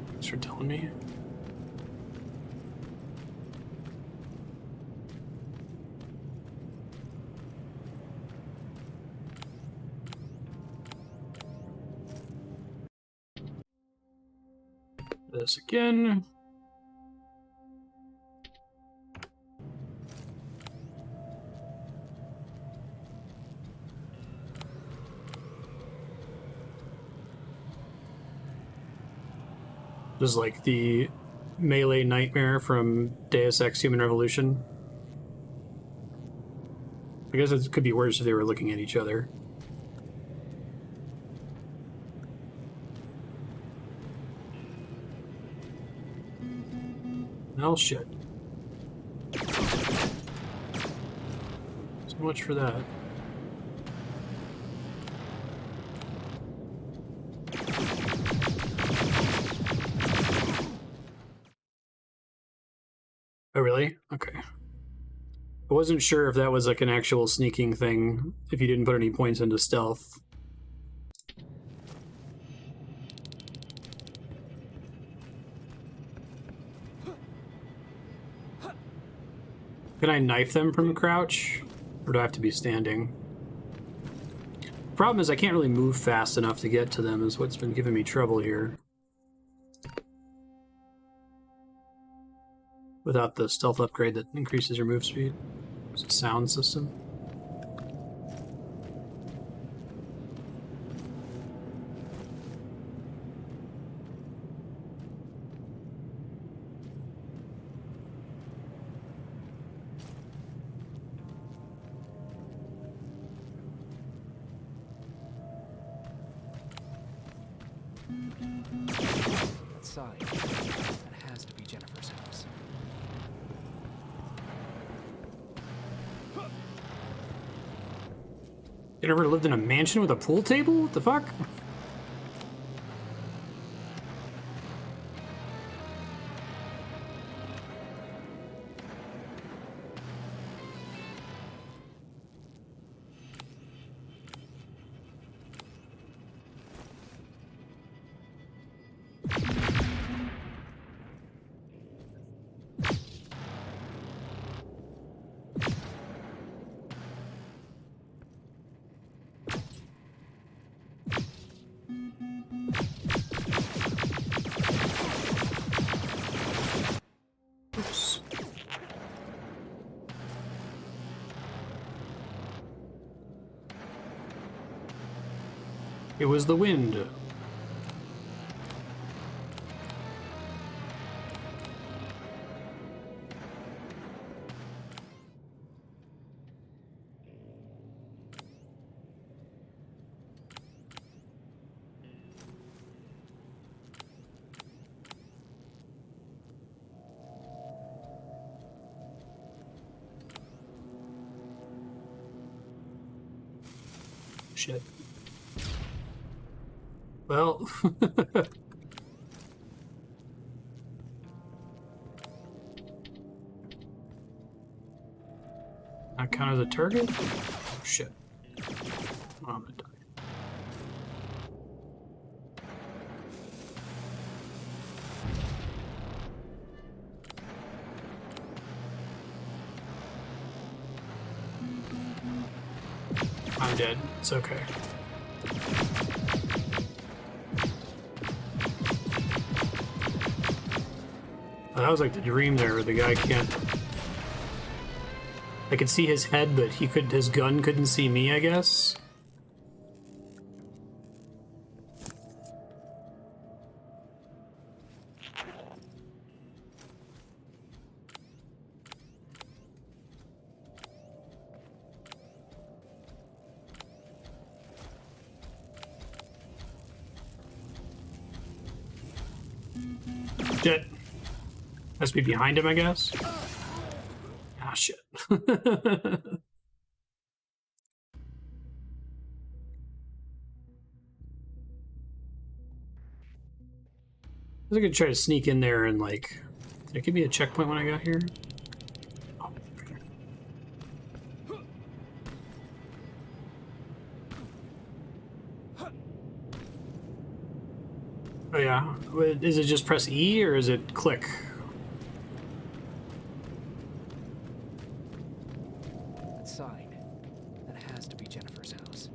[SPEAKER 1] Thanks for telling me. This again. This is like the melee nightmare from Deus Ex Human Revolution. I guess it could be worse if they were looking at each other. Oh shit. So much for that. Oh, really? Okay. I wasn't sure if that was like an actual sneaking thing, if you didn't put any points into stealth. Can I knife them from crouch? Or do I have to be standing? Problem is I can't really move fast enough to get to them, is what's been giving me trouble here. Without the stealth upgrade that increases your move speed. It's a sound system.
[SPEAKER 3] Outside. That has to be Jennifer's house.
[SPEAKER 1] You ever lived in a mansion with a pool table? What the fuck? Oops. It was the wind. Shit. Well, not count as a target? Oh, shit. Oh, I'm gonna die. I'm dead. It's okay. Oh, that was like the dream there, where the guy can't... I could see his head, but his gun couldn't see me, I guess. Shit. Must be behind him, I guess. Ah, shit. I was gonna try to sneak in there and like... Did it give me a checkpoint when I got here? Oh, oh yeah. Is it just press E or is it click?
[SPEAKER 3] Outside. That has to be Jennifer's house.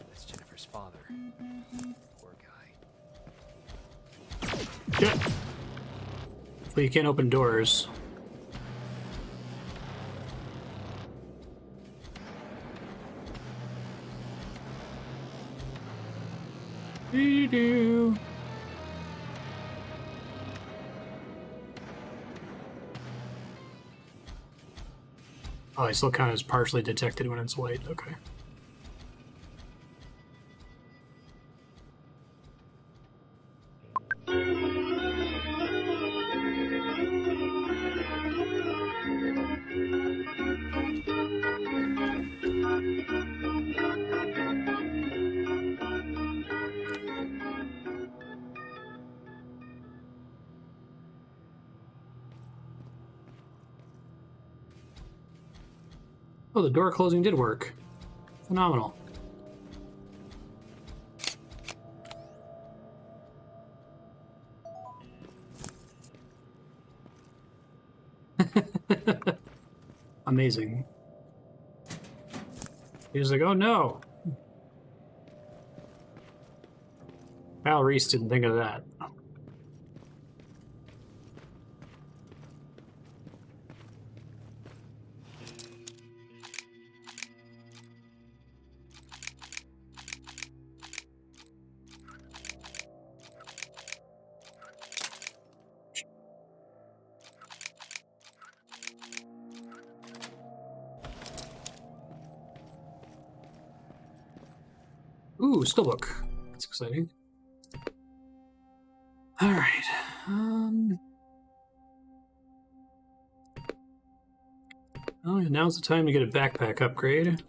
[SPEAKER 3] That's Jennifer's father. Poor guy.
[SPEAKER 1] Shit. Well, you can't open doors. Do-do. Oh, I still count as partially detected when it's white. Okay. Oh, the door closing did work. Phenomenal. Amazing. He's like, oh no. Al Reese didn't think of that. Ooh, still book. That's exciting. All right. Oh, yeah, now's the time to get a backpack upgrade.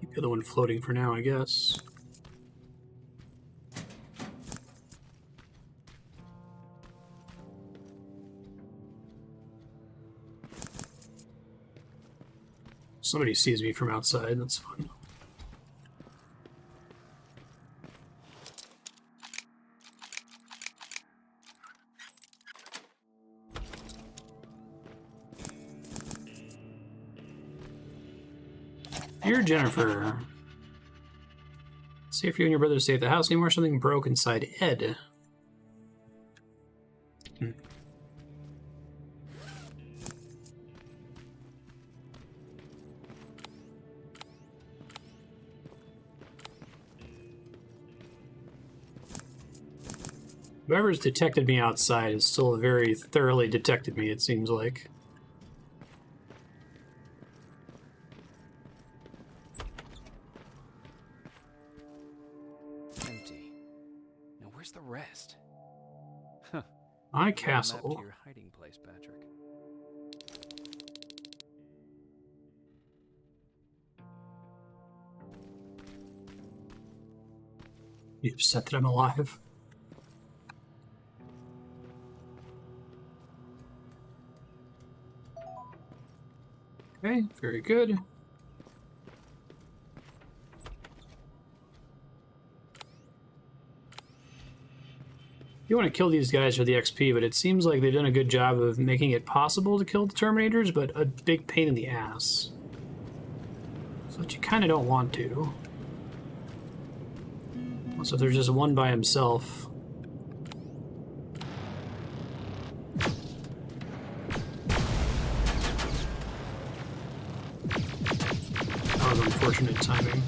[SPEAKER 1] Keep the other one floating for now, I guess. Somebody sees me from outside, that's fun. Dear Jennifer, see if you and your brother stay at the house anymore. Something broke inside Ed. Whoever's detected me outside has still very thoroughly detected me, it seems like.
[SPEAKER 3] Empty. Now where's the rest?
[SPEAKER 1] My
[SPEAKER 3] Map
[SPEAKER 1] castle.
[SPEAKER 3] to your hiding place, Patrick.
[SPEAKER 1] You upset that I'm alive? Okay, very good. You want to kill these guys for the XP, but it seems like they've done a good job of making it possible to kill the Terminators, but a big pain in the ass. So that you kind of don't want to. Also, if there's just one by himself. That was unfortunate timing.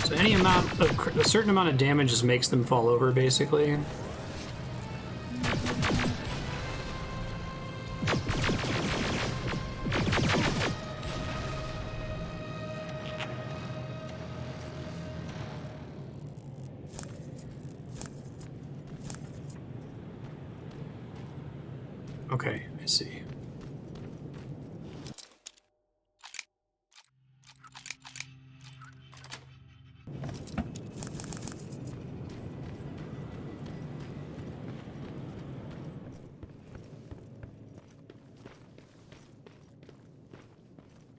[SPEAKER 1] So any amount of, a certain amount of damage just makes them fall over, basically. Okay, I see.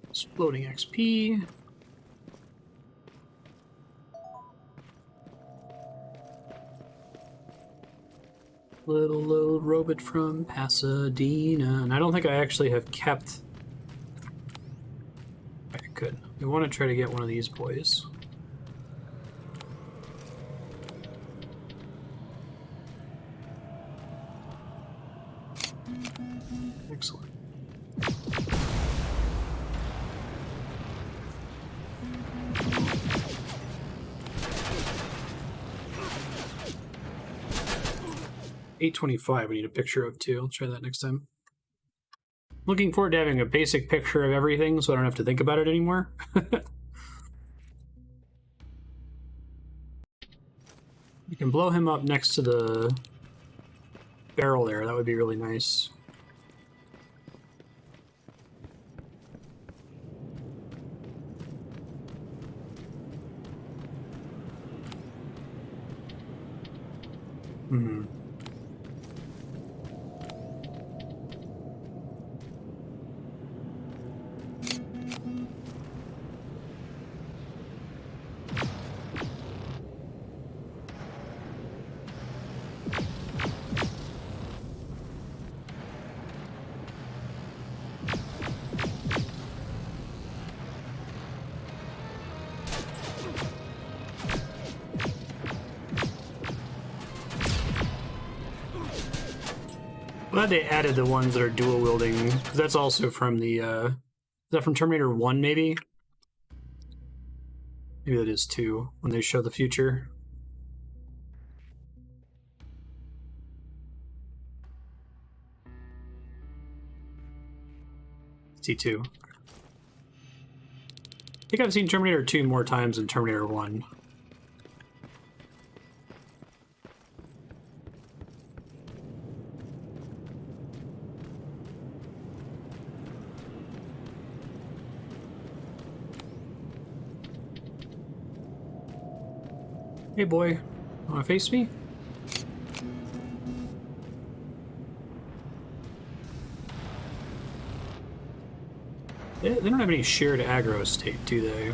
[SPEAKER 1] Exploding XP. Little load robot from Pasadena. And I don't think I actually have kept... I could. I want to try to get one of these boys. Excellent. $825 we need a picture of too. I'll try that next time. Looking forward to having a basic picture of everything so I don't have to think about it anymore. You can blow him up next to the barrel there. That would be really nice. Hmm. Glad they added the ones that are dual wielding, because that's also from the, is that from Terminator 1, maybe? Maybe that is 2, when they show the future. T2. I think I've seen Terminator 2 more times than Terminator 1. Hey boy, wanna face me? They don't have any shared aggro state, do they?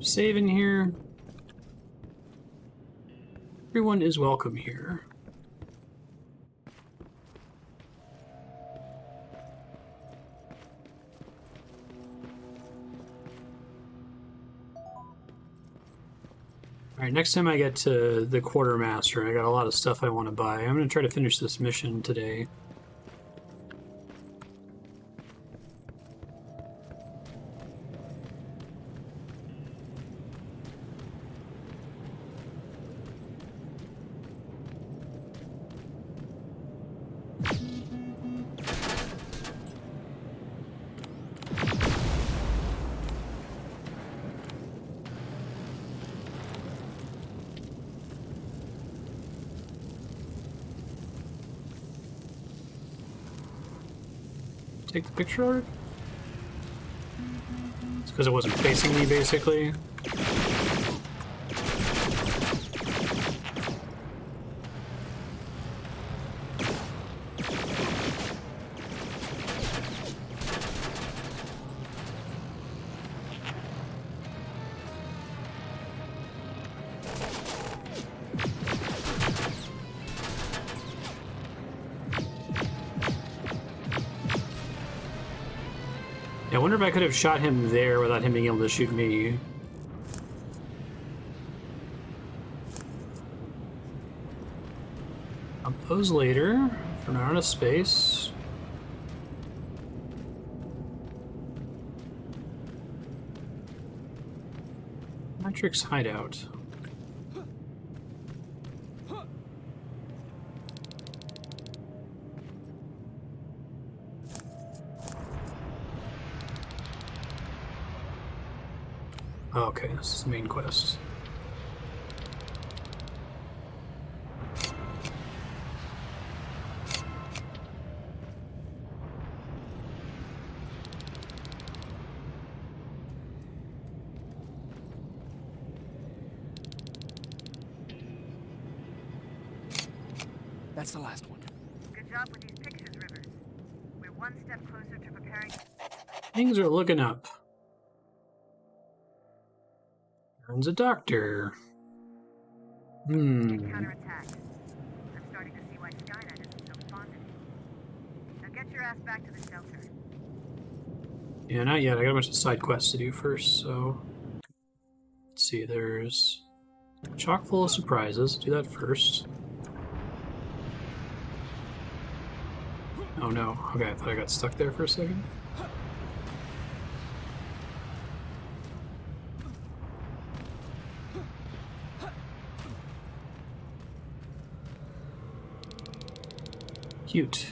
[SPEAKER 1] Saving here. Everyone is welcome here. Alright, next time I get to the Quartermaster, I got a lot of stuff I want to buy. I'm going to try to finish this mission today. Take the picture art? It's because it wasn't facing me, basically. I wonder if I could have shot him there without him being able to shoot me. Compose later. For now, out of space. Matrix hideout. Oh, okay, this is the main quest.
[SPEAKER 3] That's the last one.
[SPEAKER 16] Good job with these pictures, Rivers. We're one step closer to preparing.
[SPEAKER 1] Things are looking up. Turns a doctor.
[SPEAKER 16] Counterattack. I'm starting to see why Skynet isn't so fond of you. Now get your ass back to the shelter.
[SPEAKER 1] Yeah, not yet. I got a bunch of side quests to do first, so... Let's see, there's... chock full of surprises. Do that first. Oh no. Okay, I thought I got stuck there for a second. Cute.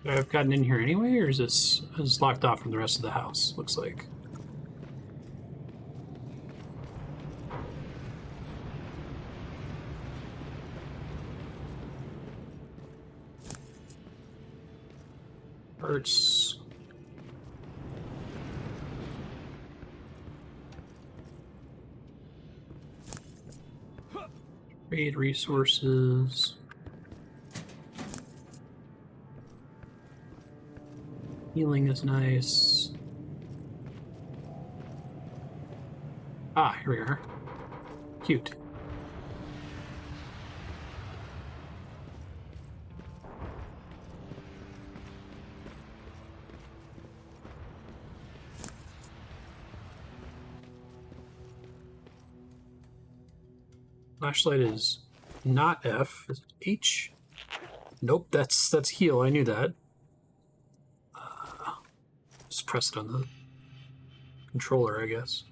[SPEAKER 1] Could I have gotten in here anyway, or is this locked off from the rest of the house? Looks like. Parts. Trade resources. Healing is nice. Ah, here we are. Cute. Flashlight is not F. Is it H? Nope, that's heal. I knew that. Just press it on the controller, I guess.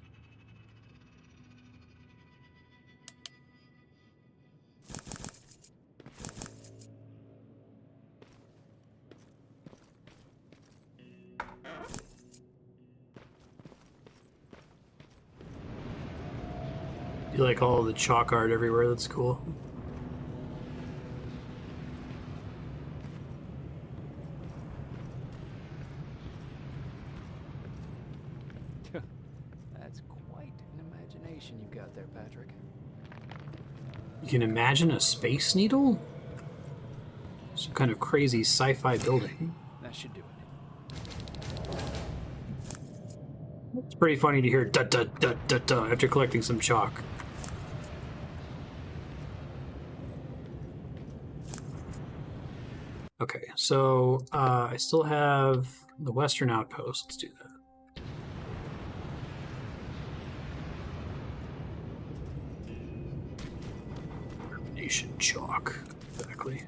[SPEAKER 1] You like all the chalk art everywhere, that's cool.
[SPEAKER 2] That's quite an imagination you've got there, Patrick.
[SPEAKER 1] You can imagine a space needle? Some kind of crazy sci-fi building.
[SPEAKER 3] That should do it.
[SPEAKER 1] It's pretty funny to hear da da da da da after collecting some chalk. Okay, so I still have the Western Outpost. Let's do that. Nation chalk, exactly.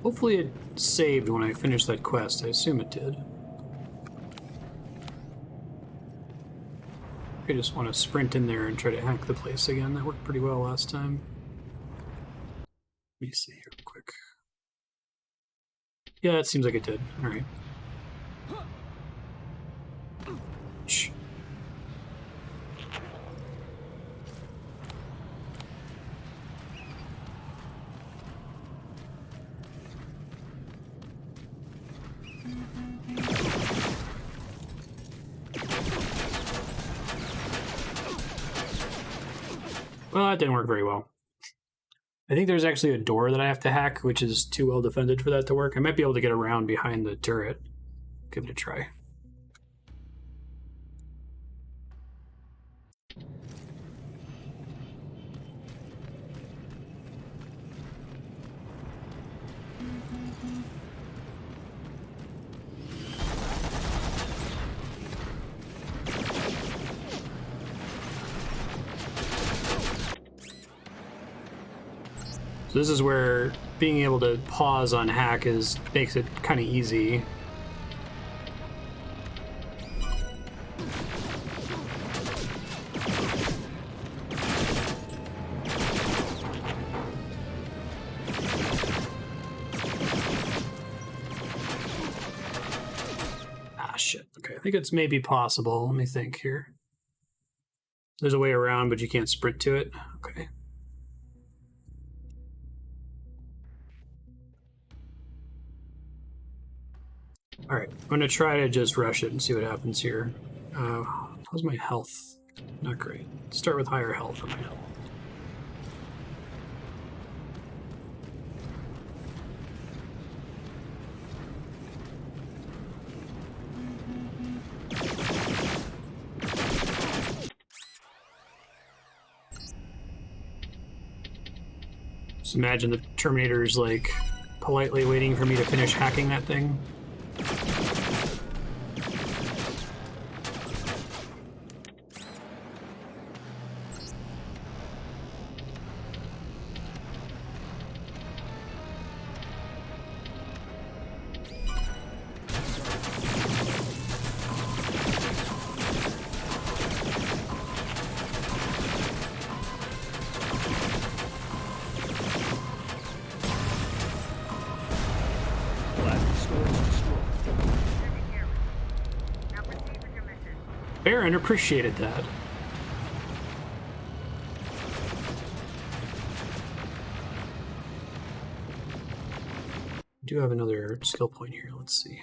[SPEAKER 1] Hopefully it saved when I finished that quest. I assume it did. I just want to sprint in there and try to hack the place again. That worked pretty well last time. Let me see here real quick. Yeah, it seems like it did. All right. Shh. Well, that didn't work very well. I think there's actually a door that I have to hack, which is too well defended for that to work. I might be able to get around behind the turret. Give it a try. So this is where being able to pause on hack makes it kind of easy. Ah, shit. Okay, I think it's maybe possible. Let me think here. There's a way around, but you can't sprint to it. Okay. Alright, I'm going to try to just rush it and see what happens here. How's my health? Not great. Start with higher health on my health. Just imagine the Terminator's like politely waiting for me to finish hacking that thing.
[SPEAKER 7] storage destroyed.
[SPEAKER 16] Now proceed with your mission.
[SPEAKER 1] Baron appreciated that. I do have another skill point here. Let's see.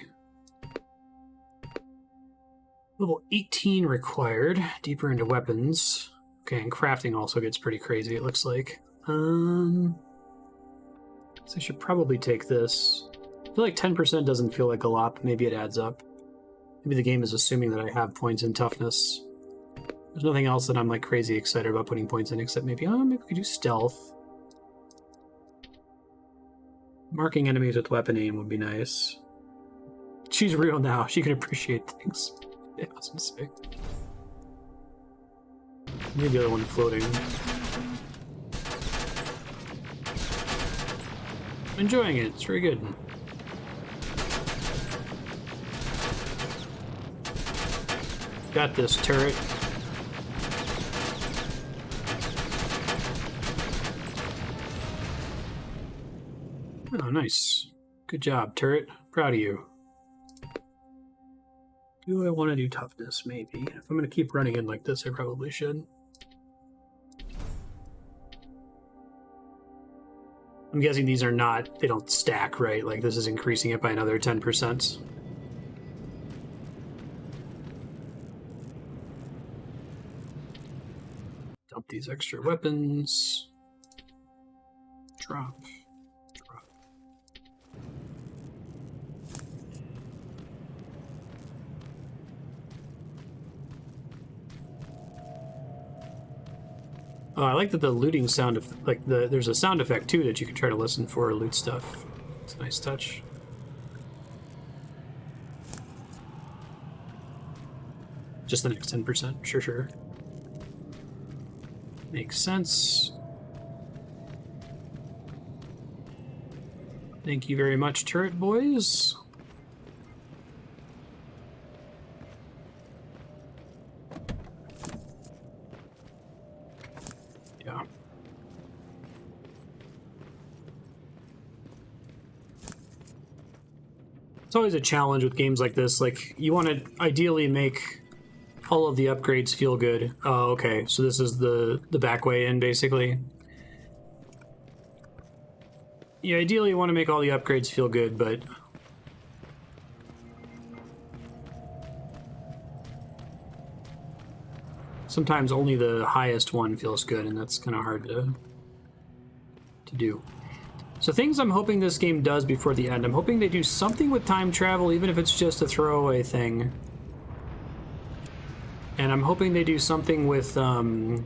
[SPEAKER 1] Level 18 required. Deeper into weapons. Okay, and crafting also gets pretty crazy, it looks like. So I should probably take this. I feel like 10% doesn't feel like a lot, but maybe it adds up. Maybe the game is assuming that I have points in toughness. There's nothing else that I'm like crazy excited about putting points in, except maybe we could do stealth. Marking enemies with weapon aim would be nice. She's real now. She can appreciate things. Yeah, I was gonna say. Maybe the other one floating. I'm enjoying it. It's very good. Got this, turret. Oh, nice. Good job, turret. Proud of you. Do I want to do toughness? Maybe. If I'm going to keep running in like this, I probably should. I'm guessing these are not, they don't stack, right? Like this is increasing it by another 10%. Dump these extra weapons. Drop. Oh, I like that the looting sound there's a sound effect too that you can try to listen for or loot stuff. It's a nice touch. Just the next 10%, sure. Makes sense. Thank you very much, turret boys. Yeah. It's always a challenge with games like this. Like, you want to ideally make all of the upgrades feel good. Oh, okay. So this is the back way in, basically. You ideally want to make all the upgrades feel good, but sometimes only the highest one feels good, and that's kind of hard to do. So things I'm hoping this game does before the end. I'm hoping they do something with time travel, even if it's just a throwaway thing. And I'm hoping they do something with the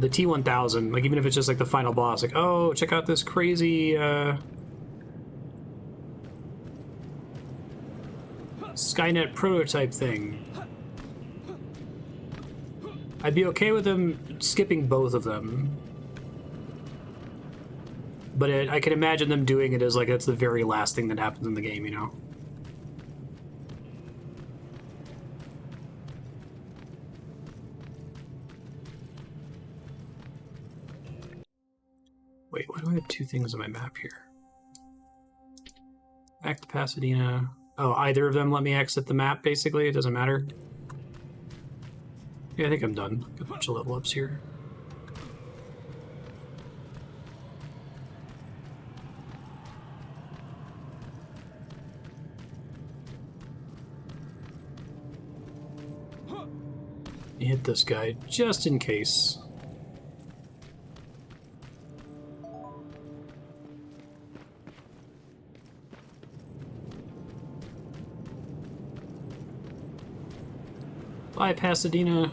[SPEAKER 1] T-1000, like even if it's just like the final boss, like, oh, check out this crazy Skynet prototype thing. I'd be okay with them skipping both of them. But I can imagine them doing it as like that's the very last thing that happens in the game, you know? Wait, why do I have two things on my map here? Back to Pasadena. Oh, either of them let me exit the map, basically? It doesn't matter? Yeah, I think I'm done. Got a bunch of level ups here. Hit this guy, just in case. Bye, Pasadena.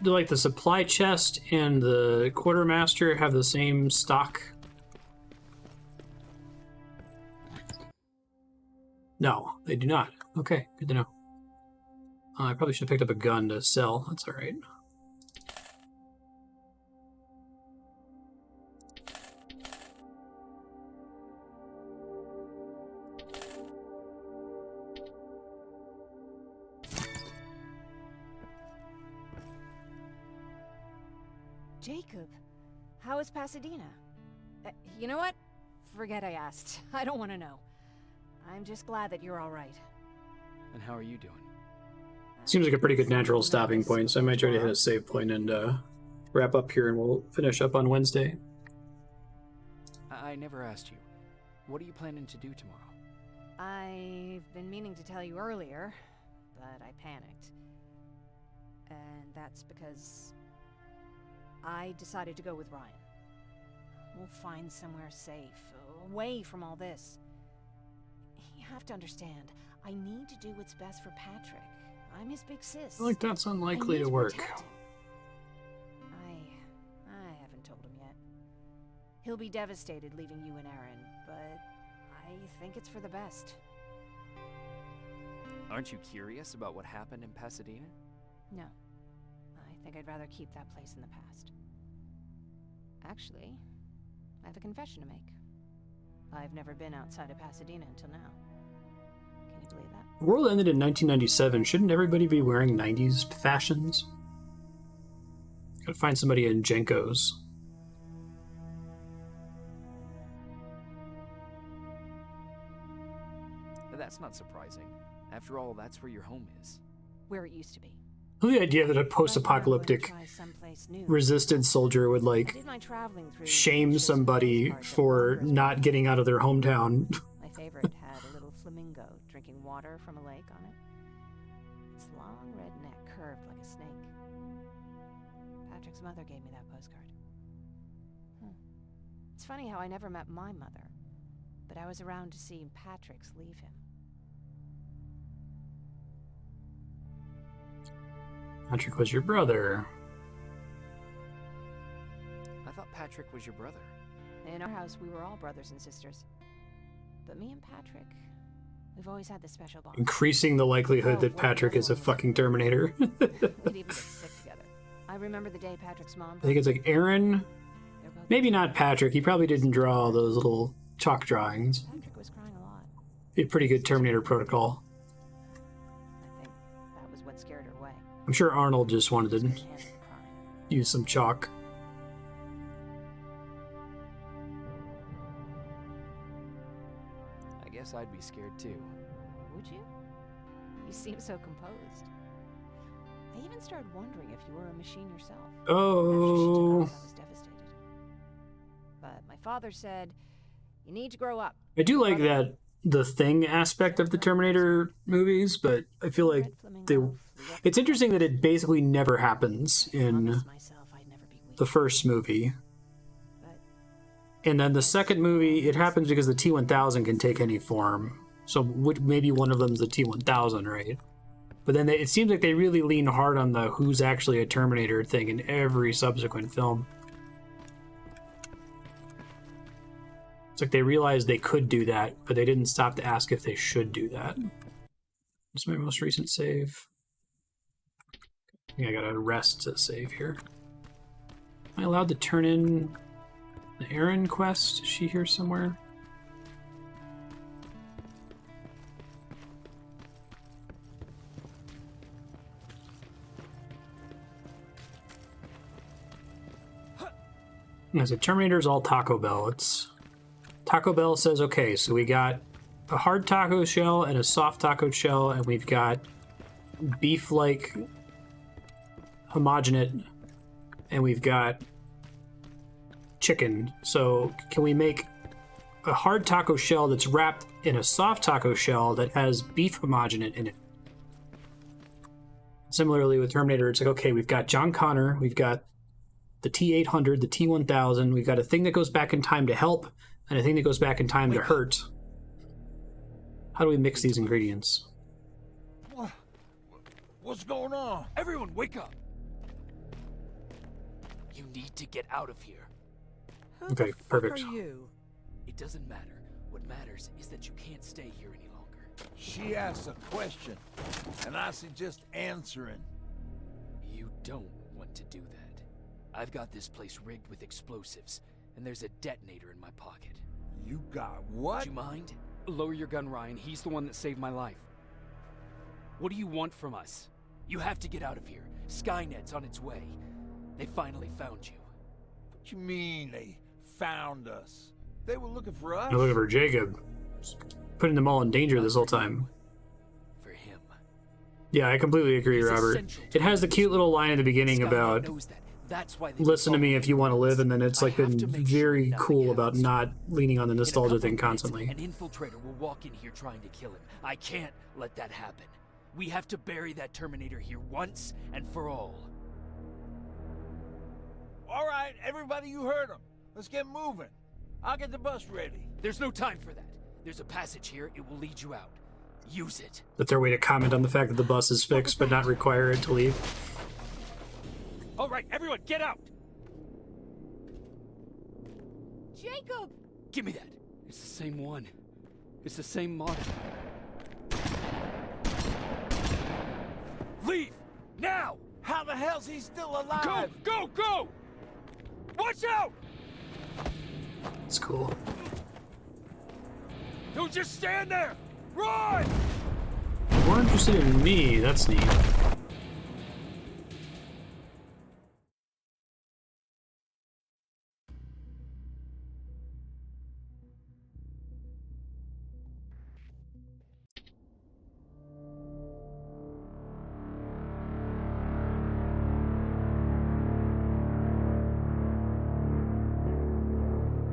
[SPEAKER 1] Do like the supply chest and the quartermaster have the same stock? No, they do not. Okay, good to know. I probably should have picked up a gun to sell. That's all right.
[SPEAKER 10] Jacob, how is Pasadena? You know what? Forget I asked. I don't want to know. I'm just glad that you're all right.
[SPEAKER 3] And how are you doing?
[SPEAKER 1] Seems like a pretty good natural stopping point, so I might try to hit a save point and wrap up here, and we'll finish up on Wednesday.
[SPEAKER 3] I never asked you. What are you planning to do tomorrow?
[SPEAKER 10] I've been meaning to tell you earlier, but I panicked. And that's because I decided to go with Ryan. We'll find somewhere safe, away from all this. You have to understand, I need to do what's best for Patrick. I'm his big sis.
[SPEAKER 1] I feel like that's unlikely to work.
[SPEAKER 10] I haven't told him yet. He'll be devastated leaving you and Aaron, but I think it's for the best.
[SPEAKER 3] Aren't you curious about what happened in Pasadena?
[SPEAKER 10] No. I think I'd rather keep that place in the past. Actually, I have a confession to make. I've never been outside of Pasadena until now. Can you believe that?
[SPEAKER 1] The world ended in 1997. Shouldn't everybody be wearing 90s fashions? Gotta find somebody in Jenkos.
[SPEAKER 3] That's not surprising. After all, that's where your home is.
[SPEAKER 10] Where it used to be.
[SPEAKER 1] The idea that a post-apocalyptic resistance soldier would, like, shame somebody for not getting out of their hometown.
[SPEAKER 10] My favorite had a little flamingo drinking water from a lake on it. Its long red neck curved like a snake. Patrick's mother gave me that postcard. It's funny how I never met my mother, but I was around to see Patrick's leave him.
[SPEAKER 1] Patrick was your brother.
[SPEAKER 3] I thought Patrick was your brother.
[SPEAKER 10] In our house, we were all brothers and sisters. But me and Patrick, we've always had this special bond.
[SPEAKER 1] Increasing the likelihood that Patrick is a fucking Terminator.
[SPEAKER 10] We'd even get sick together. I remember the day Patrick's mom...
[SPEAKER 1] I think it's like Aaron. Maybe not Patrick. He probably didn't draw all those little chalk drawings.
[SPEAKER 10] Patrick was crying a lot.
[SPEAKER 1] He had pretty good Terminator protocol.
[SPEAKER 10] I think that was what scared her away.
[SPEAKER 1] I'm sure Arnold just wanted to use some chalk.
[SPEAKER 3] I guess I'd be scared too.
[SPEAKER 10] Would you? You seem so composed. I even started wondering if you were a machine yourself.
[SPEAKER 1] Oh.
[SPEAKER 10] After she took off, I was devastated. But my father said, you need to grow up.
[SPEAKER 1] I do like that the Thing aspect of the Terminator movies, but I feel like it's interesting that it basically never happens in the first movie. And then the second movie, it happens because the T-1000 can take any form. So maybe one of them's the T-1000, right? But then it seems like they really lean hard on the who's actually a Terminator thing in every subsequent film. It's like they realized they could do that, but they didn't stop to ask if they should do that. This is my most recent save. I think I gotta rest to save here. Am I allowed to turn in the Aaron quest? Is she here somewhere? As a Terminator's all Taco Bell. Taco Bell says, okay, so we got a hard taco shell and a soft taco shell, and we've got beef-like homogenate, and we've got chicken. So can we make a hard taco shell that's wrapped in a soft taco shell that has beef homogenate in it? Similarly with Terminator, it's like, okay, we've got John Connor, we've got the T-800, the T-1000, we've got a thing that goes back in time to help, and a thing that goes back in time to hurt. How do we mix these ingredients?
[SPEAKER 7] What's going on?
[SPEAKER 3] Everyone, wake up! You need to get out of here.
[SPEAKER 1] Okay, perfect.
[SPEAKER 3] It doesn't matter. What matters is that you can't stay here any longer.
[SPEAKER 7] She asked a question, and I suggest answering.
[SPEAKER 3] You don't want to do that. I've got this place rigged with explosives, and there's a detonator in my pocket.
[SPEAKER 7] You got what?
[SPEAKER 3] Do you mind? Lower your gun, Ryan. He's the one that saved my life. What do you want from us? You have to get out of here. Skynet's on its way. They finally found you.
[SPEAKER 7] What you mean they found us? They were looking for us?
[SPEAKER 1] They're looking for Jacob. Just putting them all in danger this whole time.
[SPEAKER 3] For him.
[SPEAKER 1] Yeah, I completely agree, Robert. It has the cute little line at the beginning about listen to me if you want to live, and then it's like been very cool about not leaning on the nostalgia thing constantly.
[SPEAKER 3] An infiltrator will walk in here trying to kill him. I can't let that happen. We have to bury that Terminator here once and for all.
[SPEAKER 7] All right, everybody, you heard him. Let's get moving. I'll get the bus ready.
[SPEAKER 3] There's no time for that. There's a passage here. It will lead you out. Use it.
[SPEAKER 1] That's their way to comment on the fact that the bus is fixed but not require it to leave.
[SPEAKER 3] All right, everyone, get out!
[SPEAKER 5] Jacob!
[SPEAKER 3] Give me that. It's the same one. It's the same model. Leave! Now!
[SPEAKER 7] How the hell's he still alive?
[SPEAKER 3] Go! Go! Watch out!
[SPEAKER 1] It's cool.
[SPEAKER 3] Don't just stand there! Run!
[SPEAKER 1] More interested in me, that's neat.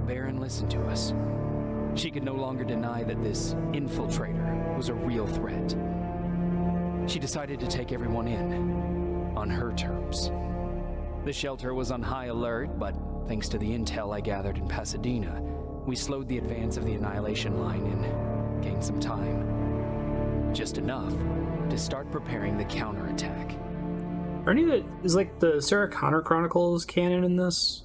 [SPEAKER 3] Baron listened to us. She could no longer deny that this infiltrator was a real threat. She decided to take everyone in, on her terms. The shelter was on high alert, but thanks to the intel I gathered in Pasadena, we slowed the advance of the Annihilation Line and gained some time. Just enough to start preparing the counterattack.
[SPEAKER 1] Are any of the, is like the Sarah Connor Chronicles canon in this?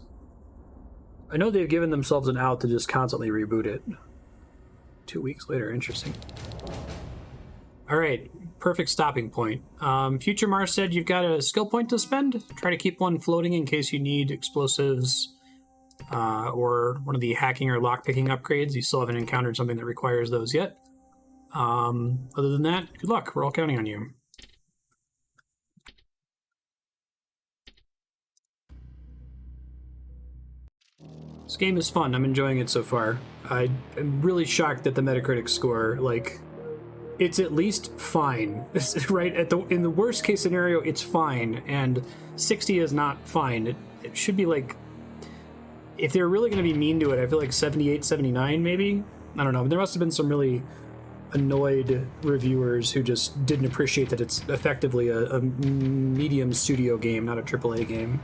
[SPEAKER 1] I know they've given themselves an out to just constantly reboot it. 2 weeks later, interesting. Alright, perfect stopping point. Future Marstead, you've got a skill point to spend. Try to keep one floating in case you need explosives or one of the hacking or lockpicking upgrades. You still haven't encountered something that requires those yet. Other than that, good luck. We're all counting on you. This game is fun. I'm enjoying it so far. I am really shocked at the Metacritic score. Like, it's at least fine, right? In the worst case scenario, it's fine, and 60 is not fine. It should be like, if they're really going to be mean to it, I feel like 78, 79 maybe? I don't know. There must have been some really annoyed reviewers who just didn't appreciate that it's effectively a medium studio game, not a AAA game.